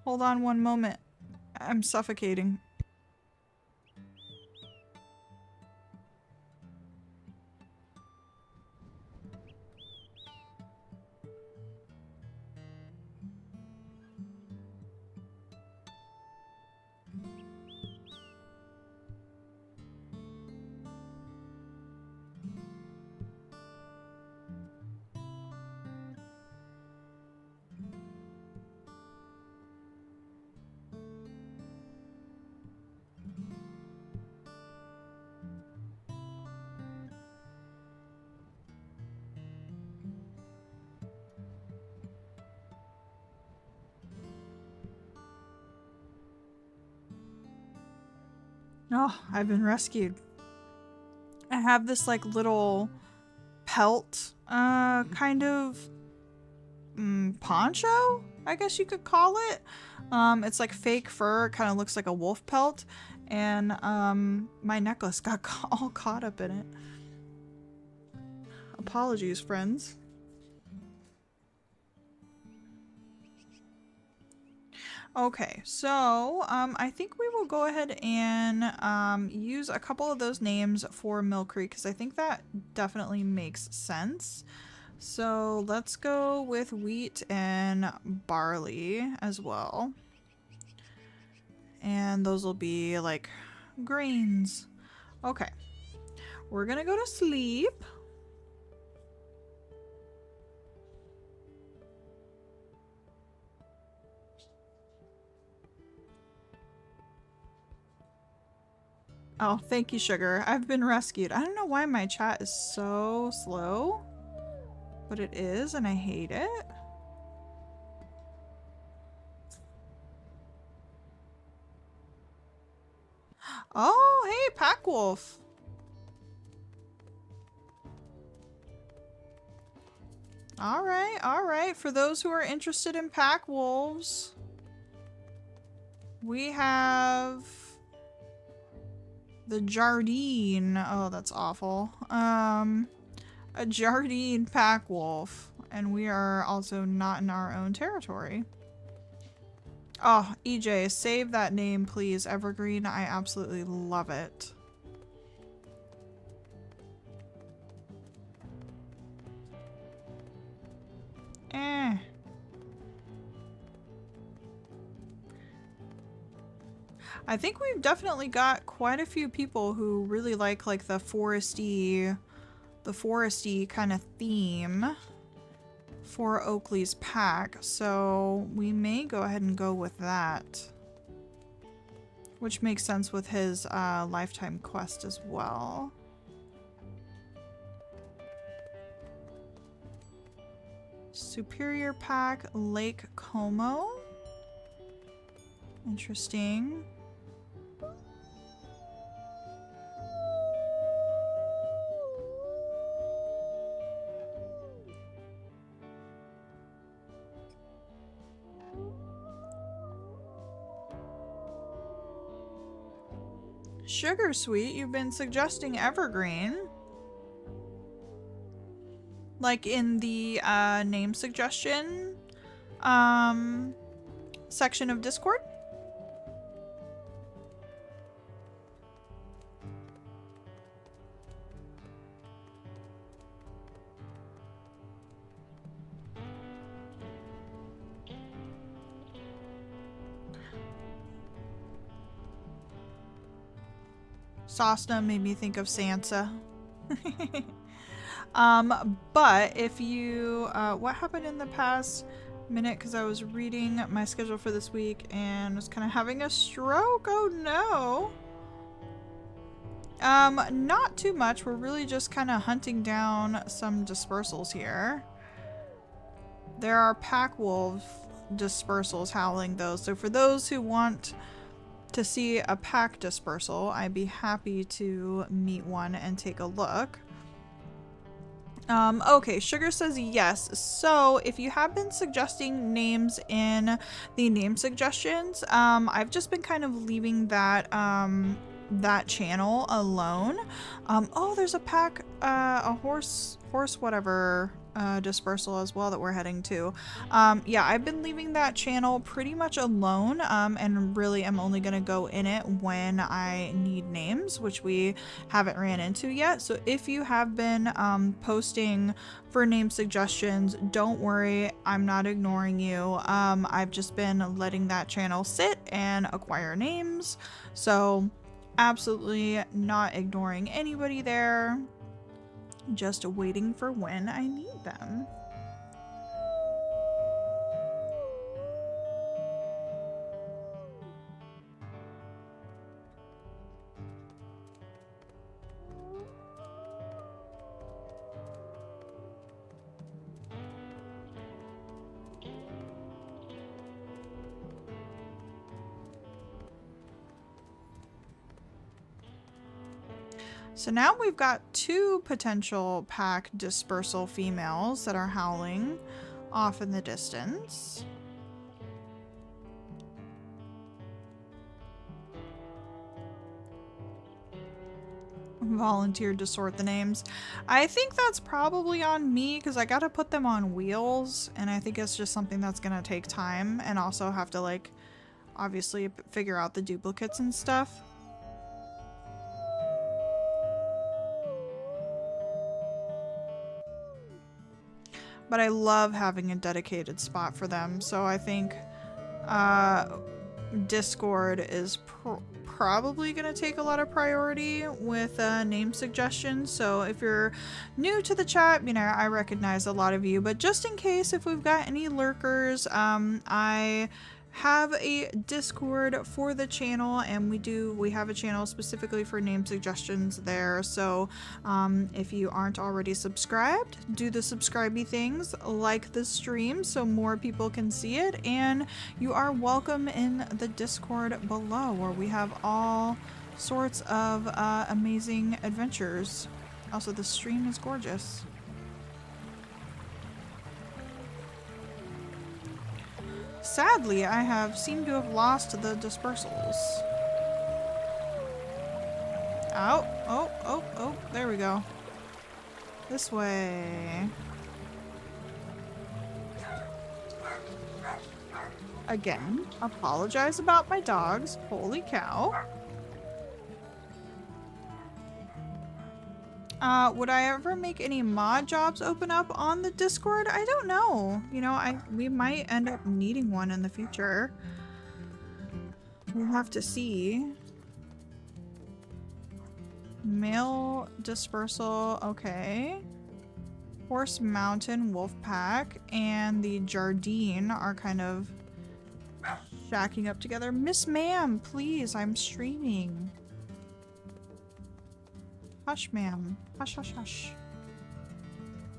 Hold on one moment. I'm suffocating. Oh, I've been rescued. I have this like little pelt, kind of poncho, I guess you could call it. It's like fake fur, it kind of looks like a wolf pelt, and my necklace got all caught up in it. Apologies, friends. Okay, so I think we will go ahead and use a couple of those names for Mill Creek because I think that definitely makes sense. So let's go with wheat and barley as well. And those will be like grains. Okay, we're gonna go to sleep. Oh, thank you, Sugar. I've been rescued. I don't know why my chat is so slow, but it is, and I hate it. Oh, hey, Pack Wolf. All right, all right. For those who are interested in Pack Wolves, we have the Jardine. Oh, that's awful. A Jardine Pack Wolf, and we are also not in our own territory. Oh, EJ, save that name, please. Evergreen, I absolutely love it. I think we've definitely got quite a few people who really like the foresty kind of theme for Oakley's pack, so we may go ahead and go with that, which makes sense with his lifetime quest as well. Superior pack, Lake Como. Interesting. Sugar Sweet, you've been suggesting Evergreen. like in the name suggestion section of Discord. Sasna made me think of Sansa. But if you, what happened in the past minute? Because I was reading my schedule for this week and was kind of having a stroke. Oh no. Not too much. We're really just kind of hunting down some dispersals here. There are pack wolf dispersals howling though. So for those who want to see a pack dispersal, I'd be happy to meet one and take a look. Okay, Sugar says yes. So if you have been suggesting names in the name suggestions, I've just been kind of leaving that that channel alone. Oh, there's a pack, a horse whatever dispersal as well that we're heading to. Yeah, I've been leaving that channel pretty much alone, and really am only gonna go in it when I need names, which we haven't ran into yet. So if you have been posting for name suggestions, don't worry, I'm not ignoring you. I've just been letting that channel sit and acquire names, so absolutely not ignoring anybody there. Just waiting for when I need them. So now we've got 2 potential pack dispersal females that are howling off in the distance. Volunteered to sort the names. I think that's probably on me because I gotta put them on wheels, and I think it's just something that's gonna take time, and also have to, like, obviously figure out the duplicates and stuff. But I love having a dedicated spot for them, so I think Discord is probably going to take a lot of priority with name suggestions. So if you're new to the chat, you know, I recognize a lot of you, but just in case if we've got any lurkers, I have a Discord for the channel, and we have a channel specifically for name suggestions there. So if you aren't already subscribed, do the subscribey things, like the stream so more people can see it, and you are welcome in the Discord below where we have all sorts of amazing adventures. Also, the stream is gorgeous. Sadly, I seem to have lost the dispersals. Oh, there we go. This way. Again, apologize about my dogs. Holy cow. Would I ever make any mod jobs open up on the Discord? I don't know. You know, we might end up needing one in the future. We'll have to see. Male dispersal, okay. Horse Mountain Wolfpack and the Jardine are kind of shacking up together. Miss Ma'am, please, I'm streaming. Hush, ma'am. Hush, hush, hush.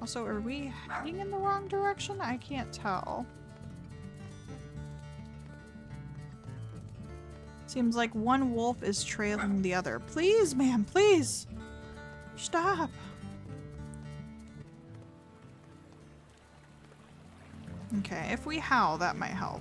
Also, are we heading in the wrong direction? I can't tell. Seems like one wolf is trailing the other. Please, ma'am, please. Stop. Okay, if we howl, that might help.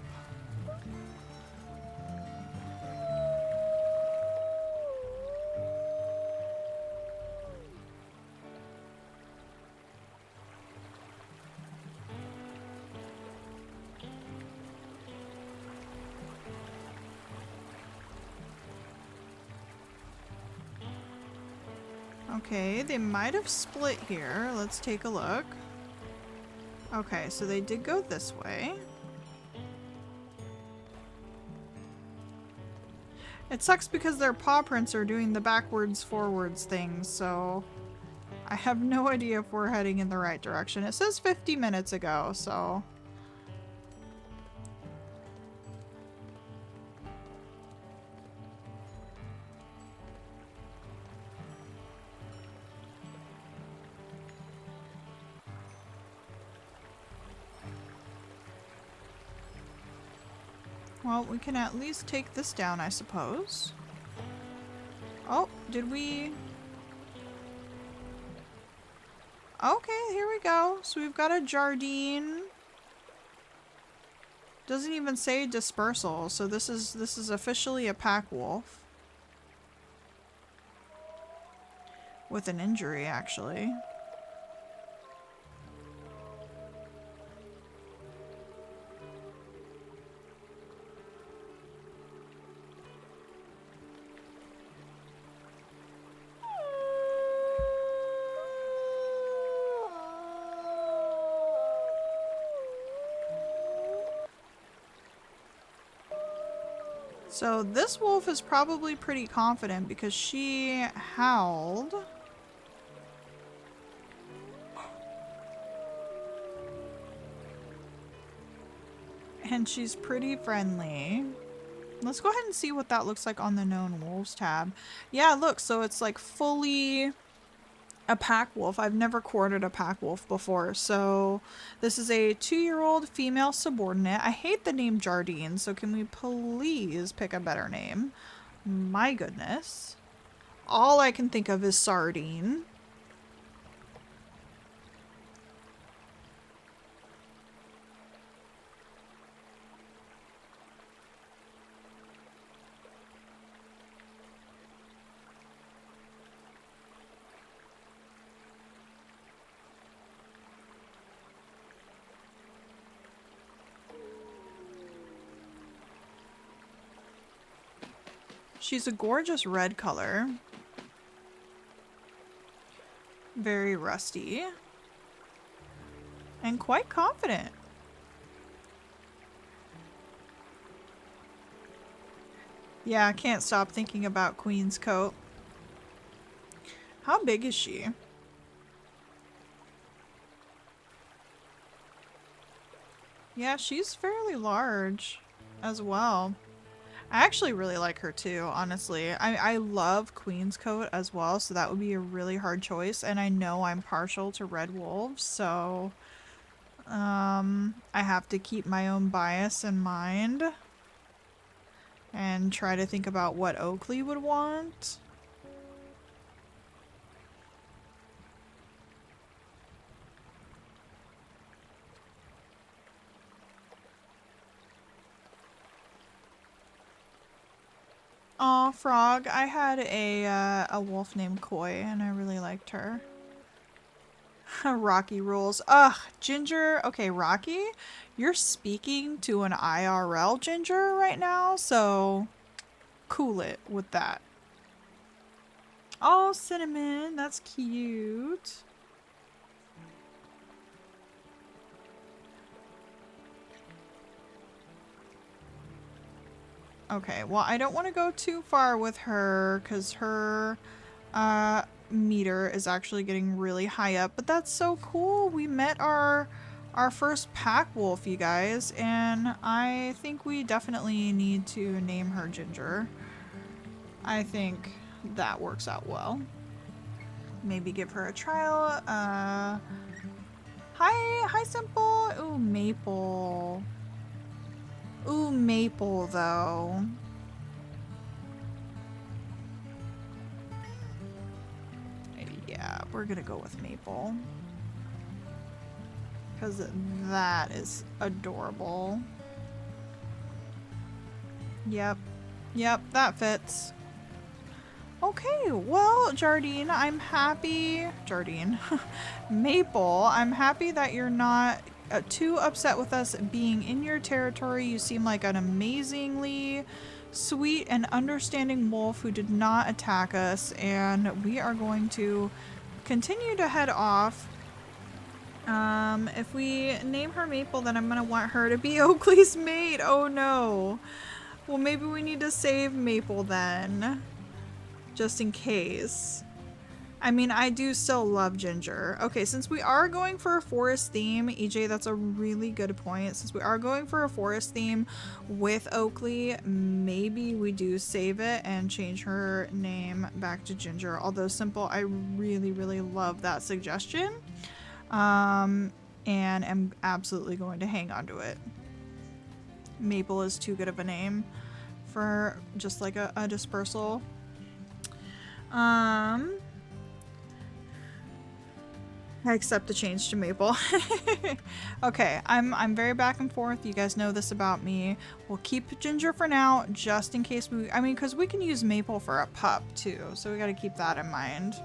Okay, they might have split here. Let's take a look. Okay, so they did go this way. It sucks because their paw prints are doing the backwards forwards things, so I have no idea if we're heading in the right direction. It says 50 minutes ago, so... Well, we can at least take this down, I suppose. Oh, did we... Okay, here we go. So we've got a Jardine. Doesn't even say dispersal, so this is officially a pack wolf. With an injury, actually. So this wolf is probably pretty confident because she howled. And she's pretty friendly. Let's go ahead and see what that looks like on the known wolves tab. Yeah, look, so it's like fully a pack wolf. I've never quartered a pack wolf before. So this is a 2-year-old female subordinate. I hate the name Jardine, so can we please pick a better name? My goodness. All I can think of is Sardine. She's a gorgeous red color. Very rusty. And quite confident. Yeah, I can't stop thinking about Queen's coat. How big is she? Yeah, she's fairly large as well. I actually really like her too, honestly. I love Queen's coat as well, so that would be a really hard choice. And I know I'm partial to red wolves, so I have to keep my own bias in mind and try to think about what Oakley would want. Aw, Frog. I had a wolf named Koi, and I really liked her. Rocky rules. Ugh, Ginger. Okay, Rocky, you're speaking to an IRL Ginger right now, so cool it with that. Oh, Cinnamon. That's cute. Okay, well, I don't want to go too far with her because her meter is actually getting really high up, but that's so cool. We met our first pack wolf, you guys, and I think we definitely need to name her Ginger. I think that works out well. Maybe give her a trial. Hi, Simple. Ooh, Maple. Ooh, Maple, though. Yeah, we're gonna go with Maple. Because that is adorable. Yep. Yep, that fits. Okay, well, Jardine, I'm happy... Jardine. Maple, I'm happy that you're not too upset with us being in your territory. You seem like an amazingly sweet and understanding wolf who did not attack us, and we are going to continue to head off. If we name her Maple, then I'm gonna want her to be Oakley's mate. Oh no. Well, maybe we need to save Maple then, just in case. I mean, I do still love Ginger. Okay, since we are going for a forest theme, EJ, that's a really good point. Since we are going for a forest theme with Oakley, maybe we do save it and change her name back to Ginger. Although Simple, I really, really love that suggestion. And am absolutely going to hang on to it. Maple is too good of a name for just like a dispersal. I accept the change to Maple. Okay, I'm very back and forth. You guys know this about me. We'll keep Ginger for now, just in case we, I mean, because we can use Maple for a pup too, so we got to keep that in mind.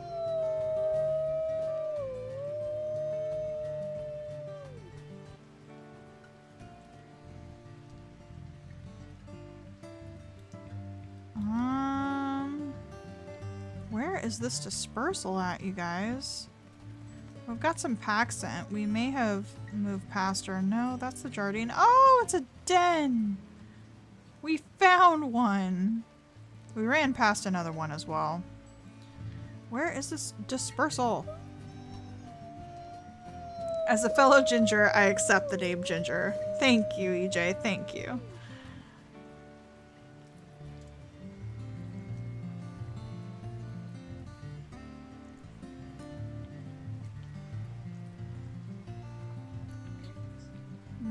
Where is this dispersal at, you guys? We've got some pack scent. We may have moved past her. No, that's the Jardine. Oh, it's a den! We found one! We ran past another one as well. Where is this dispersal? As a fellow Ginger, I accept the name Ginger. Thank you, EJ. Thank you.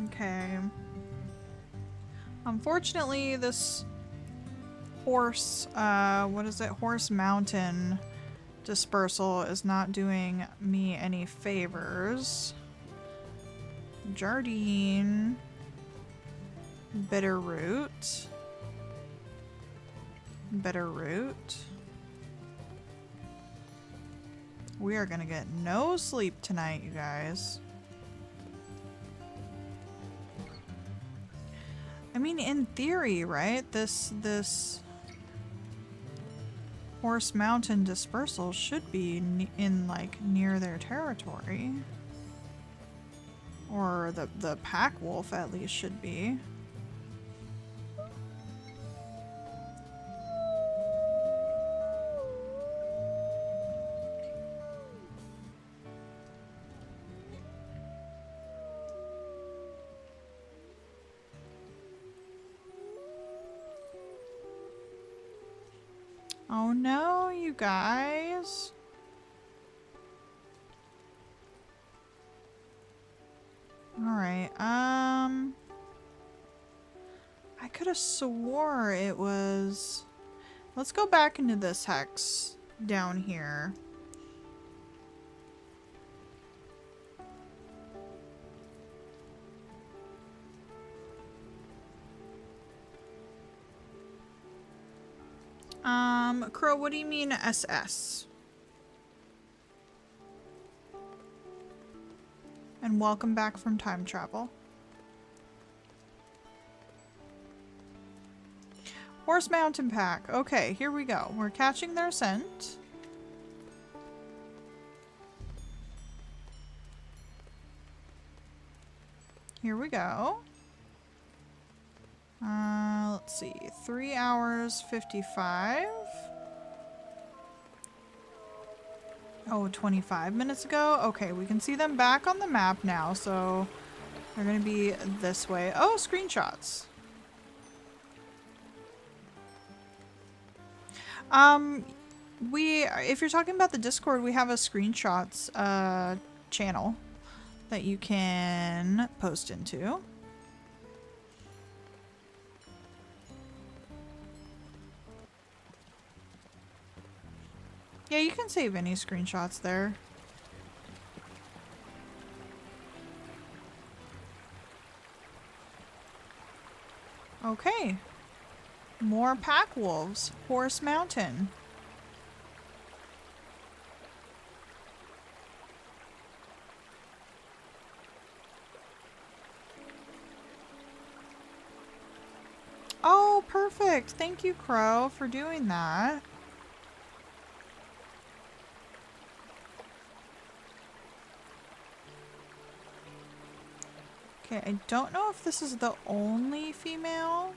Okay. Unfortunately, this horse, what is it? Horse Mountain dispersal is not doing me any favors. Jardine. Bitterroot. Bitterroot. We are gonna get no sleep tonight, you guys. I mean, in theory, right? This Horse Mountain dispersal should be in like near their territory, or the pack wolf at least should be. Oh no, you guys. Alright, I could have swore it was... Let's go back into this hex down here. Crow, what do you mean SS? And welcome back from time travel. Horse Mountain Pack. Okay, here we go. We're catching their scent. Here we go. Let's see. 3 hours 55. Oh, 25 minutes ago? Okay, we can see them back on the map now, so they're gonna be this way. Oh, screenshots. If you're talking about the Discord, we have a screenshots channel that you can post into. Yeah, you can save any screenshots there. Okay. More pack wolves. Horse Mountain. Oh, Oh, perfect. Thank you, Crow, for doing that. Okay, I don't know if this is the only female.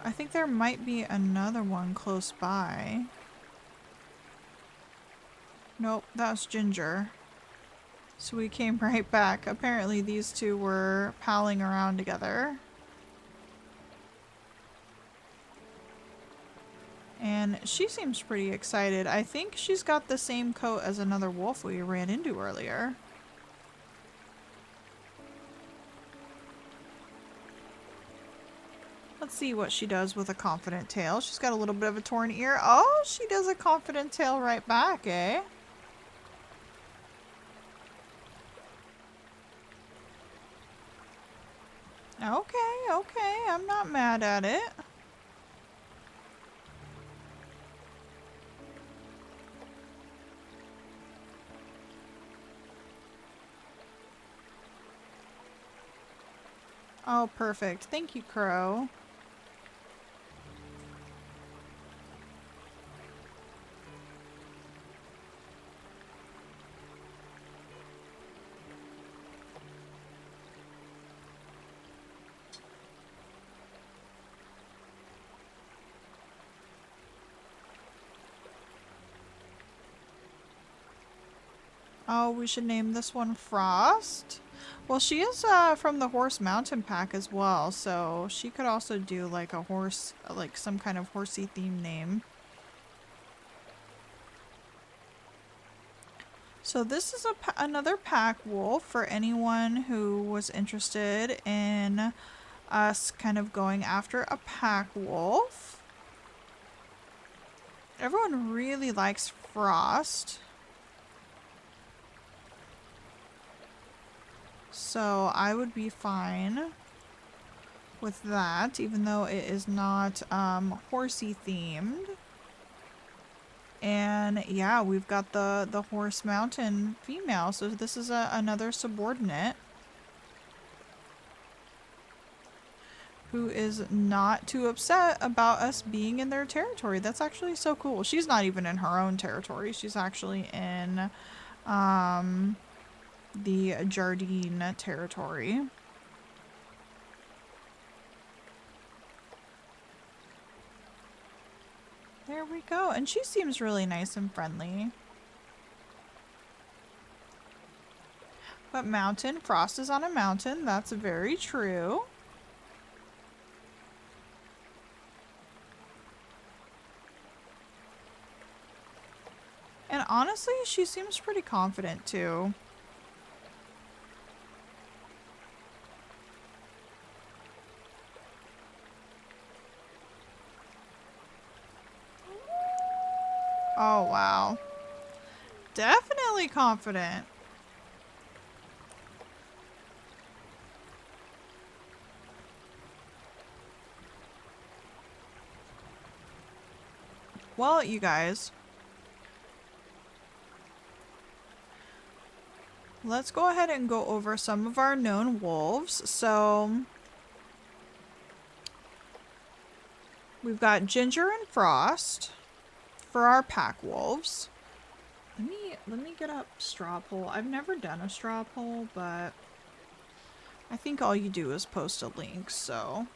I think there might be another one close by. Nope, that's Ginger. So we came right back. Apparently these two were palling around together. And she seems pretty excited. I think she's got the same coat as another wolf we ran into earlier. Let's see what she does with a confident tail. She's got a little bit of a torn ear. Oh, she does a confident tail right back, eh? Okay, okay. I'm not mad at it. Oh, perfect. Thank you, Crow. Oh, we should name this one Frost. Well, she is from the Horse Mountain Pack as well, so she could also do like a horse, like some kind of horsey theme name. So this is another pack wolf for anyone who was interested in us kind of going after a pack wolf. Everyone really likes Frost. So I would be fine with that, even though it is not horsey themed. And yeah, we've got the Horse Mountain female, so this is another subordinate who is not too upset about us being in their territory. That's actually so cool. She's not even in her own territory. She's actually in the Jardine territory. There we go. And she seems really nice and friendly. But mountain, Frost is on a mountain. That's very true. And honestly, she seems pretty confident too. Oh, wow. Definitely confident. Well, you guys, let's go ahead and go over some of our known wolves. So we've got Ginger and Frost for our pack wolves. Let me get up straw poll. I've never done a straw poll, but I think all you do is post a link, so.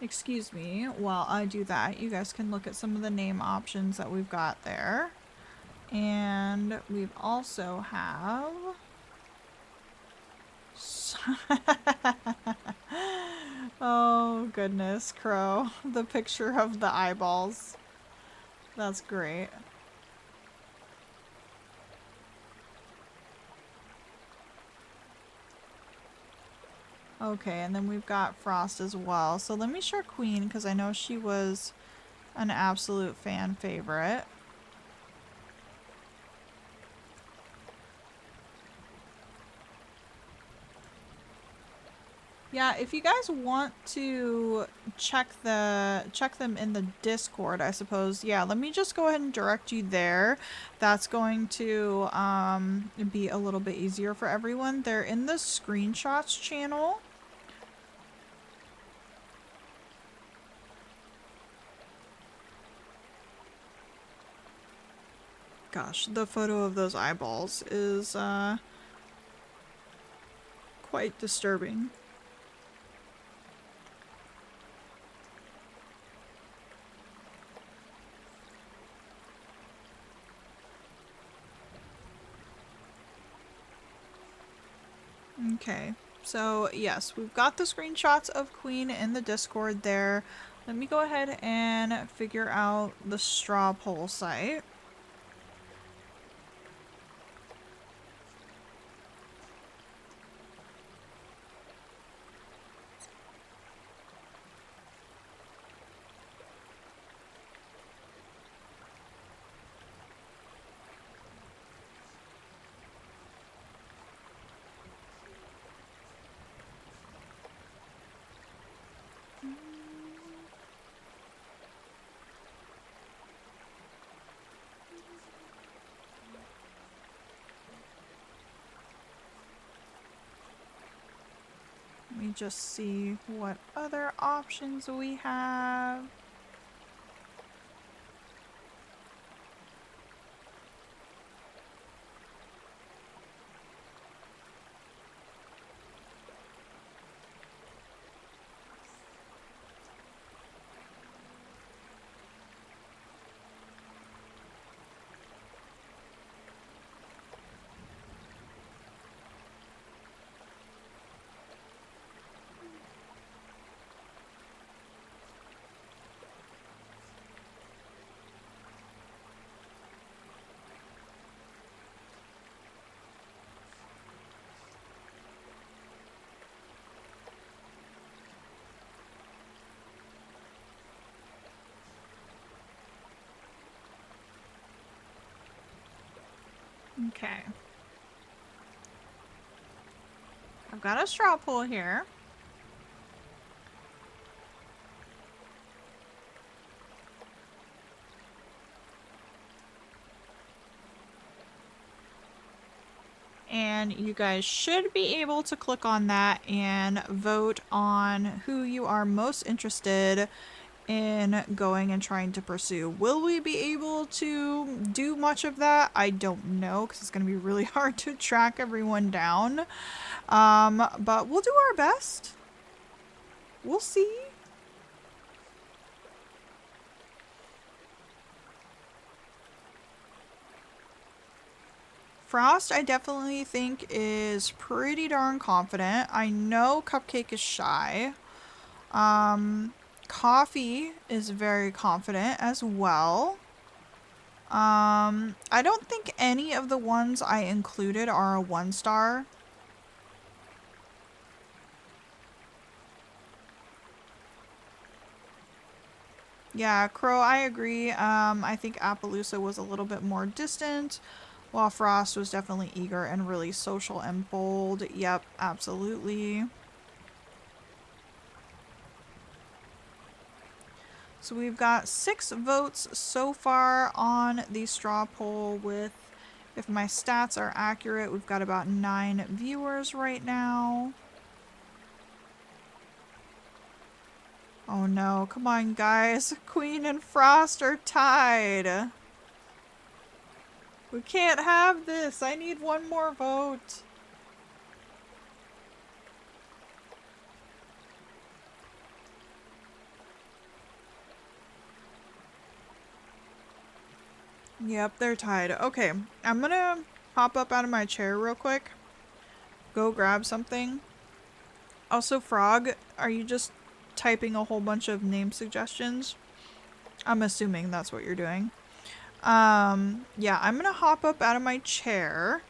Excuse me, while I do that, you guys can look at some of the name options that we've got there. And we've also have oh goodness, Crow. The picture of the eyeballs. That's great. Okay, and then we've got Frost as well. So let me share Queen, because I know she was an absolute fan favorite. Yeah, if you guys want to check them in the Discord, I suppose. Yeah, let me just go ahead and direct you there. That's going to be a little bit easier for everyone. They're in the screenshots channel. Gosh, the photo of those eyeballs is quite disturbing. Okay, so yes, we've got the screenshots of Queen in the Discord there. Let me go ahead and figure out the straw poll site. Let me just see what other options we have. Okay. I've got a straw poll here. And you guys should be able to click on that and vote on who you are most interested in going and trying to pursue. Will we be able to do much of that? I don't know, because it's going to be really hard to track everyone down. But we'll do our best. We'll see. Frost, I definitely think is pretty darn confident. I know Cupcake is shy. Coffee is very confident as well. I don't think any of the ones I included are a 1-star. Yeah, Crow, I agree. I think Appaloosa was a little bit more distant, while Frost was definitely eager and really social and bold. Yep, absolutely. So we've got 6 votes so far on the straw poll with, if my stats are accurate, we've got about 9 viewers right now. Oh no, come on guys. Queen and Frost are tied. We can't have this. I need one more vote. Yep, they're tied. Okay, I'm gonna hop up out of my chair real quick. Go grab something. Also, Frog, are you just typing a whole bunch of name suggestions? I'm assuming that's what you're doing. Yeah, I'm gonna hop up out of my chair.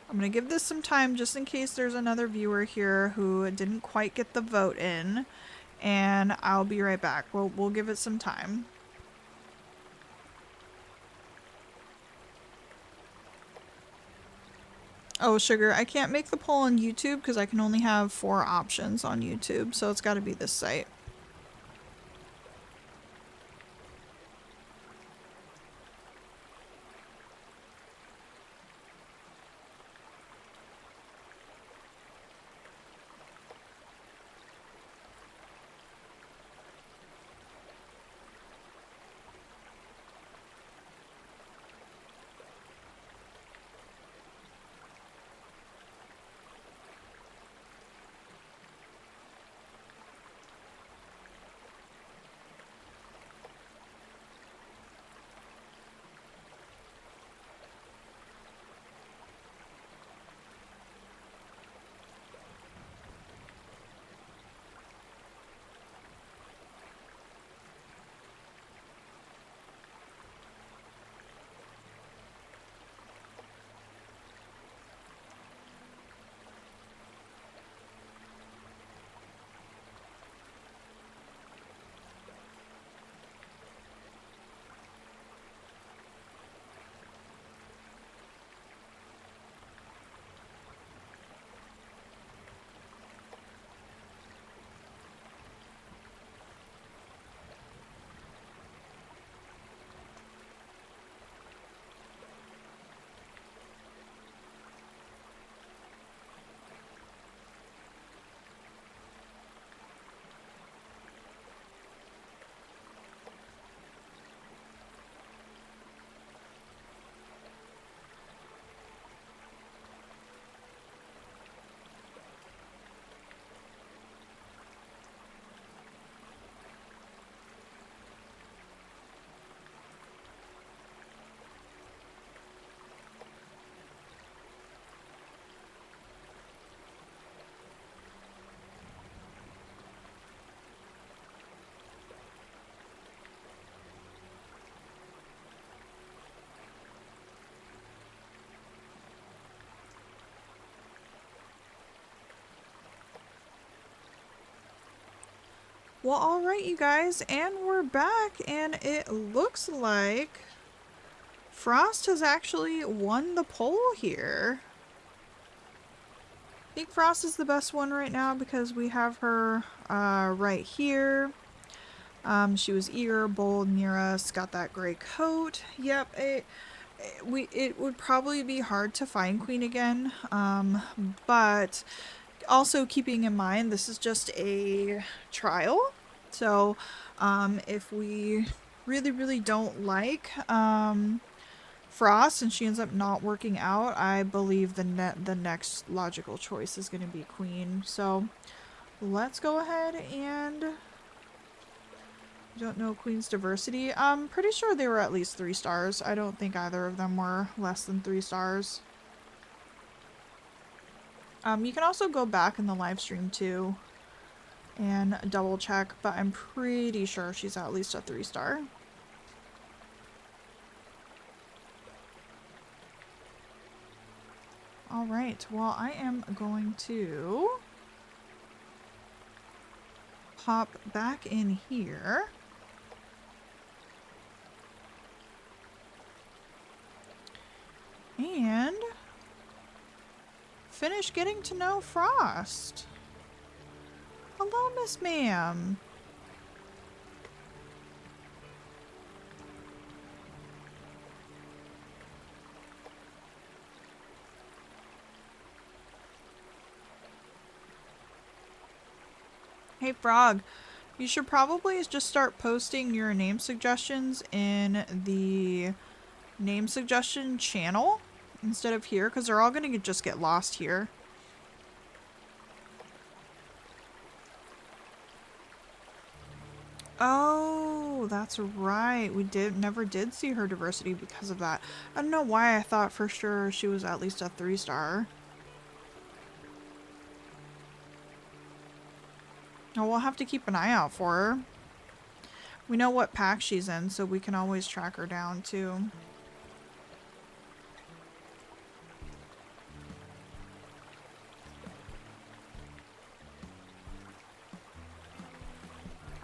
I'm gonna give this some time just in case there's another viewer here who didn't quite get the vote in. And I'll be right back. We'll give it some time. Oh, sugar, I can't make the poll on YouTube because I can only have 4 options on YouTube, so it's got to be this site. Well, alright, you guys, and we're back, and it looks like Frost has actually won the poll here. I think Frost is the best one right now because we have her right here. She was eager, bold, near us, got that gray coat. Yep, it would probably be hard to find Queen again, but also keeping in mind this is just a trial. So if we really don't like Frost and she ends up not working out, I believe the next logical choice is going to be Queen. So let's go ahead and... Don't know Queen's diversity. I'm pretty sure they were at least 3 stars. I don't think either of them were less than 3 stars. You can also go back in the live stream too and double check, but I'm pretty sure she's at least a 3 star. Alright, well I am going to hop back in here. And finish getting to know Frost. Hello, Miss Ma'am. Hey, Frog. You should probably just start posting your name suggestions in the name suggestion channel instead of here, because they're all going to just get lost here. Oh, that's right. We never did see her diversity because of that. I don't know why I thought for sure she was at least a 3 star. Oh, we'll have to keep an eye out for her. We know what pack she's in, so we can always track her down too.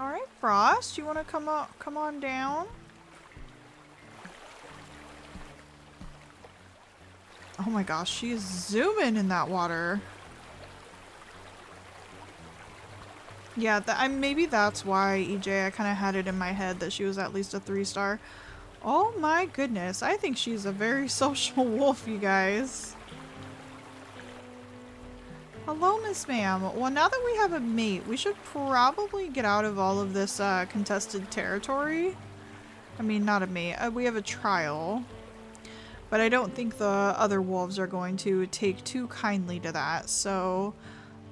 Alright, Frost, you want to come on down? Oh my gosh, she is zooming in that water. Yeah, maybe that's why, EJ, I kind of had it in my head that she was at least a 3-star. Oh my goodness, I think she's a very social wolf, you guys. Hello, Miss Ma'am. Well, now that we have a mate, we should probably get out of all of this contested territory. I mean, not a mate. We have a trial. But I don't think the other wolves are going to take too kindly to that. So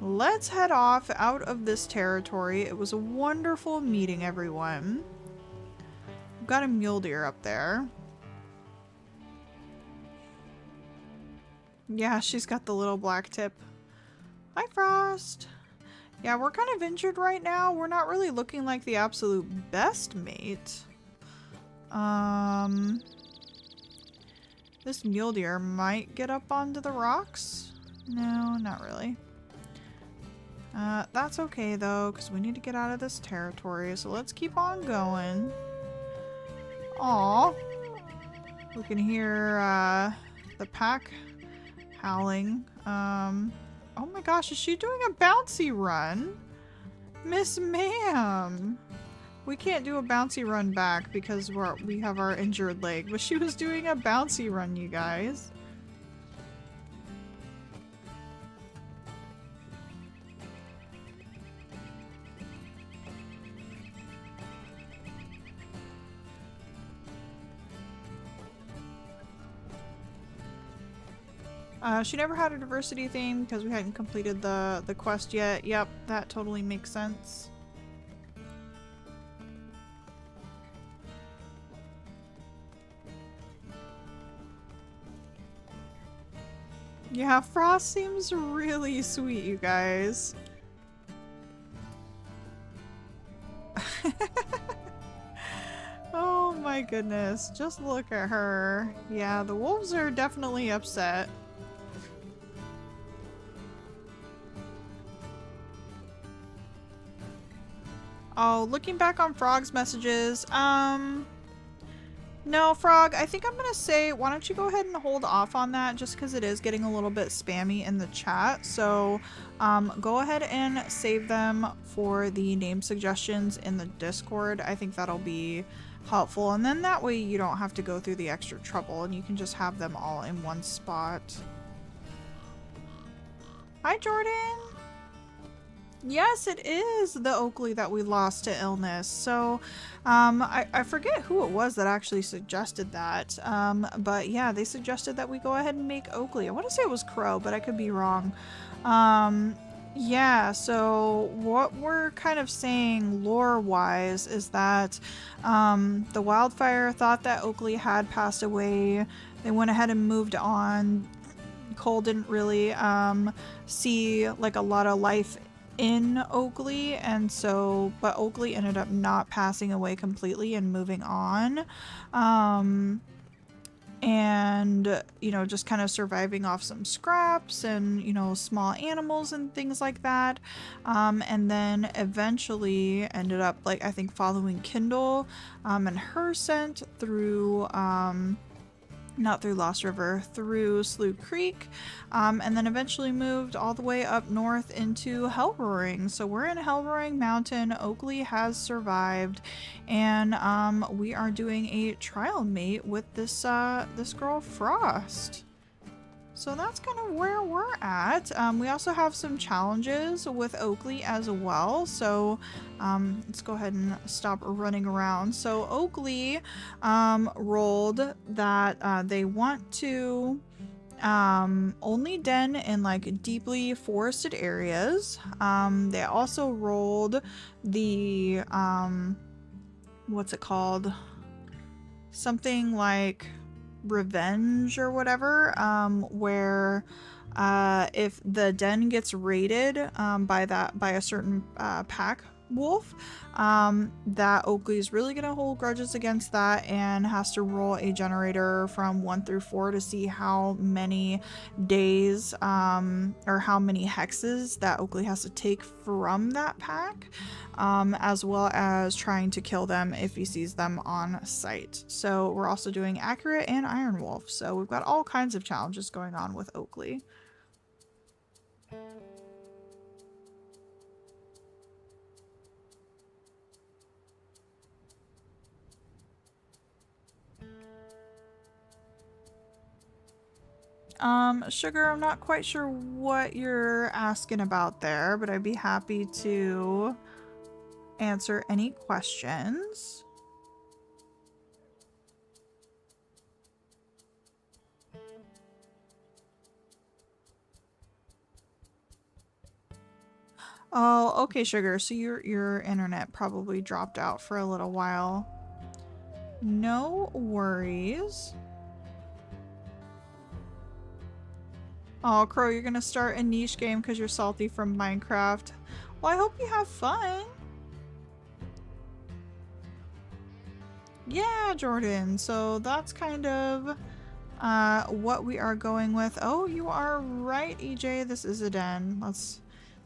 let's head off out of this territory. It was a wonderful meeting everyone. We've got a mule deer up there. Yeah, she's got the little black tip. Hi, Frost. Yeah, we're kind of injured right now. We're not really looking like the absolute best mate. This mule deer might get up onto the rocks. No, not really. That's okay though, because we need to get out of this territory. So let's keep on going. Aw. We can hear the pack howling. Oh my gosh, is she doing a bouncy run? Miss Ma'am. We can't do a bouncy run back because we have our injured leg, but she was doing a bouncy run, you guys. She never had a diversity theme because we hadn't completed the quest yet. Yep, that totally makes sense. Yeah, Frost seems really sweet, you guys. Oh my goodness, just look at her. Yeah, the wolves are definitely upset. Oh, looking back on Frog's messages, no, Frog, I think I'm gonna say, why don't you go ahead and hold off on that just because it is getting a little bit spammy in the chat. So go ahead and save them for the name suggestions in the Discord. I think that'll be helpful. And then that way you don't have to go through the extra trouble and you can just have them all in one spot. Hi, Jordan. Yes, it is the Oakley that we lost to illness. So I forget who it was that actually suggested that. But yeah, they suggested that we go ahead and make Oakley. I want to say it was Crow, but I could be wrong. Yeah, so what we're kind of saying lore-wise is that the wildfire thought that Oakley had passed away. They went ahead and moved on. Cole didn't really see like a lot of life in Oakley, and so but Oakley ended up not passing away completely and moving on, and you know, just kind of surviving off some scraps and, you know, small animals and things like that, and then eventually ended up, like, I think following Kindle and her scent through not through Lost River, through Slough Creek, and then eventually moved all the way up north into Hellroaring. So we're in Hellroaring Mountain. Oakley has survived, and we are doing a trial mate with this this girl Frost. So that's kind of where we're at. We also have some challenges with Oakley as well. So let's go ahead and stop running around. So Oakley rolled that they want to only den in like deeply forested areas. They also rolled the what's it called? Something like revenge or whatever, where if the den gets raided by a certain pack wolf, that Oakley's really gonna hold grudges against that and has to roll a generator from 1 through 4 to see how many days or how many hexes that Oakley has to take from that pack, as well as trying to kill them if he sees them on sight. So we're also doing accurate and iron wolf, so we've got all kinds of challenges going on with Oakley. Sugar, I'm not quite sure what you're asking about there, but I'd be happy to answer any questions. Oh, okay, Sugar. So your internet probably dropped out for a little while. No worries. Oh, Crow, you're gonna start a niche game because you're salty from Minecraft. Well, I hope you have fun. Yeah, Jordan. So that's kind of what we are going with. Oh, you are right, EJ. This is a den. Let's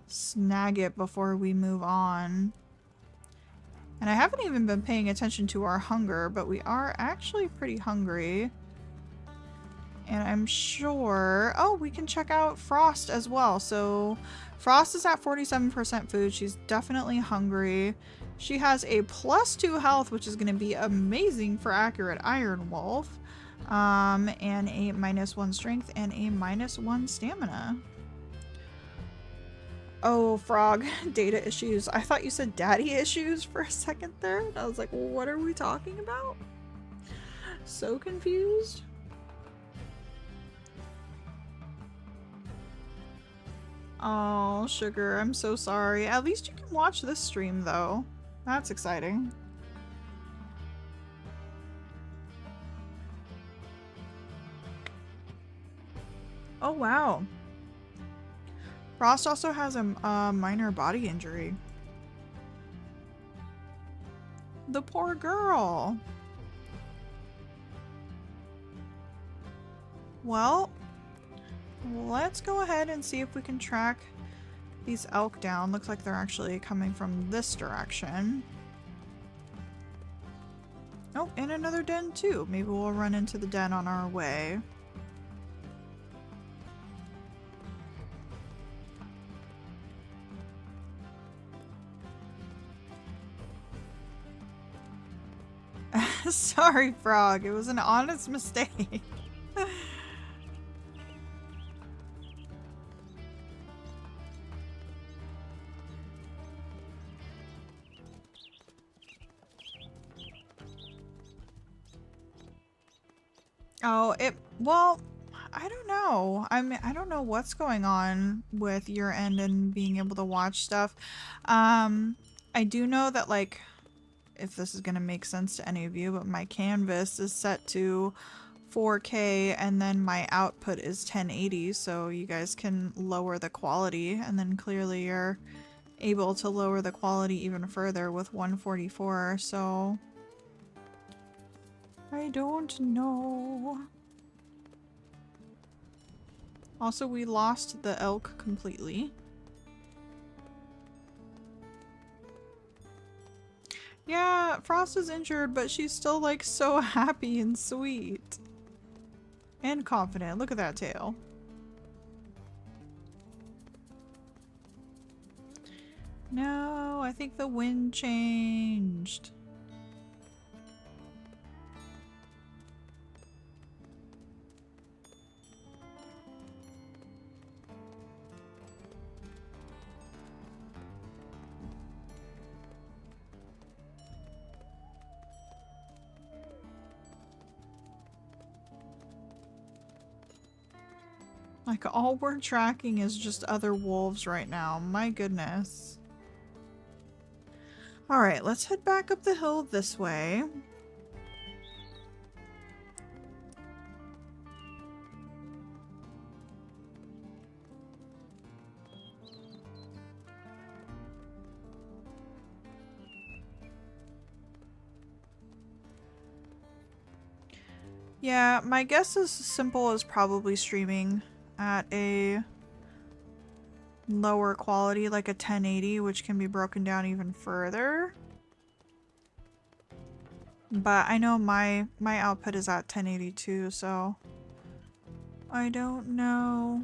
snag it before we move on. And I haven't even been paying attention to our hunger, but we are actually pretty hungry. And I'm sure... Oh, we can check out Frost as well. So Frost is at 47% food. She's definitely hungry. She has a +2 health, which is going to be amazing for accurate Iron Wolf. And a -1 strength and a -1 stamina. Oh, Frog. Data issues. I thought you said daddy issues for a second there. I was like, what are we talking about? So confused. Oh, Sugar, I'm so sorry. At least you can watch this stream, though. That's exciting. Oh, wow. Frost also has a minor body injury. The poor girl. Well, let's go ahead and see if we can track these elk down. Looks like they're actually coming from this direction. Oh, and another den too. Maybe we'll run into the den on our way. Sorry, Frog. It was an honest mistake. Oh, well, I don't know. I don't know what's going on with your end and being able to watch stuff. I do know that, like, if this is gonna make sense to any of you, but my canvas is set to 4K and then my output is 1080, so you guys can lower the quality, and then clearly you're able to lower the quality even further with 144, so I don't know. Also, we lost the elk completely. Yeah, Frost is injured, but she's still like so happy and sweet. And confident. Look at that tail. No, I think the wind changed. Like, all we're tracking is just other wolves right now. My goodness. Alright, let's head back up the hill this way. Yeah, my guess is simple is probably streaming at a lower quality, like a 1080, which can be broken down even further. But I know my output is at 1082, so I don't know.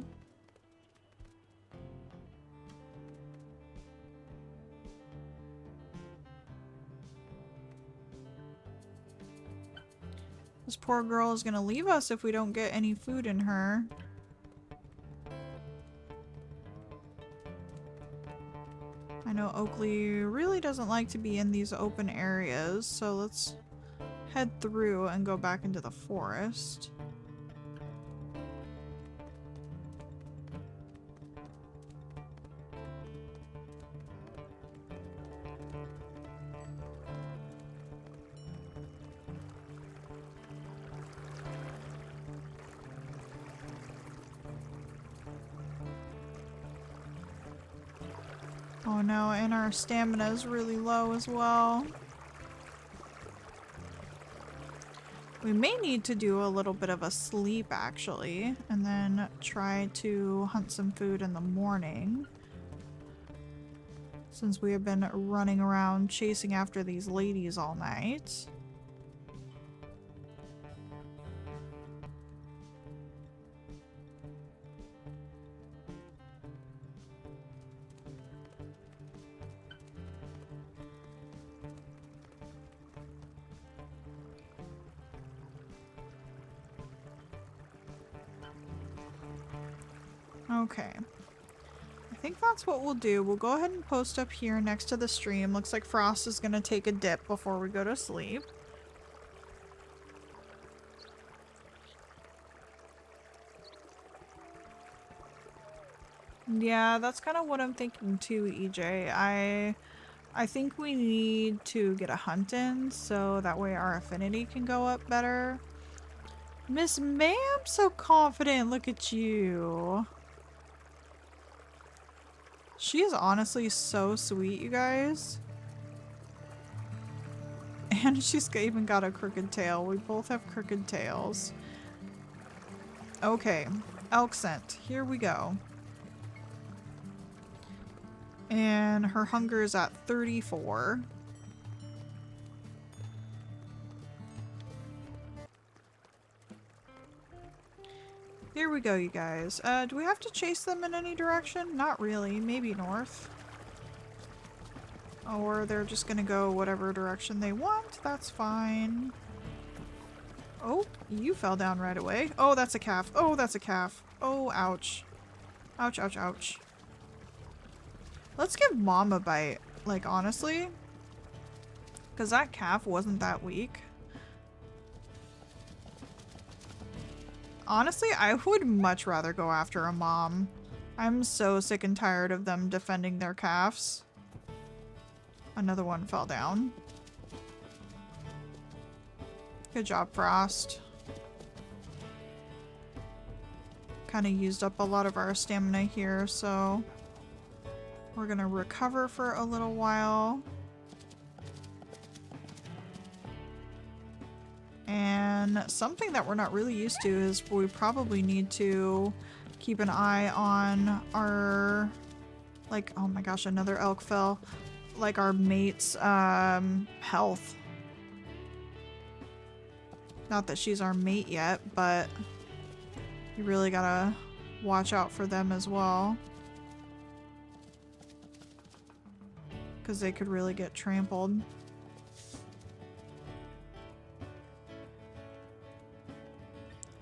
This poor girl is gonna leave us if we don't get any food in her. I know Oakley really doesn't like to be in these open areas, so let's head through and go back into the forest. Oh no, and our stamina is really low as well. We may need to do a little bit of a sleep actually, and then try to hunt some food in the morning. Since we have been running around chasing after these ladies all night. Okay. I think that's what we'll do. We'll go ahead and post up here next to the stream. Looks like Frost is gonna take a dip before we go to sleep. Yeah, that's kind of what I'm thinking too, EJ. I think we need to get a hunt in so that way our affinity can go up better. Miss Ma'am, so confident. Look at you. She is honestly so sweet, you guys. And she's even got a crooked tail. We both have crooked tails. Okay, elk scent. Here we go. And her hunger is at 34. Here we go, you guys. Do we have to chase them in any direction? Not really. Maybe north. Or they're just gonna go whatever direction they want. That's fine. Oh, you fell down right away. Oh, that's a calf. Oh, that's a calf. Oh, ouch. Ouch, ouch, ouch. Let's give Mom a bite. Like, honestly. Because that calf wasn't that weak. Honestly, I would much rather go after a mom. I'm so sick and tired of them defending their calves. Another one fell down. Good job, Frost. Kind of used up a lot of our stamina here, so we're gonna recover for a little while. And something that we're not really used to is we probably need to keep an eye on our, like, oh my gosh, another elk fell. Like our mate's health. Not that she's our mate yet, but you really gotta watch out for them as well. Because they could really get trampled.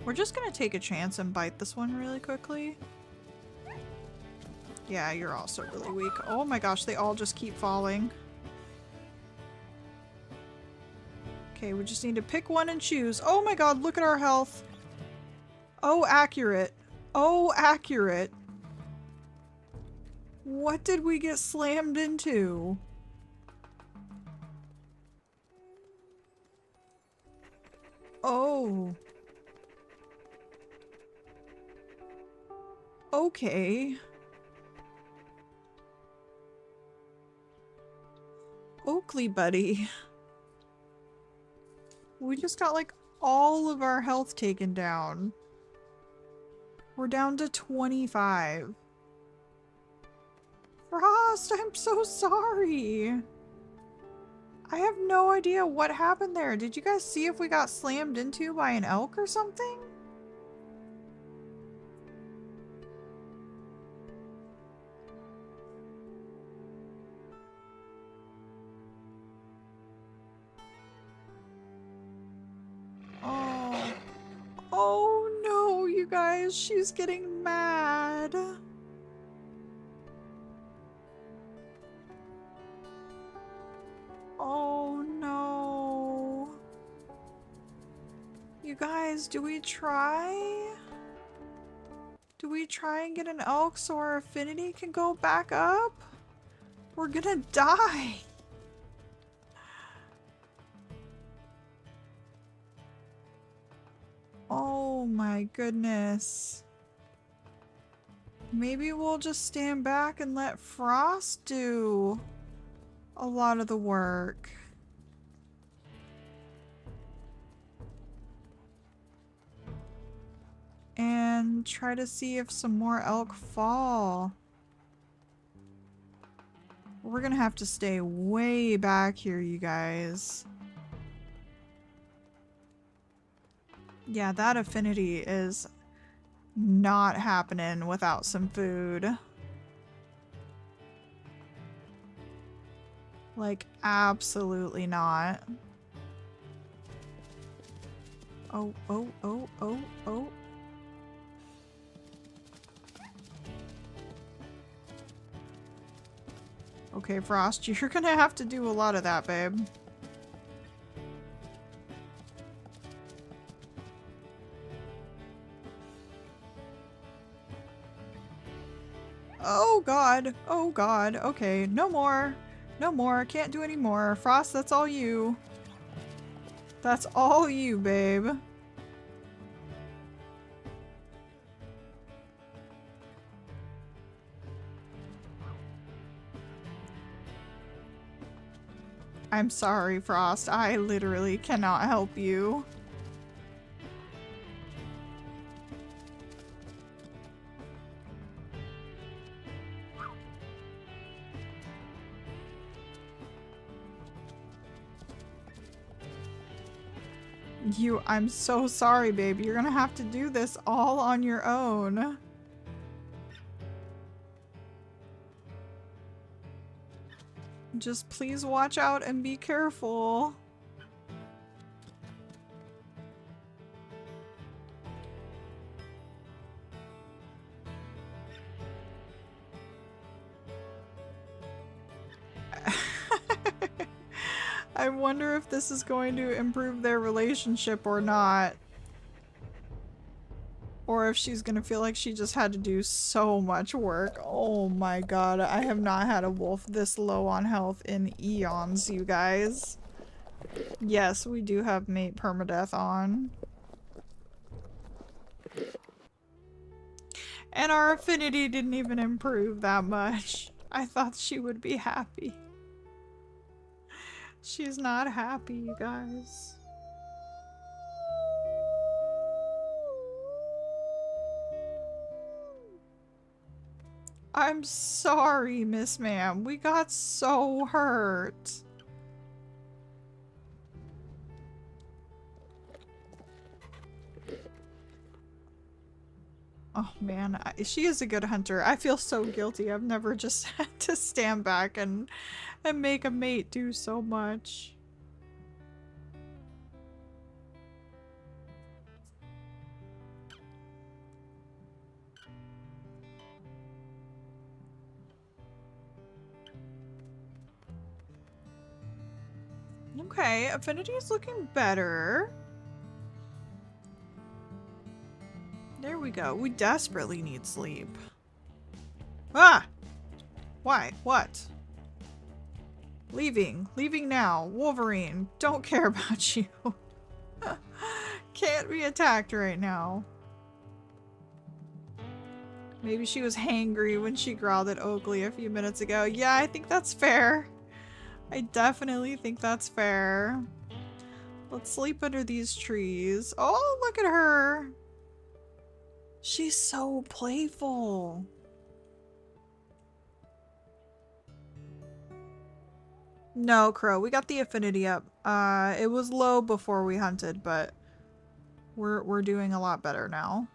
We're just gonna take a chance and bite this one really quickly. Yeah, you're also really weak. Oh my gosh, they all just keep falling. Okay, we just need to pick one and choose. Oh my god, look at our health. Oh, accurate. Oh, accurate. What did we get slammed into? Oh. Okay. Oakley buddy. We just got like all of our health taken down. We're down to 25. Frost, I'm so sorry. I have no idea what happened there. Did you guys see if we got slammed into by an elk or something? Oh. Oh no, you guys, she's getting mad. Oh no. You guys, do we try? Do we try and get an elk so our affinity can go back up? We're gonna die. Oh my goodness. Maybe we'll just stand back and let Frost do a lot of the work. And try to see if some more elk fall. We're gonna have to stay way back here, you guys. Yeah, that affinity is not happening without some food. Like, absolutely not. Oh, oh, oh, oh, oh. Okay, Frost, you're gonna have to do a lot of that, babe. Oh god. Oh god. Okay, no more. No more. Can't do any more. Frost, that's all you. That's all you, babe. I'm sorry, Frost. I literally cannot help you. I'm so sorry, baby. You're gonna have to do this all on your own. Just please watch out and be careful. I wonder if this is going to improve their relationship or not. Or if she's gonna feel like she just had to do so much work. Oh my god, I have not had a wolf this low on health in eons, you guys. Yes, we do have mate permadeath on. And our affinity didn't even improve that much. I thought she would be happy. She's not happy, you guys. I'm sorry, Miss Ma'am. We got so hurt. Oh man, she is a good hunter. I feel so guilty. I've never just had to stand back and make a mate do so much. Okay, affinity is looking better. There we go. We desperately need sleep. Ah! Why? What? Leaving. Leaving now. Wolverine. Don't care about you. Can't be attacked right now. Maybe she was hangry when she growled at Oakley a few minutes ago. Yeah, I think that's fair. I definitely think that's fair. Let's sleep under these trees. Oh, look at her. She's so playful. No, Crow, we got the affinity up. It was low before we hunted, but we're doing a lot better now.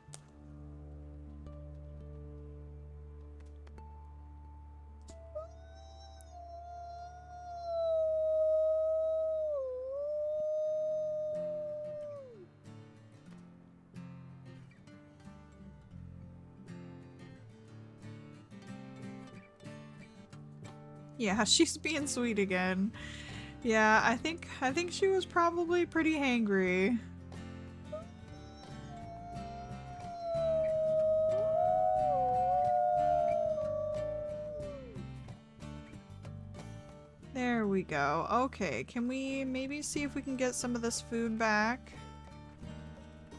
Yeah, she's being sweet again. Yeah, I think she was probably pretty hangry. There we go. Okay, can we maybe see if we can get some of this food back?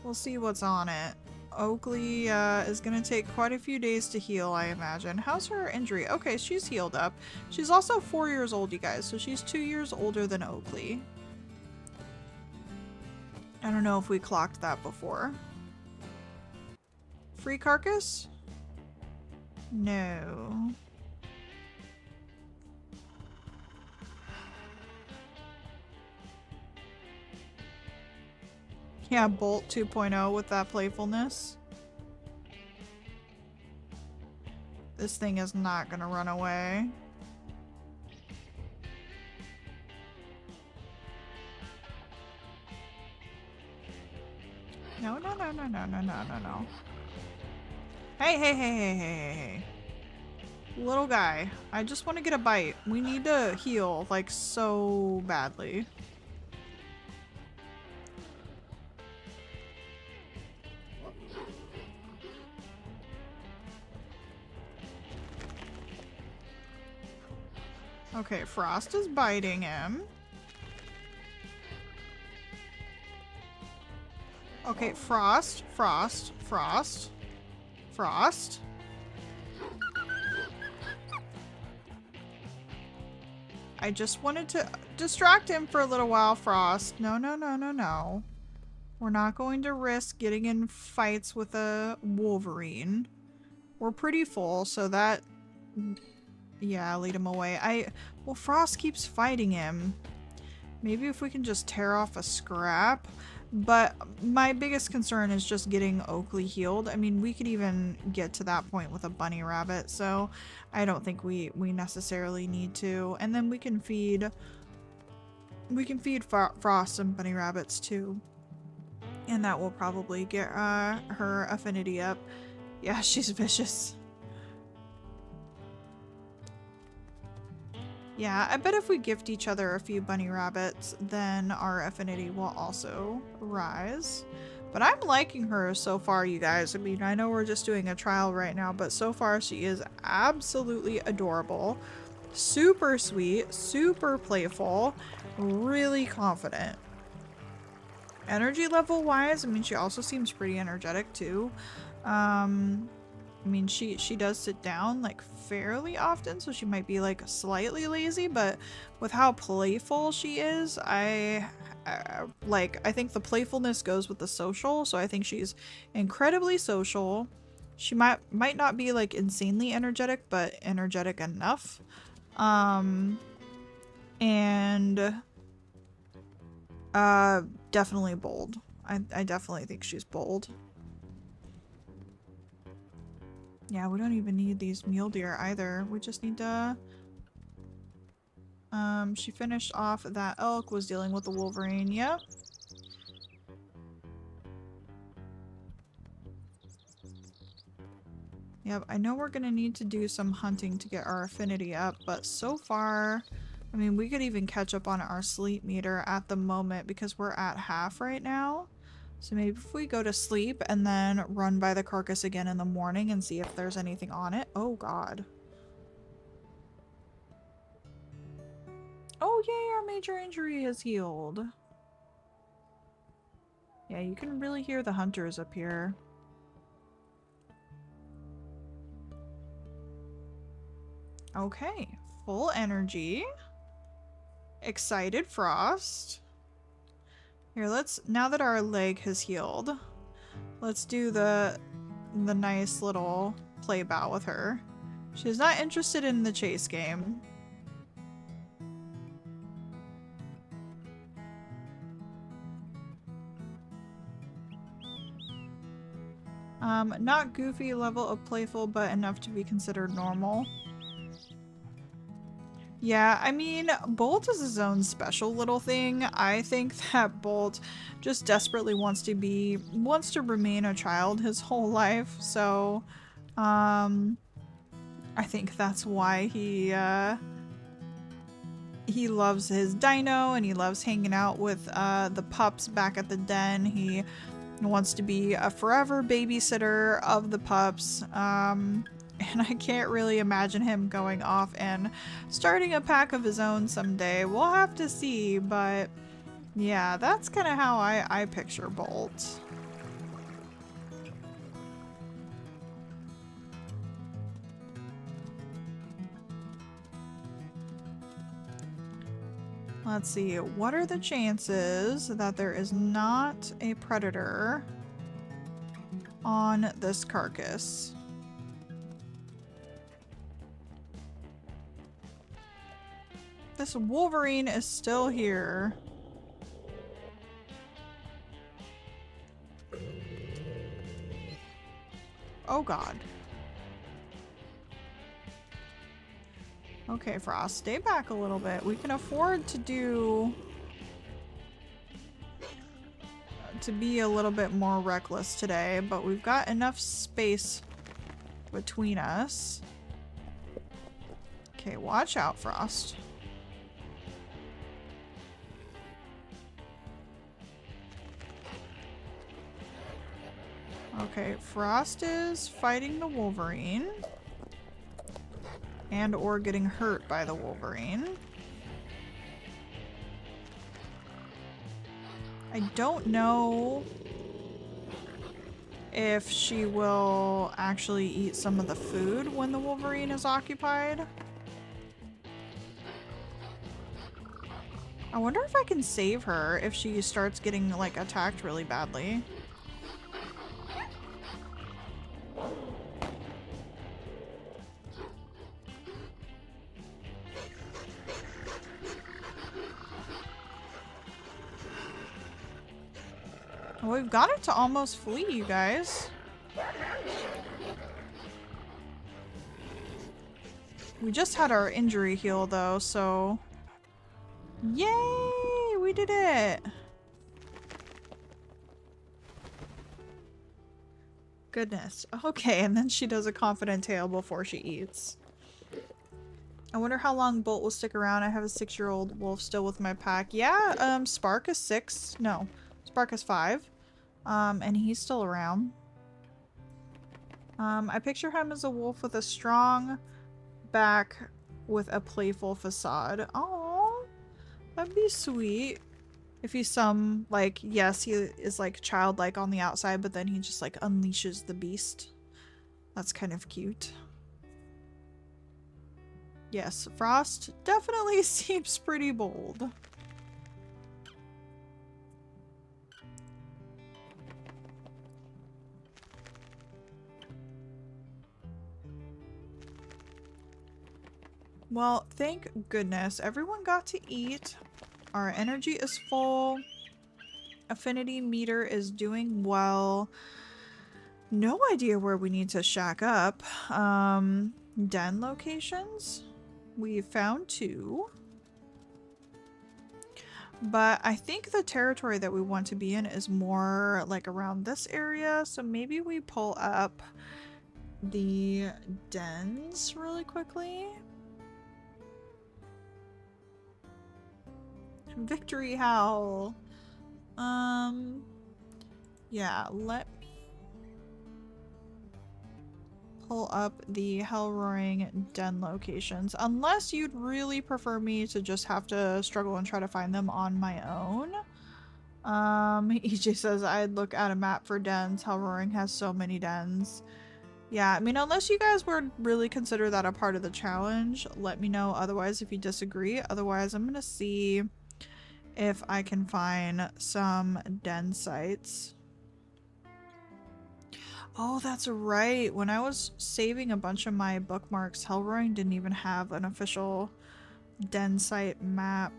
We'll see what's on it. Oakley is gonna take quite a few days to heal, I imagine. How's her injury? Okay, she's healed up. She's also 4 years old, you guys, so she's 2 years older than Oakley. I don't know if we clocked that before. Free carcass? No. Yeah, Bolt 2.0 with that playfulness. This thing is not gonna run away. No, no, no, no, no, no, no, no, no. Hey, hey, hey, hey, hey, hey, hey. Little guy, I just want to get a bite. We need to heal, like, so badly. Okay, Frost is biting him. Okay, Frost, Frost, Frost, Frost. I just wanted to distract him for a little while, Frost. No, no, no, no, no. We're not going to risk getting in fights with a Wolverine. We're pretty full, so that... Yeah, lead him away. Well, Frost keeps fighting him. Maybe if we can just tear off a scrap. But my biggest concern is just getting Oakley healed. I mean, we could even get to that point with a bunny rabbit, so I don't think we necessarily need to. And then we can feed Frost some bunny rabbits too. And that will probably get her affinity up. Yeah, she's vicious. Yeah, I bet if we gift each other a few bunny rabbits, then our affinity will also rise. But I'm liking her so far, you guys. I mean, I know we're just doing a trial right now, but so far she is absolutely adorable. Super sweet, super playful, really confident. Energy level wise, I mean, she also seems pretty energetic too. I mean, she does sit down like fairly often, so she might be like slightly lazy, but with how playful she is, I think the playfulness goes with the social, so I think she's incredibly social. She might not be like insanely energetic, but energetic enough. And definitely bold. I definitely think she's bold. Yeah, we don't even need these mule deer either. We just need to... she finished off that elk, was dealing with the Wolverine. Yep. Yep, I know we're gonna need to do some hunting to get our affinity up, but so far... I mean, we could even catch up on our sleep meter at the moment because we're at half right now. So maybe if we go to sleep and then run by the carcass again in the morning and see if there's anything on it. Oh god. Oh yay, our major injury is healed. Yeah, you can really hear the hunters up here. Okay, full energy. Excited Frost. Here, now that our leg has healed, let's do the nice little play bout with her. She's not interested in the chase game. Not goofy level of playful, but enough to be considered normal. Yeah, I mean, Bolt is his own special little thing. I think that Bolt just desperately wants to remain a child his whole life. So, I think that's why he loves his dino and he loves hanging out with the pups back at the den. He wants to be a forever babysitter of the pups. And I can't really imagine him going off and starting a pack of his own someday. We'll have to see, but yeah, that's kind of how I picture Bolt. Let's see, what are the chances that there is not a predator on this carcass? This Wolverine is still here. Oh god. Okay, Frost, stay back a little bit. We can afford to be a little bit more reckless today, but we've got enough space between us. Okay, watch out, Frost. Okay, Frost is fighting the Wolverine. And or getting hurt by the Wolverine. I don't know if she will actually eat some of the food when the Wolverine is occupied. I wonder if I can save her if she starts getting like attacked really badly. Well, we've got it to almost flee, you guys. We just had our injury heal though, so... Yay! We did it! Goodness. Okay, and then she does a confident tail before she eats. I wonder how long Bolt will stick around. I have a 6-year-old wolf still with my pack. Yeah, Spark is 6. No, Spark is 5. And he's still around. I picture him as a wolf with a strong back with a playful facade. Oh, that'd be sweet. If he's some, like, yes, he is like childlike on the outside, but then he just like unleashes the beast. That's kind of cute. Yes, Frost definitely seems pretty bold. Well, thank goodness everyone got to eat. Our energy is full. Affinity meter is doing well. No idea where we need to shack up. Den locations. We found 2. But I think the territory that we want to be in is more like around this area. So maybe we pull up the dens really quickly. Victory howl. Yeah, let me pull up the hell roaring den locations, unless you'd really prefer me to just have to struggle and try to find them on my own. EJ says I'd look at a map for dens. Hell roaring has so many dens. Yeah, I mean, unless you guys would really consider that a part of the challenge, let me know. Otherwise, if you disagree, otherwise I'm gonna see if I can find some den sites. Oh, that's right. When I was saving a bunch of my bookmarks, Hellroaring didn't even have an official den site map.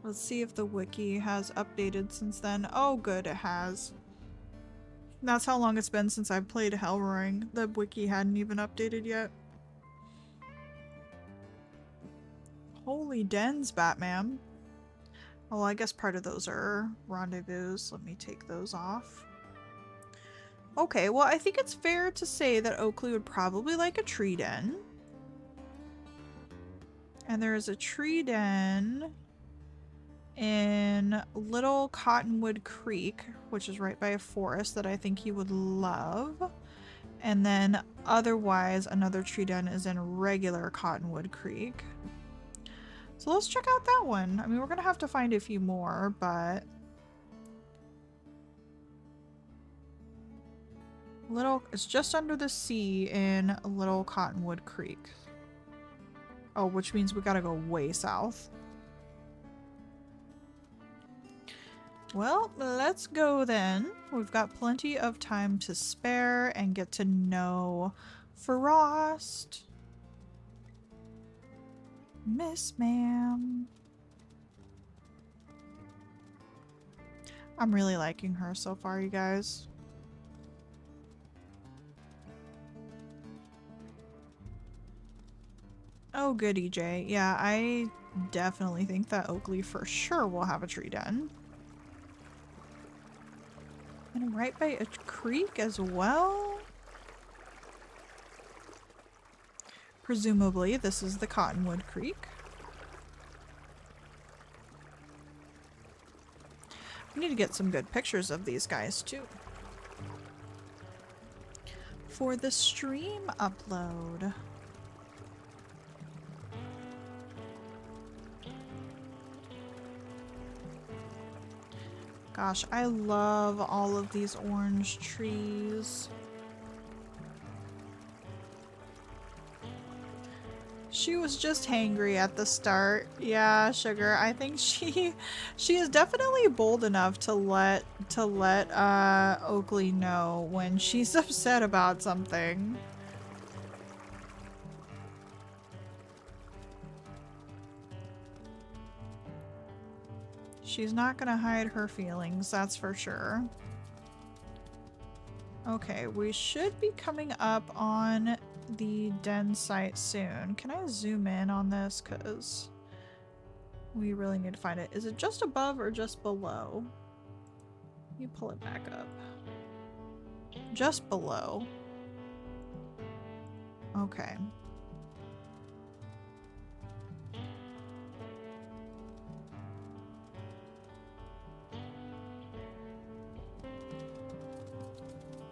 Let's see if the wiki has updated since then. Oh good, it has. That's how long it's been since I've played Hellroaring. The wiki hadn't even updated yet. Holy dens, Batman. Well, I guess part of those are rendezvous. Let me take those off. Okay, well, I think it's fair to say that Oakley would probably like a tree den. And there is a tree den in Little Cottonwood Creek, which is right by a forest that I think he would love. And then otherwise, another tree den is in regular Cottonwood Creek. So let's check out that one. I mean, we're gonna have to find a few more, but it's just under the sea in Little Cottonwood Creek. Oh, which means we gotta go way south. Well, let's go then. We've got plenty of time to spare and get to know Frost. Miss Ma'am. I'm really liking her so far, you guys. Oh, good, EJ. Yeah, I definitely think that Oakley for sure will have a tree den. And right by a creek as well. Presumably, this is the Cottonwood Creek. We need to get some good pictures of these guys too. For the stream upload. Gosh, I love all of these orange trees. She was just hangry at the start. Yeah, Sugar. I think she is definitely bold enough to let Oakley know when she's upset about something. She's not gonna hide her feelings, that's for sure. Okay, we should be coming up on the den site soon. Can I zoom in on this? Because we really need to find it. Is it just above or just below? You pull it back up. Just below. Okay.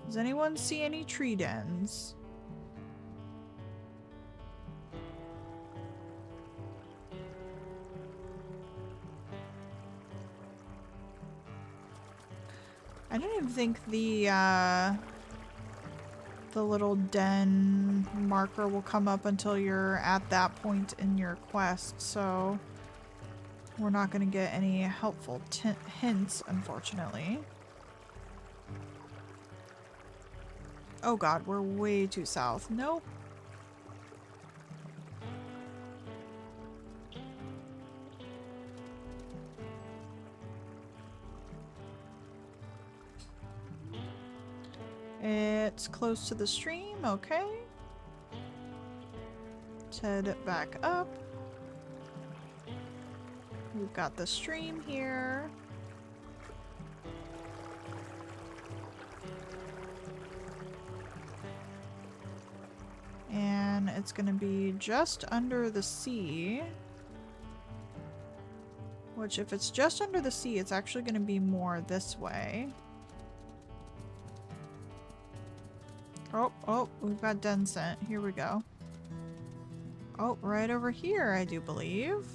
Does anyone see any tree dens? I don't even think the little den marker will come up until you're at that point in your quest, so we're not going to get any helpful hints, unfortunately. Oh god, we're way too south. Nope. It's close to the stream, okay. Let's head back up. We've got the stream here. And it's gonna be just under the sea. Which, if it's just under the sea, it's actually gonna be more this way. Oh, we've got Densent. Here we go. Oh, right over here, I do believe.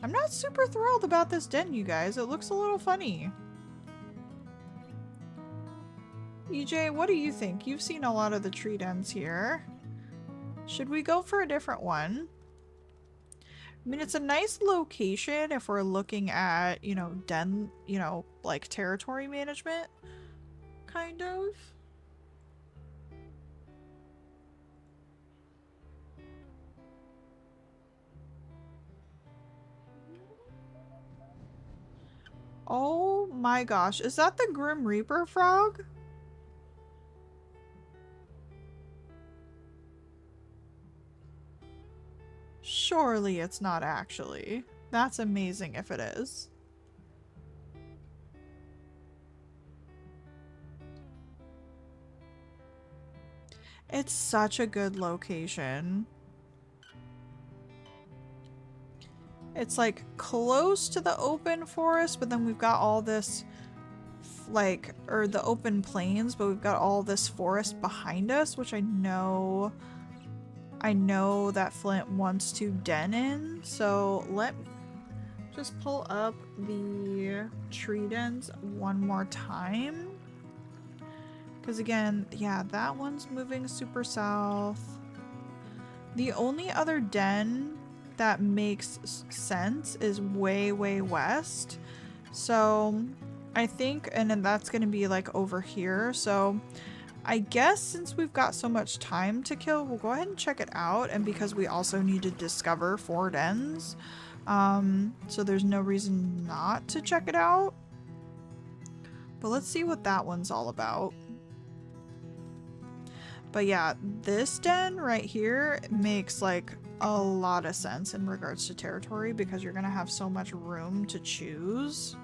I'm not super thrilled about this den, you guys. It looks a little funny. EJ, what do you think? You've seen a lot of the tree dens here. Should we go for a different one? I mean, it's a nice location if we're looking at, you know, den, you know, like territory management, kind of. Oh my gosh, is that the Grim Reaper frog? Surely it's not actually. That's amazing if it is. It's such a good location. It's like close to the open forest, but then we've got all this like, or the open plains, but we've got all this forest behind us, which I know that Flint wants to den in. So let me just pull up the tree dens one more time. Because again, yeah, that one's moving super south. The only other den that makes sense is way, way west. So I think, and then that's going to be like over here. So I guess since we've got so much time to kill, we'll go ahead and check it out. And because we also need to discover 4 dens, so there's no reason not to check it out. But let's see what that one's all about. But yeah, this den right here makes like a lot of sense in regards to territory because you're gonna have so much room to choose.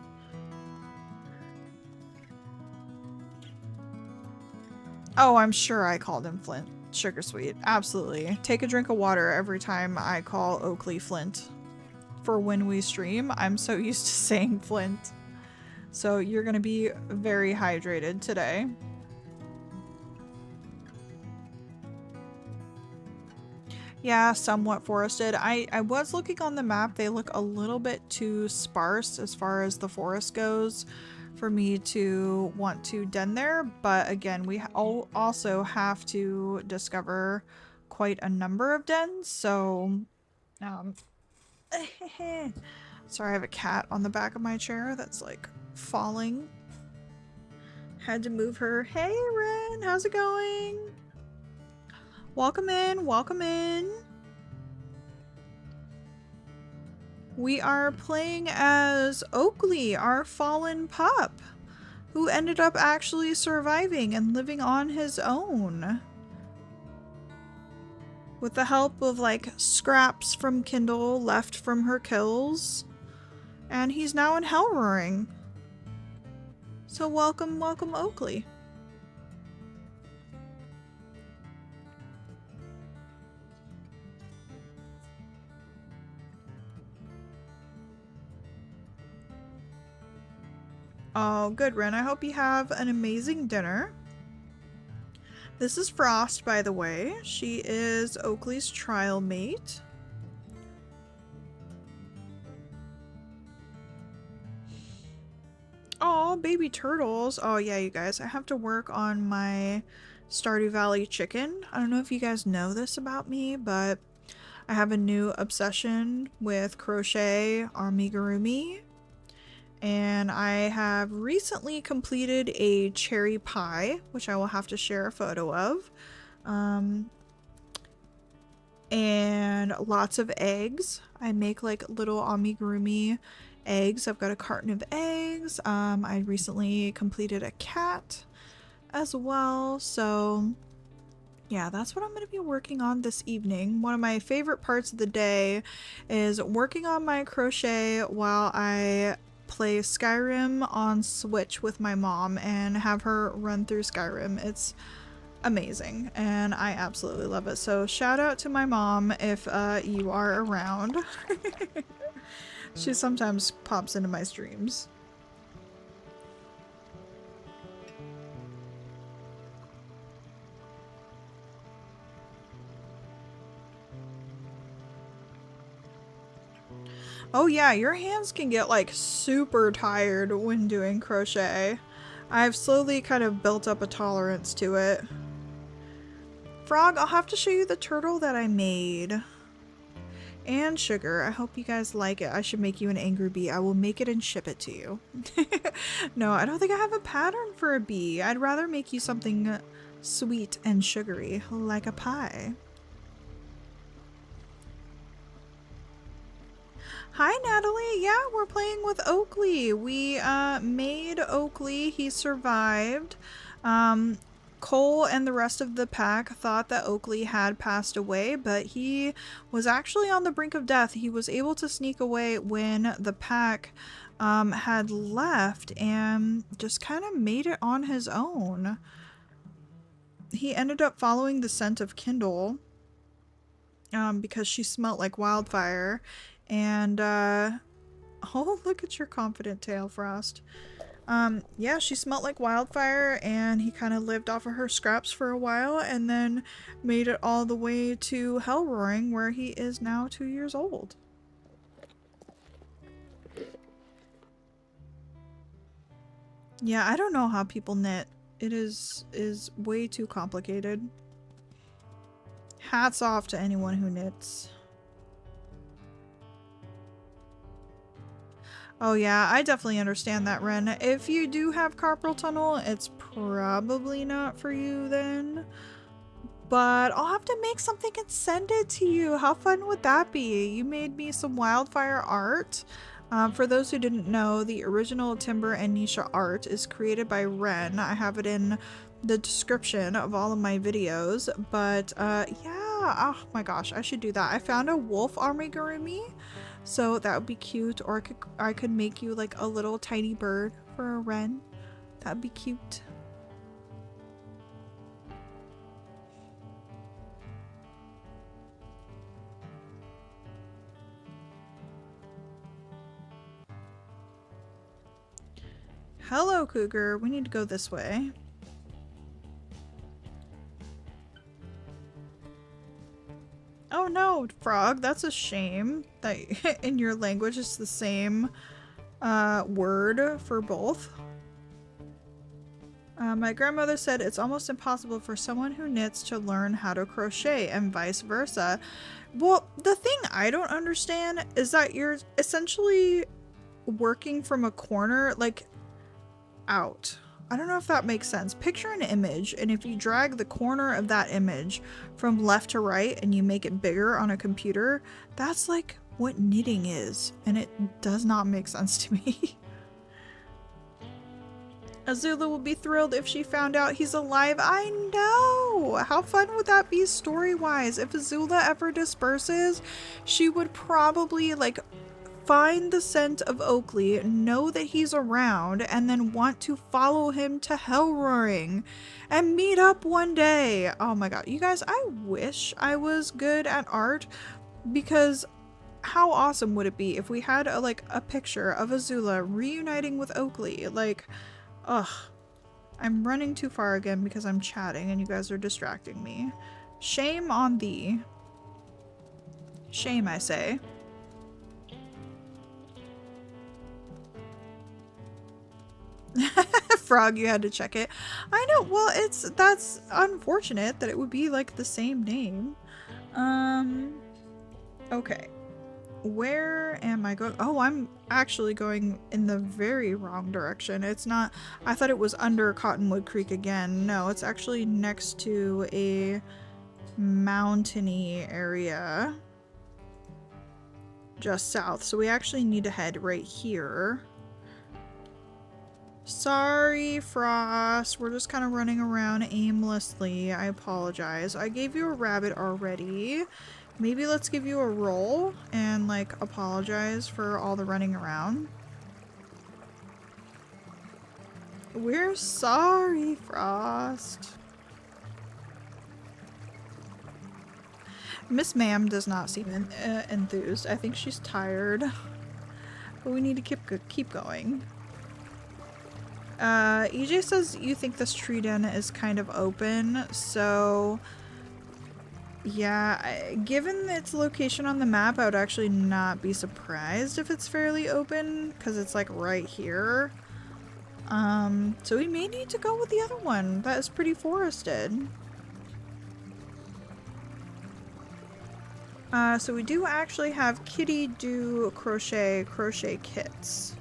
Oh, I'm sure I called him Flint. Sugar sweet. Absolutely. Take a drink of water every time I call Oakley Flint. For when we stream, I'm so used to saying Flint. So you're gonna be very hydrated today. Yeah, somewhat forested. I was looking on the map. They look a little bit too sparse as far as the forest goes for me to want to den there. But again, we also have to discover quite a number of dens. So, sorry, I have a cat on the back of my chair that's like falling. Had to move her. Hey, Ren, how's it going? Welcome in, welcome in. We are playing as Oakley, our fallen pup, who ended up actually surviving and living on his own. With the help of like scraps from Kindle left from her kills. And he's now in Hell Roaring. So welcome, welcome Oakley. Oh, good, Ren. I hope you have an amazing dinner. This is Frost, by the way. She is Oakley's trial mate. Oh, baby turtles. Oh, yeah, you guys. I have to work on my Stardew Valley chicken. I don't know if you guys know this about me, but I have a new obsession with crochet amigurumi. And I have recently completed a cherry pie, which I will have to share a photo of. And lots of eggs. I make like little amigurumi eggs. I've got a carton of eggs. I recently completed a cat as well. So yeah, that's what I'm going to be working on this evening. One of my favorite parts of the day is working on my crochet while I play Skyrim on Switch with my mom and have her run through Skyrim. It's amazing and I absolutely love it. So shout out to my mom if you are around. She sometimes pops into my streams. Oh yeah, your hands can get like super tired when doing crochet. I've slowly kind of built up a tolerance to it. Frog, I'll have to show you the turtle that I made. And Sugar, I hope you guys like it. I should make you an angry bee. I will make it and ship it to you. No, I don't think I have a pattern for a bee. I'd rather make you something sweet and sugary, like a pie. Hi Natalie, yeah, we're playing with Oakley. We made Oakley, he survived. Cole and the rest of the pack thought that Oakley had passed away, but he was actually on the brink of death. He was able to sneak away when the pack had left and just kind of made it on his own. He ended up following the scent of Kindle because she smelt like wildfire. And, oh, look at your confident tail, Frost. Yeah, she smelt like wildfire, and he kind of lived off of her scraps for a while, and then made it all the way to Hell Roaring, where he is now 2 years old. Yeah, I don't know how people knit. It is way too complicated. Hats off to anyone who knits. Oh yeah, I definitely understand that, Ren. If you do have carpal tunnel, it's probably not for you then. But I'll have to make something and send it to you. How fun would that be? You made me some wildfire art. For those who didn't know, the original Timber and Nisha art is created by Ren. I have it in the description of all of my videos. But yeah, oh my gosh, I should do that. I found a wolf amigurumi. So that would be cute, or I could make you like a little tiny bird for a wren. That'd be cute. Hello, Cougar. We need to go this way. Oh no, Frog, that's a shame that in your language it's the same word for both. My grandmother said it's almost impossible for someone who knits to learn how to crochet and vice versa. Well, the thing I don't understand is that you're essentially working from a corner, like, out. I don't know if that makes sense. Picture an image, and if you drag the corner of that image from left to right and you make it bigger on a computer, that's like what knitting is, and it does not make sense to me. Azula will be thrilled if she found out he's alive. I know! How fun would that be story-wise? If Azula ever disperses, she would probably, like, find the scent of Oakley, know that he's around, and then want to follow him to Hell Roaring and meet up one day. Oh my god. You guys, I wish I was good at art, because how awesome would it be if we had a picture of Azula reuniting with Oakley? Like, ugh. I'm running too far again because I'm chatting and you guys are distracting me. Shame on thee. Shame, I say. Frog, you had to check it. I know, well, that's unfortunate that it would be like the same name. Okay. Where am I going? Oh, I'm actually going in the very wrong direction. It's not, I thought it was under Cottonwood Creek again. No, it's actually next to a mountainy area just south. So we actually need to head right here. Sorry, Frost. We're just kind of running around aimlessly. I apologize. I gave you a rabbit already. Maybe let's give you a roll and, like, apologize for all the running around. We're sorry, Frost. Miss Ma'am does not seem enthused. I think she's tired. But we need to keep going. EJ says you think this tree den is kind of open, so Yeah, given its location on the map, I would actually not be surprised if it's fairly open, because it's like right here. So we may need to go with the other one. That is pretty forested. So we do actually have Kitty do crochet kits.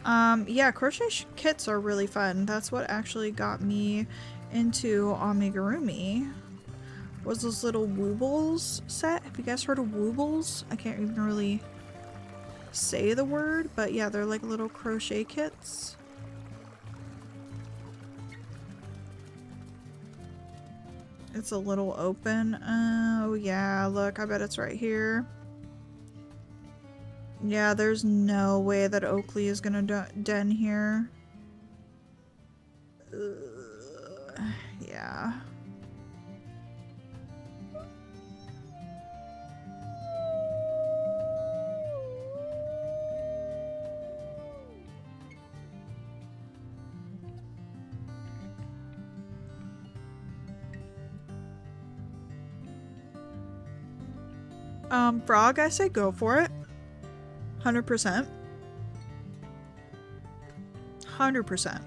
Yeah, crochet kits are really fun. That's what actually got me into amigurumi. Was those little woobles set. Have you guys heard of woobles? I can't even really say the word, but yeah, they're like little crochet kits. It's a little open. Oh yeah, look, I bet it's right here. Yeah, there's no way that Oakley is gonna den here. Yeah. Frog, I say go for it. 100%. 100%.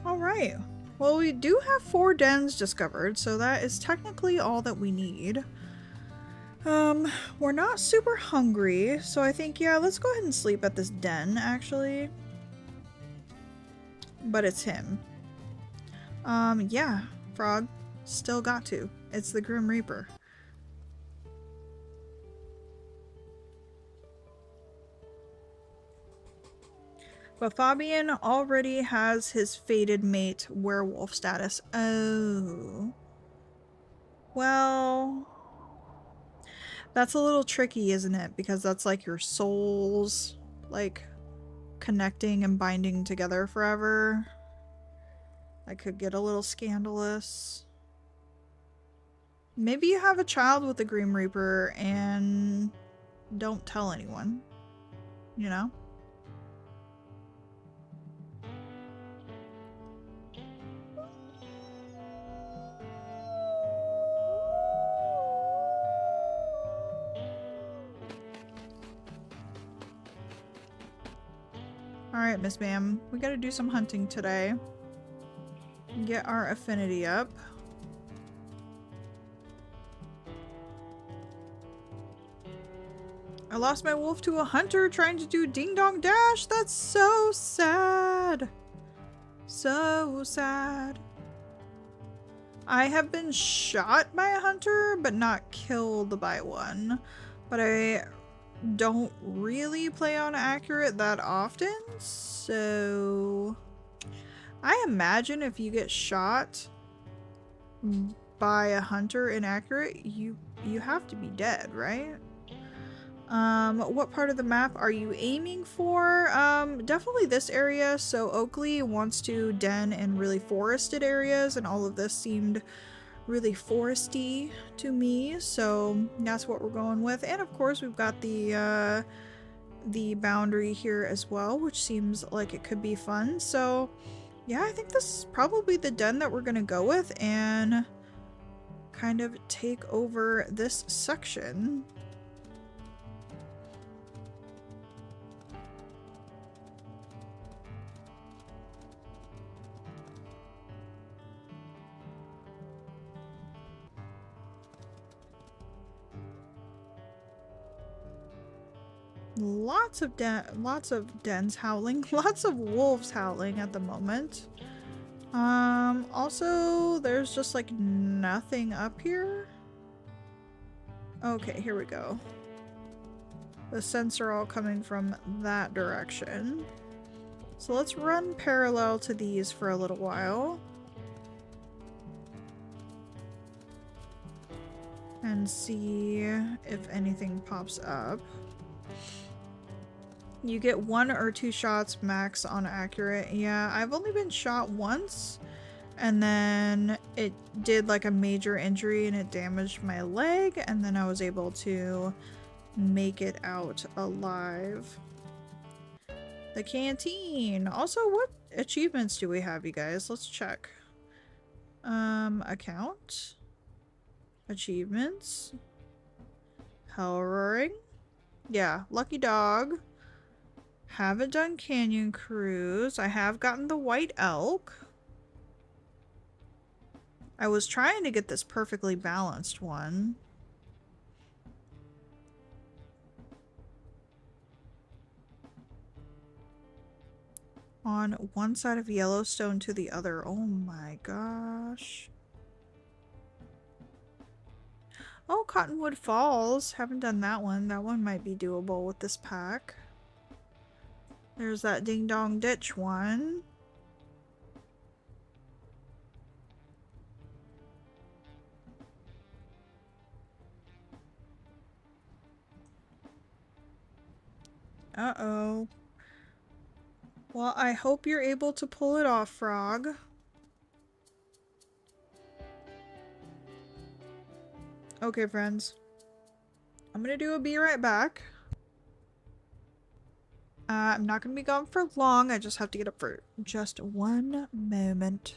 Alright. Well, we do have 4 dens discovered, so that is technically all that we need. We're not super hungry, so I think, yeah, let's go ahead and sleep at this den, actually. But it's him. Yeah, Frog. Still got to. It's the Grim Reaper. But Fabian already has his fated mate werewolf status. Oh. Well, that's a little tricky, isn't it? Because that's like your souls, like, connecting and binding together forever. That could get a little scandalous. Maybe you have a child with the Grim Reaper and don't tell anyone. You know? Alright, Miss Ma'am. We gotta do some hunting today. Get our affinity up. I lost my wolf to a hunter trying to do Ding Dong Dash. That's so sad. So sad. I have been shot by a hunter, but not killed by one. But I don't really play on accurate that often, so I imagine if you get shot by a hunter inaccurate, you have to be dead, right? What part of the map are you aiming for? Definitely this area. So Oakley wants to den in really forested areas, and all of this seemed really foresty to me, so that's what we're going with. And of course we've got the boundary here as well, which seems like it could be fun. So yeah, I think this is probably the den that we're gonna go with and kind of take over this section. Lots of dens howling, lots of wolves howling at the moment. Also there's just like nothing up here. Okay, here we go. The scents are all coming from that direction. So let's run parallel to these for a little while. And see if anything pops up. You get 1 or 2 shots max on accurate. Yeah, I've only been shot once. And then it did like a major injury and it damaged my leg. And then I was able to make it out alive. The canteen. Also, what achievements do we have, you guys? Let's check. Account. Achievements. Hell roaring. Yeah, lucky dog. Haven't done canyon cruise. I have gotten the white elk. I was trying to get this perfectly balanced one. On one side of Yellowstone to the other. Oh my gosh. Oh, Cottonwood Falls. Haven't done that one. That one might be doable with this pack. There's that Ding Dong Ditch one. Uh-oh. Well, I hope you're able to pull it off, Frog. Okay, friends. I'm gonna do a be right back. I'm not gonna be gone for long. I just have to get up for just one moment.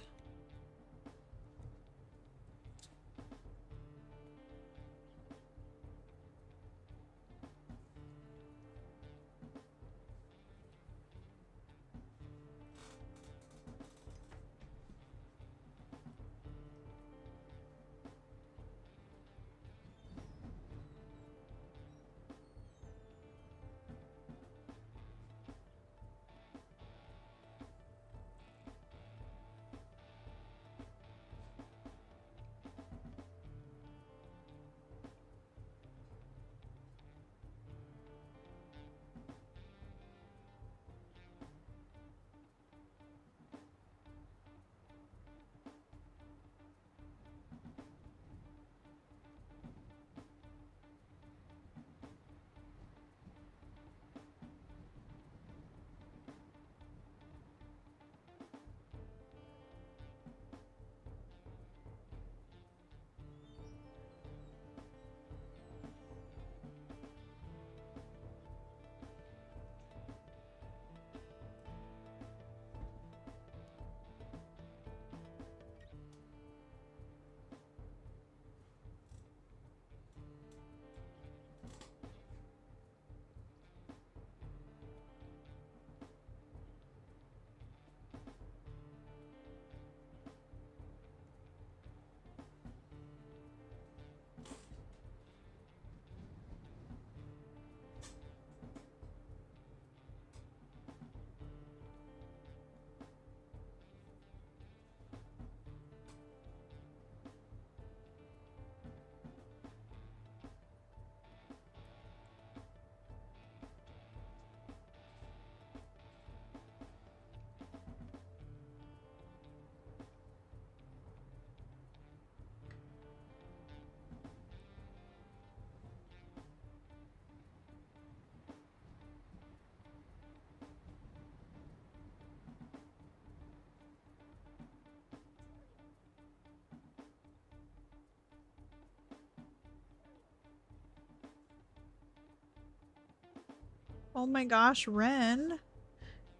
Oh my gosh, Ren.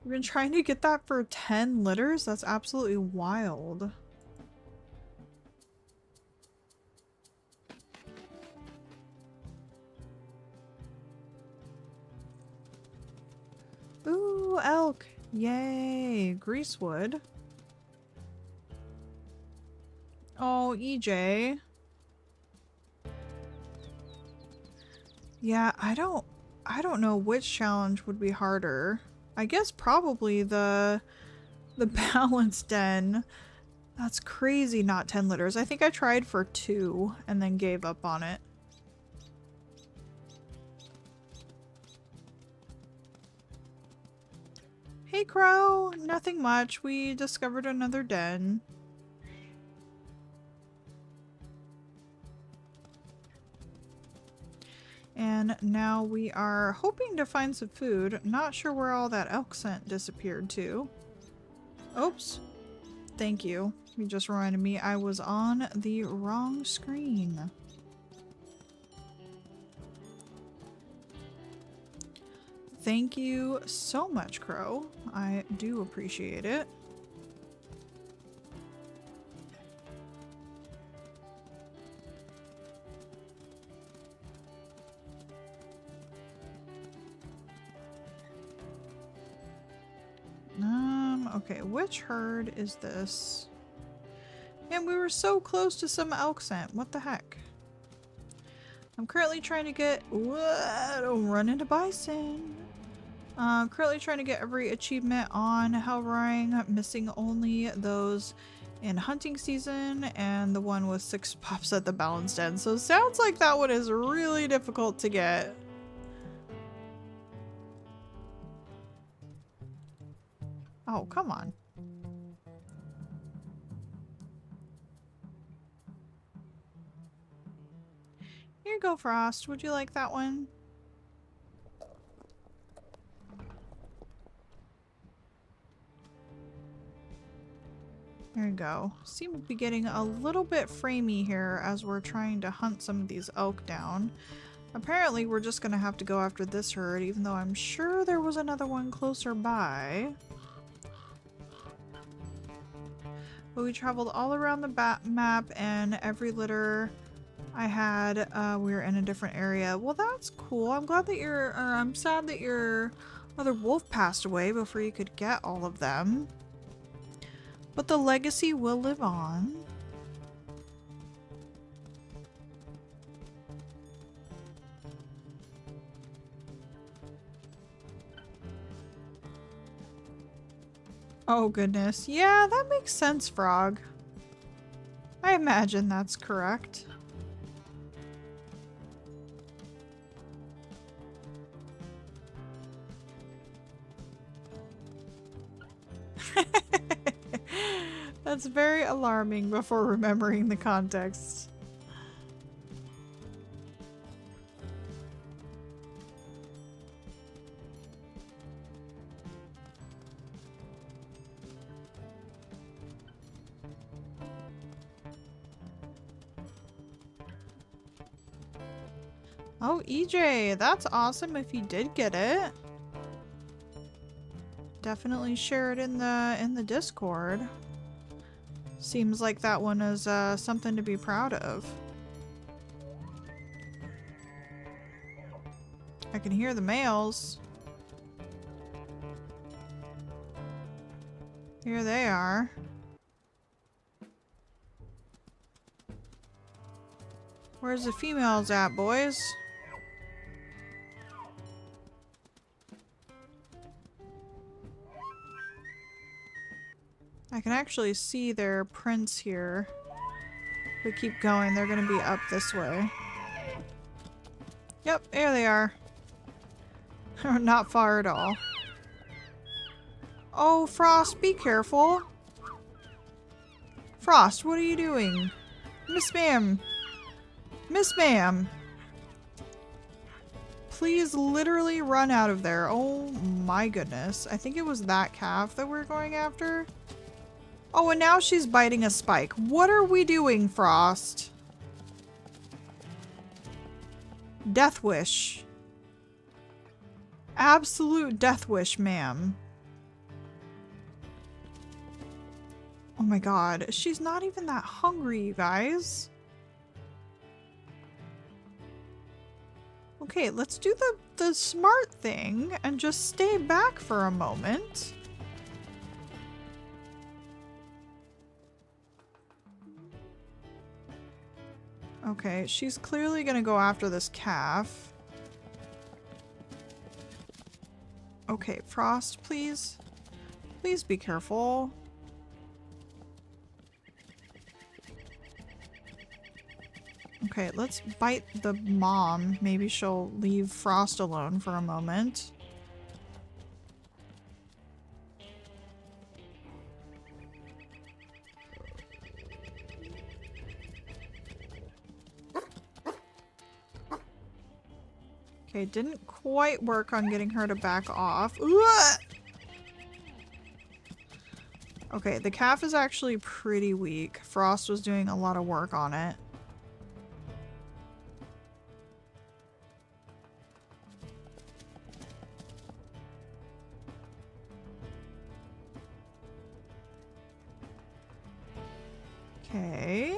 You've been trying to get that for 10 litters? That's absolutely wild. Ooh, elk. Yay. Greasewood. Oh, EJ. Yeah, I don't know which challenge would be harder. I guess probably the balanced den. That's crazy, not 10 litters. I think I tried for 2 and then gave up on it. Hey, Crow. Nothing much. We discovered another den. And now we are hoping to find some food. Not sure where all that elk scent disappeared to. Oops. Thank you. You just reminded me I was on the wrong screen. Thank you so much, Crow. I do appreciate it. Okay, which herd is this? And we were so close to some elk scent. What the heck? I'm currently trying to get... Whoa, don't run into bison. Currently trying to get every achievement on Hellroaring, missing only those in hunting season and the one with 6 pups at the balanced end. So it sounds like that one is really difficult to get. Oh, come on. Here you go, Frost. Would you like that one? There you go. Seem to be getting a little bit framey here as we're trying to hunt some of these elk down. Apparently we're just gonna have to go after this herd, even though I'm sure there was another one closer by. But we traveled all around the map, and every litter I had, we were in a different area. Well, that's cool. I'm glad that I'm sad that your other wolf passed away before you could get all of them. But the legacy will live on. Oh goodness. Yeah, that makes sense, Frog. I imagine that's correct. That's very alarming before remembering the context. Oh, EJ, that's awesome if you did get it. Definitely share it in the Discord. Seems like that one is something to be proud of. I can hear the males. Here they are. Where's the females at, boys? I can actually see their prints here. If we keep going, they're gonna be up this way. Yep, there they are. Not far at all. Oh, Frost, be careful. Frost, what are you doing? Miss Ma'am. Miss Ma'am. Please literally run out of there. Oh my goodness. I think it was that calf that we're going after. Oh, and now she's biting a spike. What are we doing, Frost? Death wish. Absolute death wish, ma'am. Oh my god. She's not even that hungry, you guys. Okay, let's do the smart thing and just stay back for a moment. Okay, she's clearly gonna go after this calf. Okay, Frost, please. Please be careful. Okay, let's bite the mom. Maybe she'll leave Frost alone for a moment. Okay, didn't quite work on getting her to back off. Ooh! Okay, the calf is actually pretty weak. Frost was doing a lot of work on it. Okay.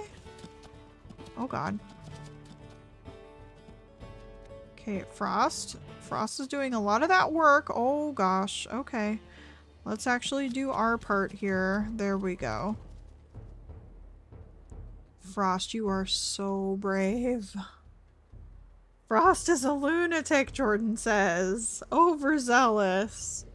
Oh god. Okay, Frost. Frost is doing a lot of that work. Oh gosh. Okay. Let's actually do our part here. There we go. Frost, you are so brave. Frost is a lunatic, Jordan says. Overzealous.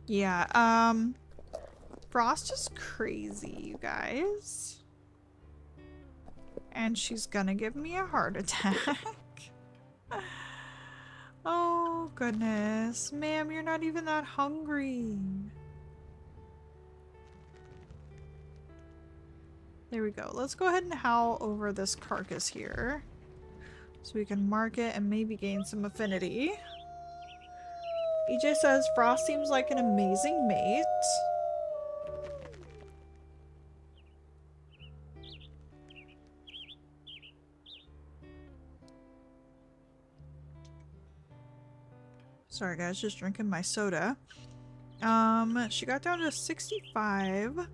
Yeah, Frost is crazy, you guys. And she's gonna give me a heart attack. Oh, goodness. Ma'am, you're not even that hungry. There we go. Let's go ahead and howl over this carcass here. So we can mark it and maybe gain some affinity. EJ says, Frost seems like an amazing mate. Sorry guys, just drinking my soda. She got down to 65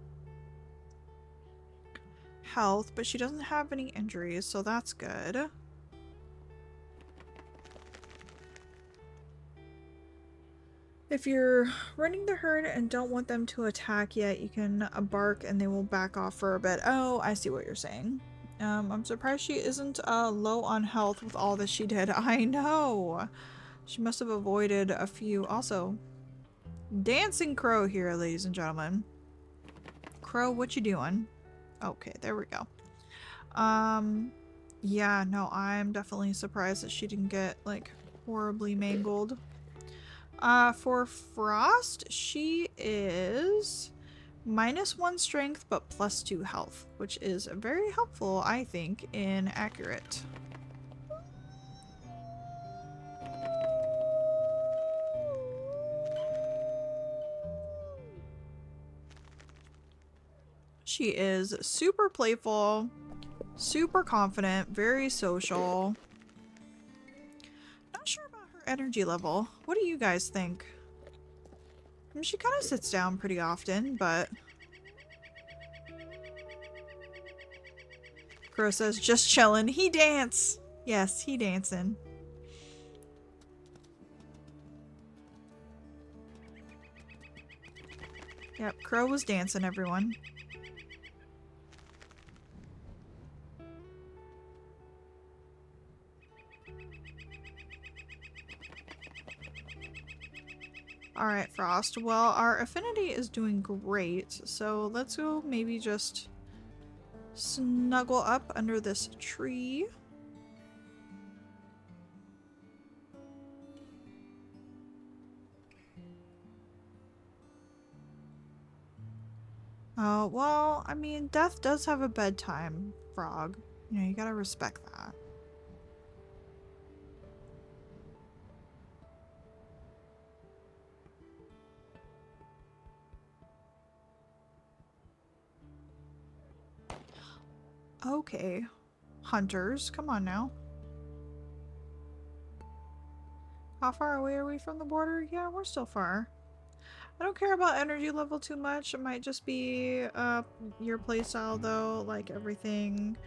health, but she doesn't have any injuries, so that's good. If you're running the herd and don't want them to attack yet, you can bark and they will back off for a bit. Oh, I see what you're saying. I'm surprised she isn't low on health with all that she did. I know! She must have avoided a few. Also, dancing crow here, ladies and gentlemen. Crow, what you doing? Okay, there we go. Yeah, no, I'm definitely surprised that she didn't get, like, horribly mangled. For Frost, she is -1 strength but +2 health, which is very helpful, I think, in accurate. She is super playful, super confident, very social. Not sure about her energy level. What do you guys think? I mean, she kind of sits down pretty often, but... Crow says, just chillin'. He dance! Yes, he dancing. Yep, Crow was dancing, everyone. Alright, Frost. Well, our affinity is doing great, so let's go maybe just snuggle up under this tree. Oh, well, I mean, death does have a bedtime, Frog. You know, you gotta respect that. Okay. Hunters, come on now. How far away are we from the border? Yeah, we're still far. I don't care about energy level too much. It might just be your playstyle though, like everything,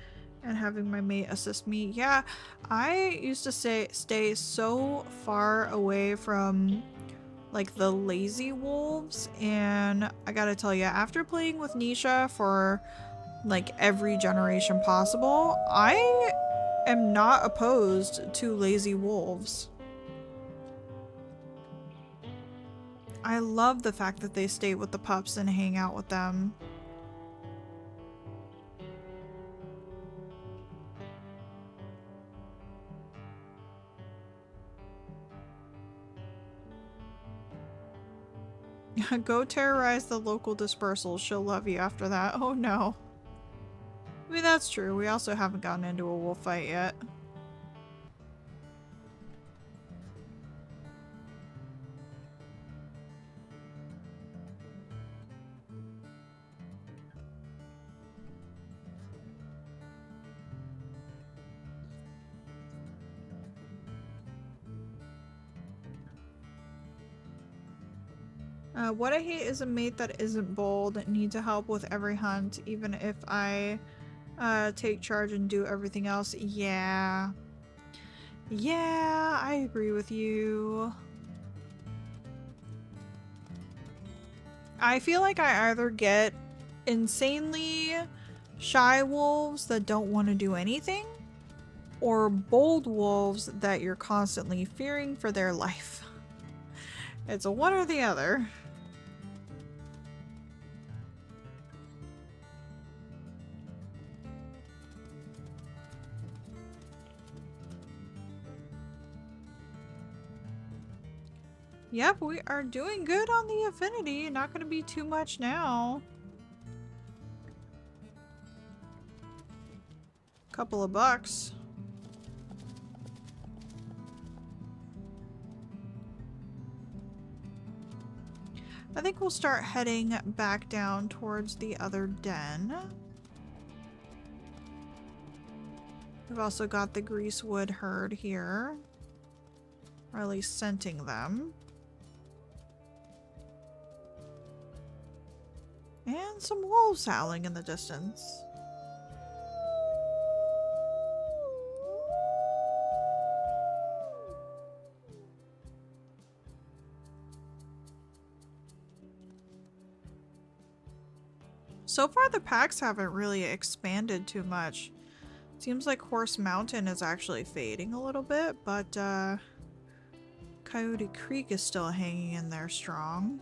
and having my mate assist me. Yeah, I used to stay so far away from like the lazy wolves, and I gotta tell you, after playing with Nisha for like every generation possible, I am not opposed to lazy wolves. I love the fact that they stay with the pups and hang out with them. Go terrorize the local dispersals. She'll love you after that. Oh no. I mean, that's true. We also haven't gotten into a wolf fight yet. What I hate is a mate that isn't bold. Need to help with every hunt, even if I take charge and do everything else. Yeah. Yeah, I agree with you. I feel like I either get insanely shy wolves that don't want to do anything, or bold wolves that you're constantly fearing for their life. It's a one or the other. Yep, we are doing good on the affinity. Not going to be too much now. Couple of bucks. I think we'll start heading back down towards the other den. We've also got the greasewood herd here. Or at least scenting them. And some wolves howling in the distance. So far the packs haven't really expanded too much. Seems like Horse Mountain is actually fading a little bit, but Coyote Creek is still hanging in there strong.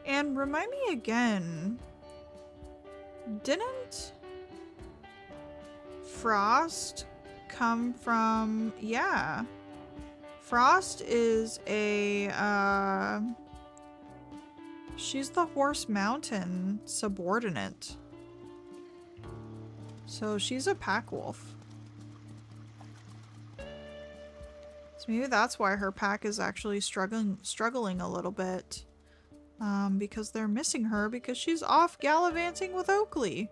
And remind me again, didn't Frost come from, yeah. Frost is a, she's the Horse Mountain subordinate. So she's a pack wolf. So maybe that's why her pack is actually struggling a little bit. Because they're missing her because she's off gallivanting with Oakley.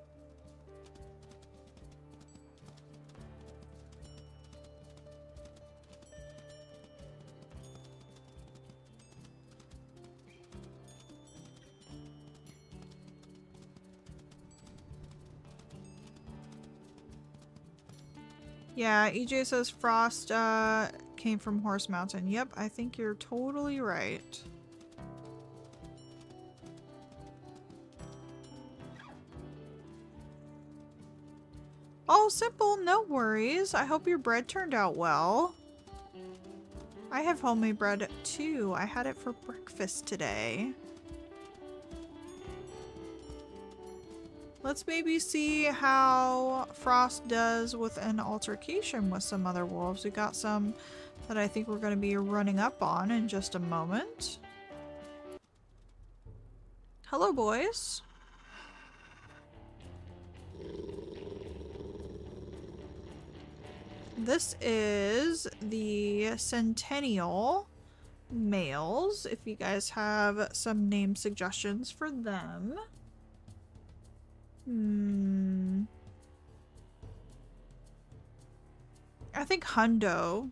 Yeah, EJ says Frost came from Horse Mountain. Yep, I think you're totally right. Oh, Simple, no worries. I hope your bread turned out well. I have homemade bread too. I had it for breakfast today. Let's maybe see how Frost does with an altercation with some other wolves. We got some that I think we're going to be running up on in just a moment. Hello, boys. This is the Centennial males, if you guys have some name suggestions for them. I think Hundo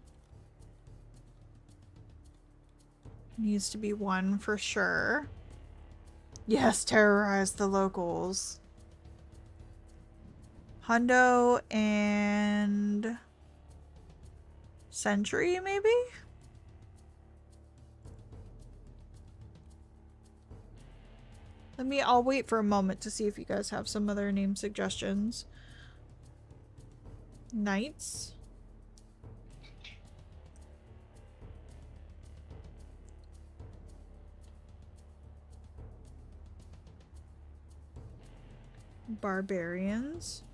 needs to be one for sure. Yes, terrorize the locals. Hundo and Sentry, maybe? I'll wait for a moment to see if you guys have some other name suggestions. Knights. Barbarians.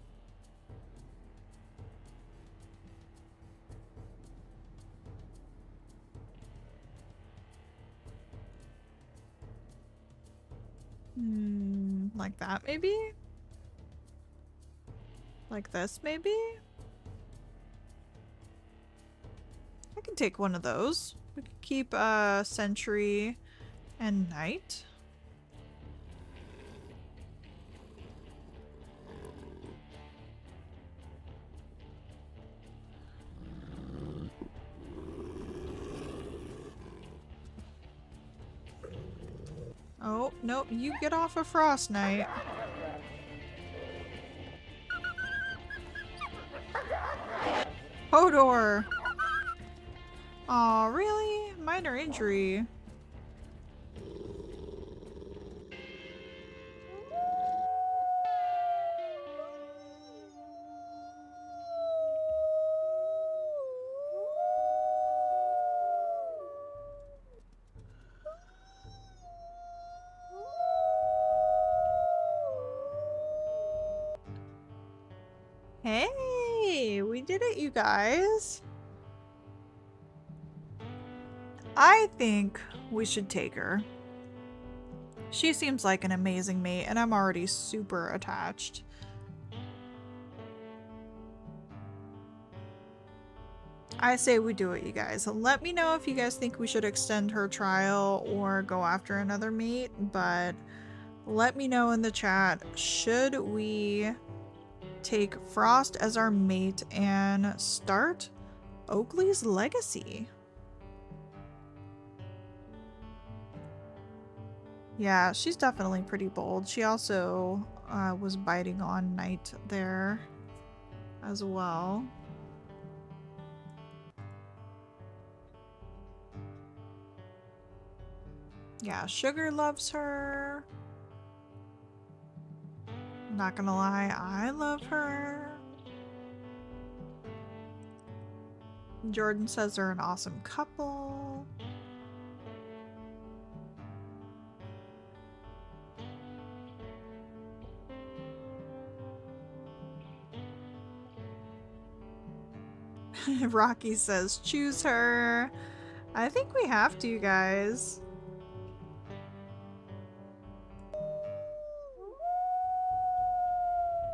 Like that maybe? Like this maybe? I can take one of those. We could keep Sentry and Knight. Oh, nope, you get off of Frost Knight. Hodor! Aw, really? Minor injury. Hey, we did it, you guys. I think we should take her. She seems like an amazing mate, and I'm already super attached. I say we do it, you guys. Let me know if you guys think we should extend her trial or go after another mate, but let me know in the chat. Should we take Frost as our mate and start Oakley's legacy? Yeah, she's definitely pretty bold. She also was biting on Knight there as well. Yeah, Sugar loves her. Not gonna lie, I love her. Jordan says they're an awesome couple. Rocky says choose her. I think we have to, you guys.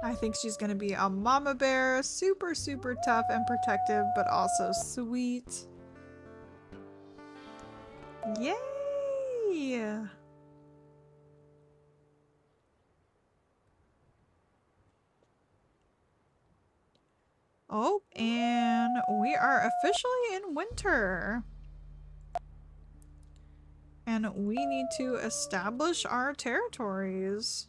I think she's gonna be a mama bear, super, super tough and protective, but also sweet. Yay! Oh, and we are officially in winter. And we need to establish our territories.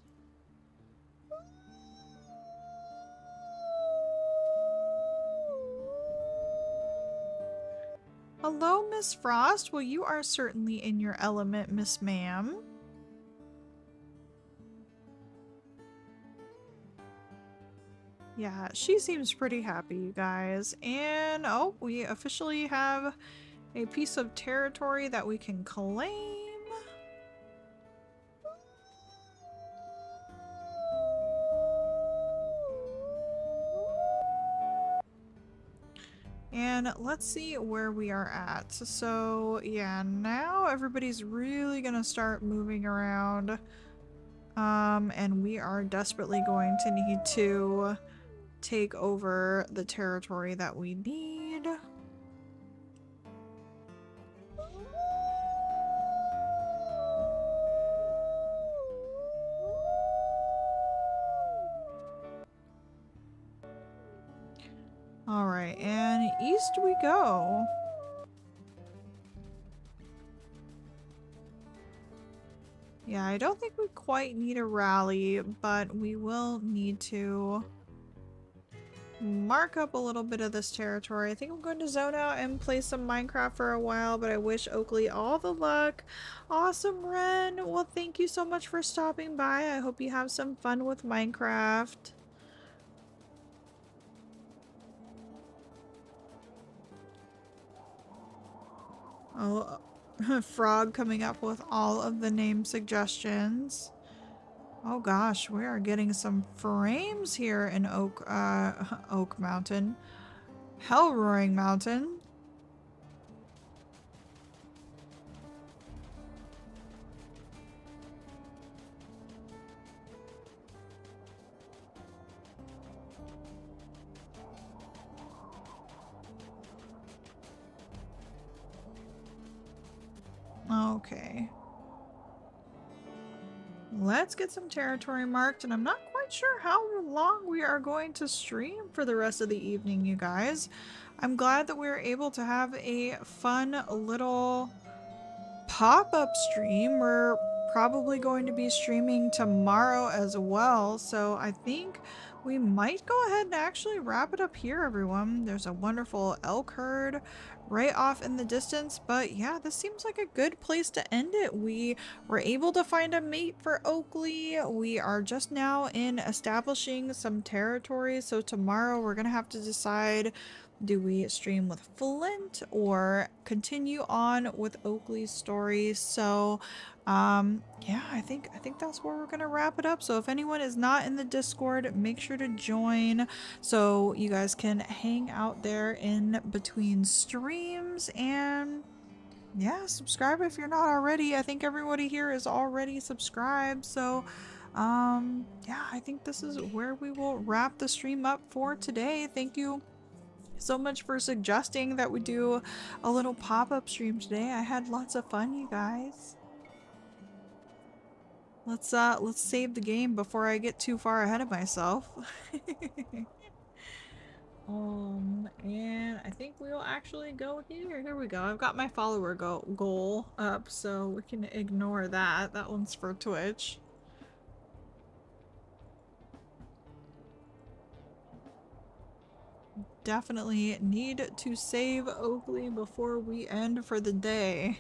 Hello, Miss Frost. Well, you are certainly in your element, Miss Ma'am. Yeah, she seems pretty happy, you guys. And, oh, we officially have a piece of territory that we can claim. And let's see where we are at. So, yeah, now everybody's really gonna start moving around. And we are desperately going to need to take over the territory that we need. Alright, and east we go. Yeah, I don't think we quite need a rally, but we will need to mark up a little bit of this territory. I think I'm going to zone out and play some Minecraft for a while, but I wish Oakley all the luck. Awesome, Ren! Well, thank you so much for stopping by. I hope you have some fun with Minecraft. Oh, Frog coming up with all of the name suggestions. Oh gosh, we are getting some frames here in Oak Mountain. Hell Roaring Mountain. Okay. Let's get some territory marked, and I'm not quite sure how long we are going to stream for the rest of the evening, you guys. I'm glad that we were able to have a fun little pop-up stream. We're probably going to be streaming tomorrow as well, so I think we might go ahead and actually wrap it up here, everyone. There's a wonderful elk herd right off in the distance, but yeah, this seems like a good place to end it. We were able to find a mate for Oakley. We are just now in establishing some territory, so tomorrow we're gonna have to decide, do we stream with Flint or continue on with Oakley's story? So, yeah, I think that's where we're gonna wrap it up. So if anyone is not in the Discord, make sure to join so you guys can hang out there in between streams, and yeah, subscribe if you're not already. I think everybody here is already subscribed. So, yeah, I think this is where we will wrap the stream up for today. Thank you so much for suggesting that we do a little pop-up stream today. I had lots of fun, you guys. Let's save the game before I get too far ahead of myself. And I think we'll actually go here. Here we go. I've got my follower goal up, so we can ignore that. That one's for Twitch. Definitely need to save Oakley before we end for the day.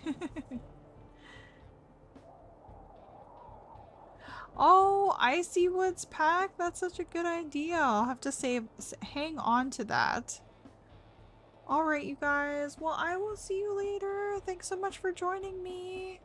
Oh, Icy Woods pack? That's such a good idea. I'll have to hang on to that. Alright, you guys. Well, I will see you later. Thanks so much for joining me.